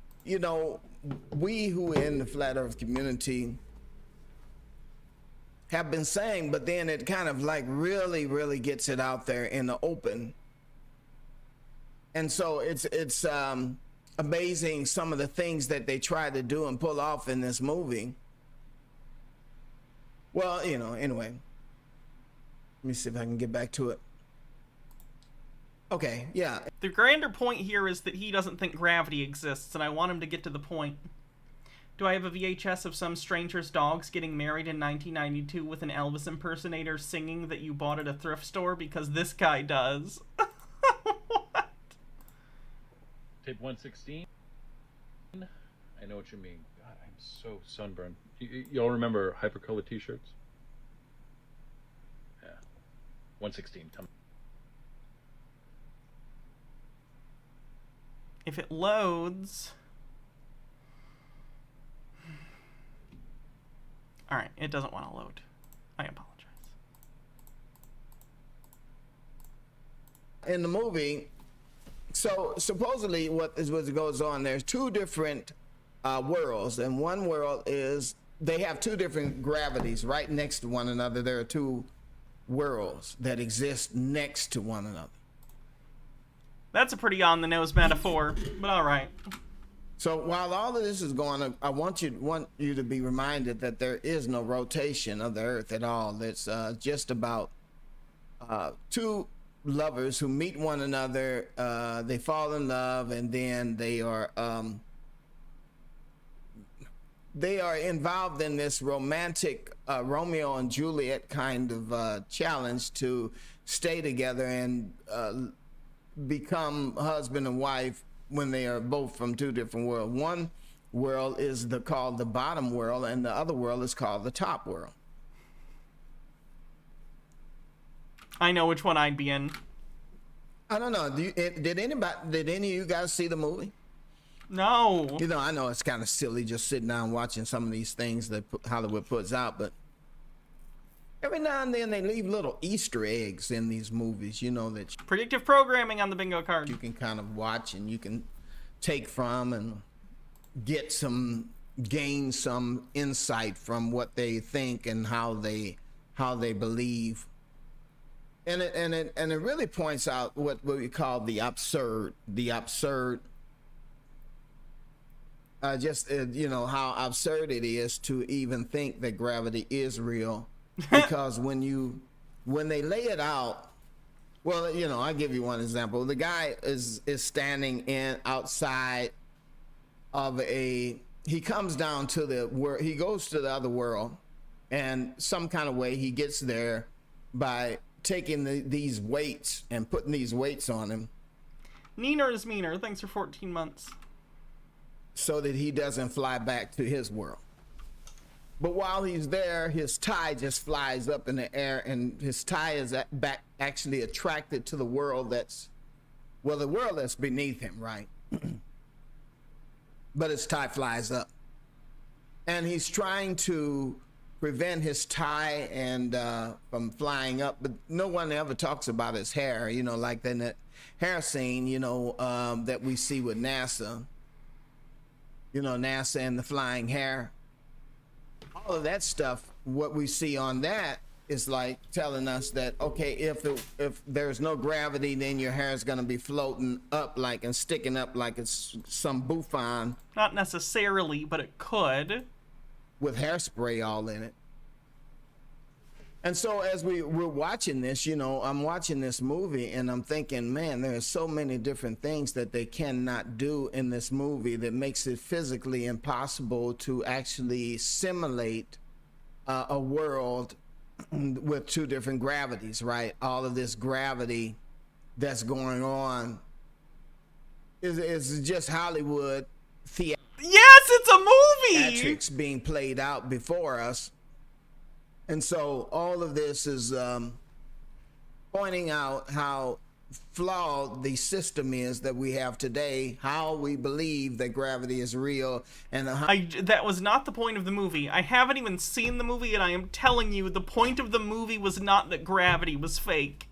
we who are in the flat earth community have been saying, but then it kind of like really, really gets it out there in the open. And so it's amazing some of the things that they try to do and pull off in this movie. Well, anyway, let me see if I can get back to it. Okay, yeah. The grander point here is that he doesn't think gravity exists, and I want him to get to the point. Do I have a VHS of some stranger's dogs getting married in 1992 with an Elvis impersonator singing that you bought at a thrift store? Because this guy does. What? Tape 116? I know what you mean. God, I'm so sunburned. Y'all remember hypercolor t-shirts? Yeah. 116. If it loads... Alright, it doesn't want to load. I apologize. In the movie, so supposedly what goes on, there's 2 different worlds, and one world is, they have 2 different gravities right next to one another. There are 2 worlds that exist next to one another. That's a pretty on-the-nose metaphor, but alright. So while all of this is going on, I want you to be reminded that there is no rotation of the Earth at all. It's just about two lovers who meet one another. They fall in love, and then they are involved in this romantic Romeo and Juliet kind of challenge to stay together and become husband and wife when they are both from two different worlds. One world is called the bottom world, and the other world is called the top world. I know which one I'd be in. I don't know. Did any of you guys see the movie? No. You know, I know it's kind of silly just sitting down watching some of these things that Hollywood puts out, but every now and then they leave little Easter eggs in these movies, you know, that predictive programming on the bingo card. You can kind of watch and you can take from and gain some insight from what they think and how they believe. And it really points out what we call the absurd. You know, how absurd it is to even think that gravity is real. Because when they lay it out, well, you know, I'll give you one example. The guy is standing outside of he comes down to he goes to the other world, and some kind of way he gets there by taking these weights and putting these weights on him. Neener is meaner. Thanks for 14 months. So that he doesn't fly back to his world. But while he's there, his tie just flies up in the air, and his tie is actually attracted to the world that's beneath him, right? But his tie flies up. And he's trying to prevent his tie from flying up, but no one ever talks about his hair, you know, like in that hair scene, you know, that we see with NASA. You know, NASA and the flying hair. All of that stuff, what we see on that is like telling us that, okay, if there's no gravity, then your hair is going to be floating up and sticking up like it's some bouffant. Not necessarily, but it could. With hairspray all in it. And so as we're watching this, you know, I'm watching this movie and I'm thinking, man, there are so many different things that they cannot do in this movie that makes it physically impossible to actually simulate a world with two different gravities, right? All of this gravity that's going on is just Hollywood theatrics. Yes, it's a movie! Theatrics being played out before us. And so all of this is pointing out how flawed the system is that we have today, how we believe that gravity is real, and that was not the point of the movie. I haven't even seen the movie, and I am telling you, the point of the movie was not that gravity was fake.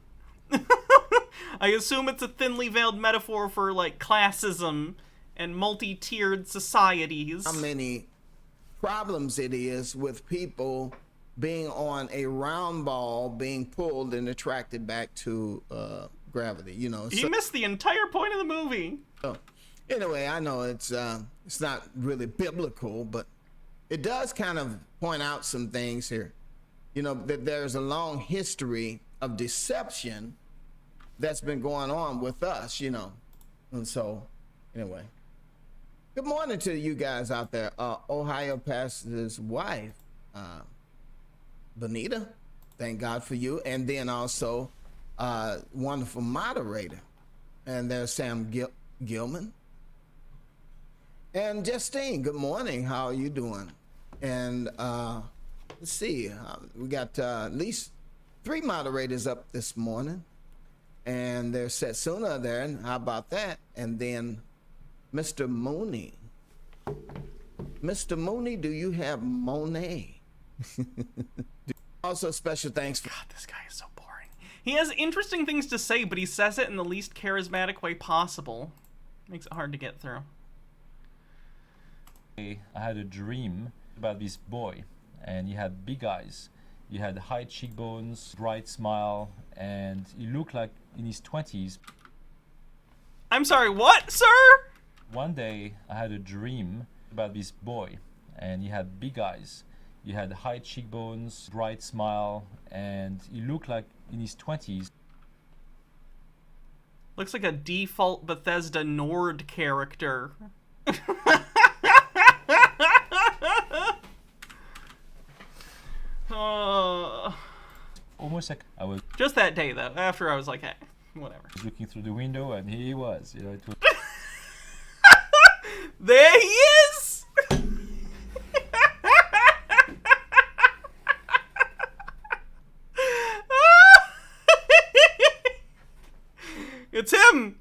I assume it's a thinly veiled metaphor for, like, classism and multi-tiered societies. How many problems it is with people being on a round ball, being pulled and attracted back to gravity, you know. You missed the entire point of the movie. So, anyway, I know it's not really biblical, but it does kind of point out some things here. You know, that there's a long history of deception that's been going on with us, you know. And so, anyway. Good morning to you guys out there. Ohio pastor's wife, Bonita, thank God for you. And then also wonderful moderator. And there's Sam Gilman. And Justine, good morning. How are you doing? And let's see, we got at least 3 moderators up this morning. And there's Setsuna there, and how about that? And then Mr. Mooney. Mr. Mooney, do you have Monet? Also, special thanks for... God, this guy is so boring. He has interesting things to say, but he says it in the least charismatic way possible. Makes it hard to get through. I had a dream about this boy, and he had big eyes. He had high cheekbones, bright smile, and he looked like in his 20s. I'm sorry, what, sir? One day I had a dream about this boy, and he had big eyes. He had high cheekbones, bright smile, and he looked like in his 20s. Looks like a default Bethesda Nord character. Almost like I was just that day though. After I was like, hey, whatever. Looking through the window, and here he was. You know, it was. There he is. It's him.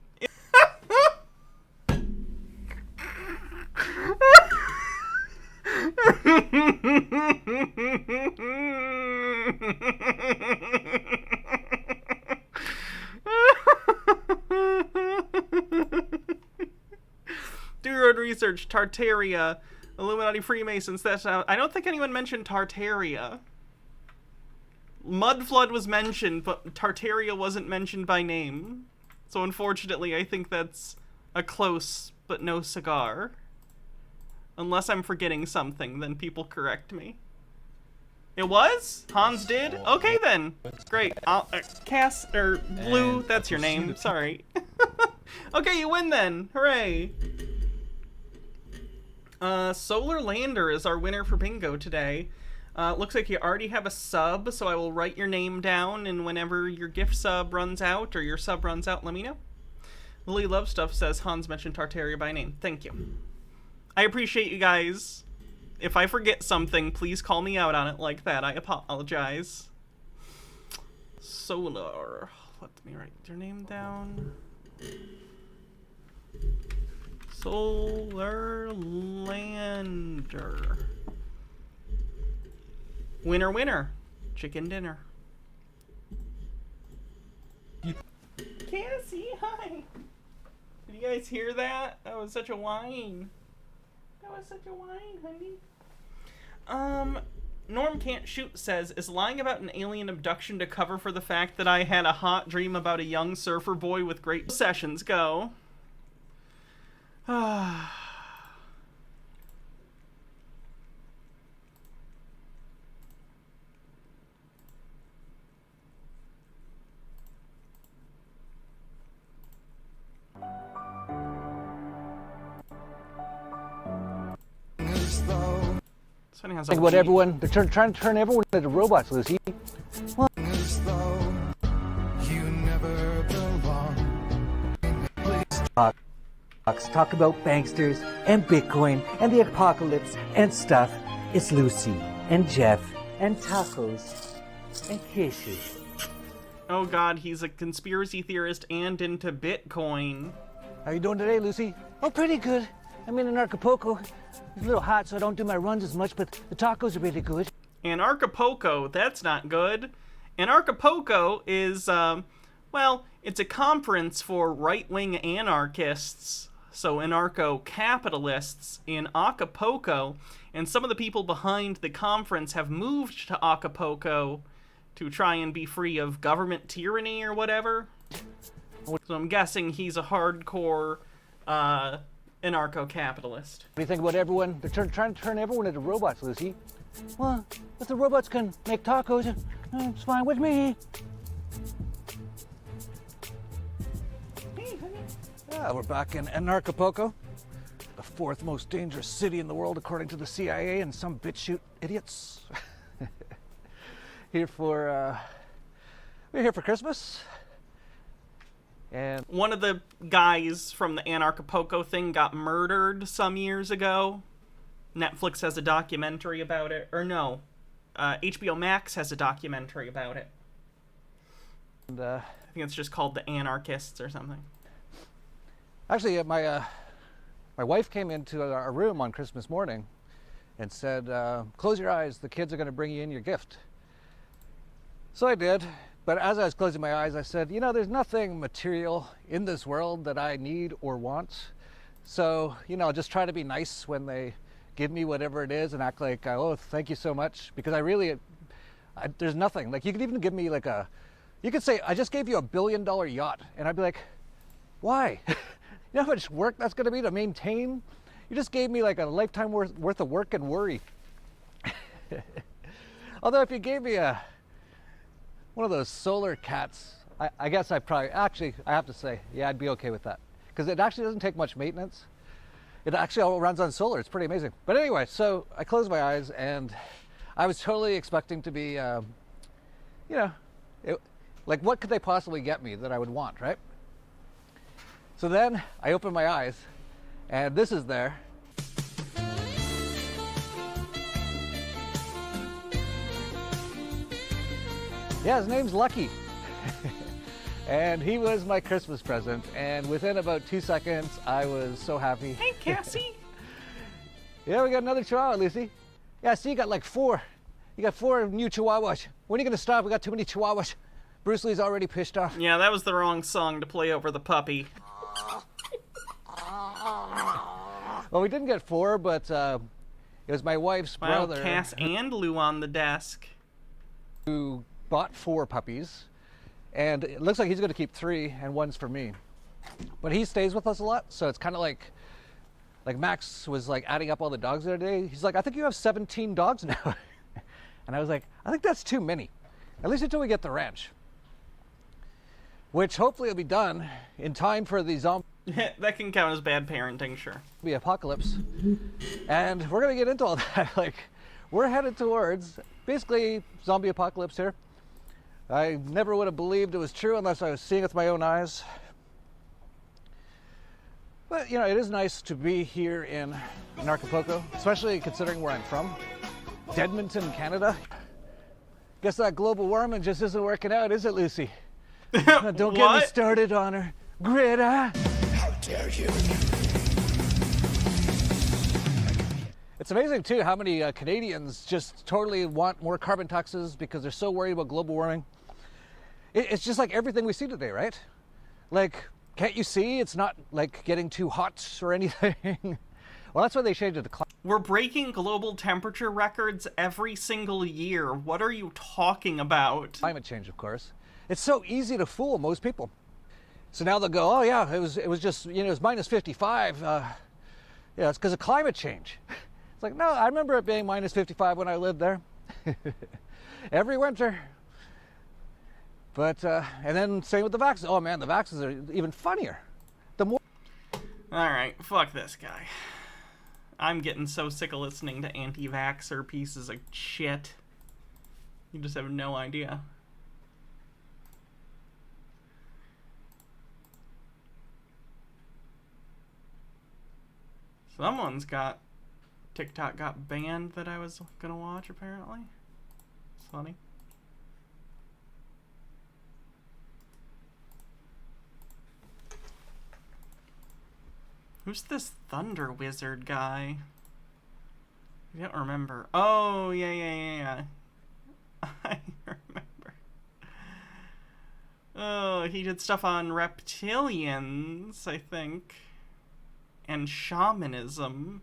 Do your own research. Tartaria, Illuminati, Freemasons. That's I don't think anyone mentioned Tartaria. Mudflood was mentioned, but Tartaria wasn't mentioned by name. So unfortunately, I think that's a close but no cigar. Unless I'm forgetting something, then people correct me. It was? Hans did? Okay then. Great. Cass, or Blue, that's your name. Sorry. Okay, you win then. Hooray. Solar Lander is our winner for bingo today. Looks like you already have a sub, so I will write your name down, and whenever your gift sub runs out, or your sub runs out, let me know. Lily Love Stuff says Hans mentioned Tartaria by name. Thank you. I appreciate you guys. If I forget something, please call me out on it like that. I apologize. Solar. Let me write your name down. Solar Lander. Winner, winner. Chicken dinner. Cassie, hi. Did you guys hear that? That was such a whine. That was such a whine, honey. Norm Can't Shoot says, is lying about an alien abduction to cover for the fact that I had a hot dream about a young surfer boy with great sessions. Go. Think about everyone. They're trying to turn everyone into robots, Lucy. Well, talk about banksters and Bitcoin and the apocalypse and stuff. It's Lucy and Jeff and tacos and kisses. Oh God, he's a conspiracy theorist and into Bitcoin. How you doing today, Lucy? Oh, pretty good. I'm in Acapulco. It's a little hot, so I don't do my runs as much, but the tacos are really good. Acapulco, that's not good. Acapulco is, well, it's a conference for right-wing anarchists, so anarcho-capitalists in Acapulco, and some of the people behind the conference have moved to Acapulco to try and be free of government tyranny or whatever. So I'm guessing he's a hardcore, anarcho-capitalist. What do you think about everyone? They're trying to turn everyone into robots, Lucy. Well, if the robots can make tacos, it's fine with me. Yeah, we're back in Acapulco, the fourth most dangerous city in the world according to the CIA and some BitChute idiots. We're here for Christmas. And one of the guys from the Anarchapulco thing got murdered some years ago. Netflix has a documentary about it. Or no, HBO Max has a documentary about it. And, I think it's just called The Anarchists or something. Actually, my wife came into our room on Christmas morning and said, close your eyes, the kids are going to bring you in your gift. So I did. But as I was closing my eyes, I said, you know, there's nothing material in this world that I need or want. So, you know, just try to be nice when they give me whatever it is and act like, oh, thank you so much. Because there's nothing. Like, you could even give me like you could say, I just gave you $1 billion yacht. And I'd be like, why? You know how much work that's going to be to maintain? You just gave me like a lifetime worth of work and worry. Although if you gave me one of those solar cats, I guess I have to say, yeah, I'd be okay with that. Because it actually doesn't take much maintenance. It actually all runs on solar. It's pretty amazing. But anyway, so I closed my eyes and I was totally expecting to be, like what could they possibly get me that I would want, right? So then I opened my eyes and this is there. Yeah, his name's Lucky. And he was my Christmas present. And within about 2 seconds, I was so happy. Hey, Cassie. Yeah, we got another Chihuahua, Lucy. Yeah, see, you got like 4. You got 4 new Chihuahuas. When are you going to stop? We got too many Chihuahuas. Bruce Lee's already pissed off. Yeah, that was the wrong song to play over the puppy. Well, we didn't get 4, but it was my wife's brother. Cass and Lou on the desk. Who bought 4 puppies. And it looks like he's going to keep 3, and 1's for me. But he stays with us a lot, so it's kind of like Max was like adding up all the dogs the other day. He's like, I think you have 17 dogs now. And I was like, I think that's too many. At least until we get the ranch. Which hopefully will be done in time for the zombie that can count as bad parenting, sure. Apocalypse. And we're going to get into all that. Like, we're headed towards basically zombie apocalypse here. I never would have believed it was true unless I was seeing it with my own eyes. But, you know, it is nice to be here in Acapulco, especially considering where I'm from. Edmonton, Canada. Guess that global warming just isn't working out, is it, Lucy? Don't get me started on her. Greta! How dare you? It's amazing, too, how many Canadians just totally want more carbon taxes because they're so worried about global warming. It's just like everything we see today, right? Like, can't you see it's not, like, getting too hot or anything? Well, that's why they changed it to climate. We're breaking global temperature records every single year. What are you talking about? Climate change, of course. It's so easy to fool most people. So now they'll go, oh, yeah, it was just, you know, it was minus 55. Yeah, it's because of climate change. It's like, no, I remember it being minus 55 when I lived there. Every winter. But, and then same with the vaccines. Oh, man, the vaccines are even funnier. The more... All right, fuck this guy. I'm getting so sick of listening to anti-vaxxer pieces of shit. You just have no idea. Someone's got... TikTok got banned that I was gonna watch, apparently. It's funny. Who's this Thunder Wizard guy? I don't remember. Oh, yeah. I remember. Oh, he did stuff on reptilians, I think. And shamanism.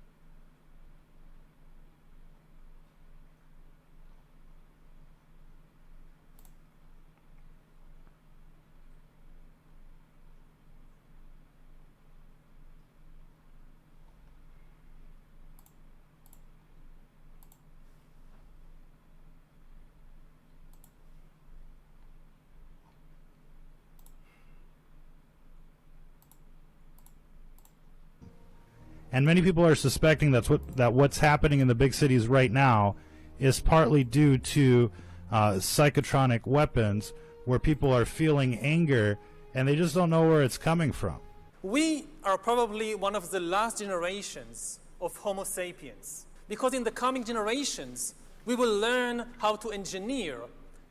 And many people are suspecting that what's happening in the big cities right now is partly due to psychotronic weapons, where people are feeling anger and they just don't know where it's coming from. We are probably one of the last generations of Homo sapiens, because in the coming generations we will learn how to engineer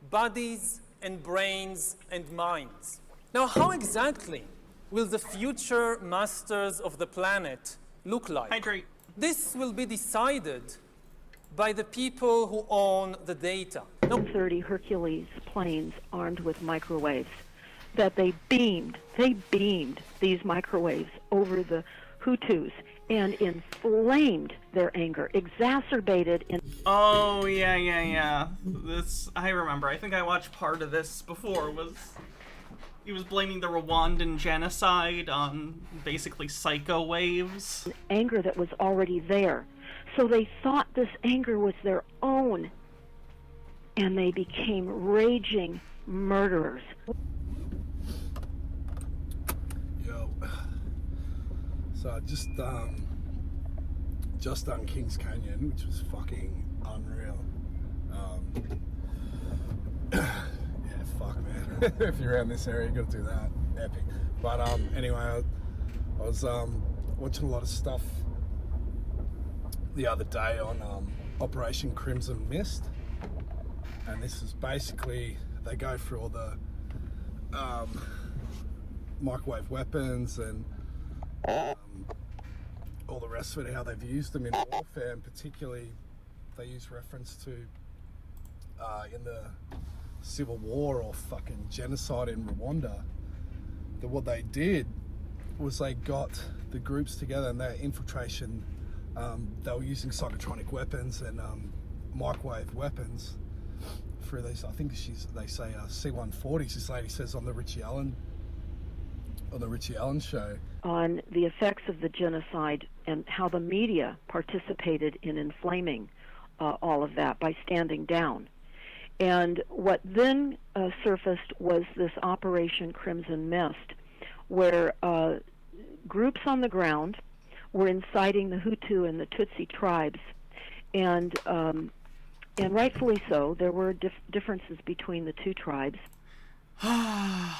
bodies and brains and minds. Now, how exactly will the future masters of the planet look like? Hydrate. This will be decided by the people who own the data. 30 Hercules planes armed with microwaves that they beamed these microwaves over the Hutus and inflamed their anger, exacerbated in... Oh, yeah. This, I remember. I think I watched part of this before. He was blaming the Rwandan genocide on basically psycho waves. Anger that was already there. So they thought this anger was their own, and they became raging murderers. Yo. So I just done Kings Canyon, which was fucking unreal. Yeah, fuck, man. If you're around this area, you gotta do that. Epic. But anyway, I was watching a lot of stuff the other day on Operation Crimson Mist, and this is basically, they go through all the microwave weapons and all the rest of it, how they've used them in warfare, and particularly they use reference to in the civil war or fucking genocide in Rwanda, that what they did was they got the groups together and their infiltration, they were using psychotronic weapons and microwave weapons through these, I think they say C-140s, this lady says on the Richie Allen show. On the effects of the genocide and how the media participated in inflaming all of that by standing down. And what then surfaced was this Operation Crimson Mist, where groups on the ground were inciting the Hutu and the Tutsi tribes, and rightfully so. There were differences between the two tribes. I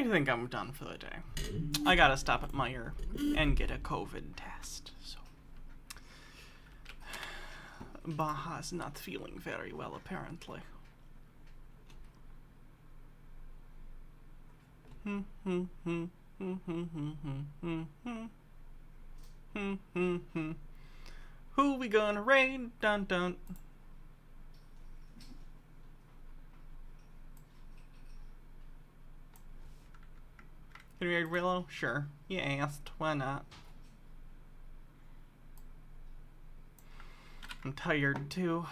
think I'm done for the day. I gotta stop at Meijer and get a COVID test. So Baja's not feeling very well, apparently. Who we gonna raid? Dun dun. Can we raid Willow? Sure. You asked. Why not? I'm tired too.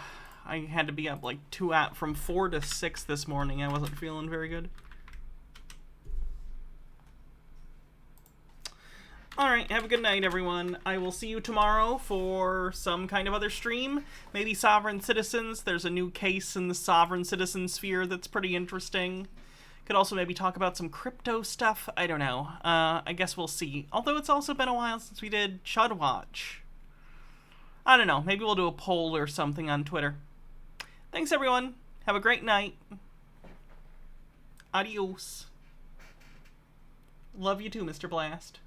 I had to be up like from 4 to 6 this morning. I wasn't feeling very good. Alright, have a good night, everyone. I will see you tomorrow for some kind of other stream. Maybe Sovereign Citizens. There's a new case in the Sovereign Citizen sphere that's pretty interesting. Could also maybe talk about some crypto stuff. I don't know. I guess we'll see. Although it's also been a while since we did Chud Watch. I don't know. Maybe we'll do a poll or something on Twitter. Thanks, everyone. Have a great night. Adios. Love you too, Mr. Blast.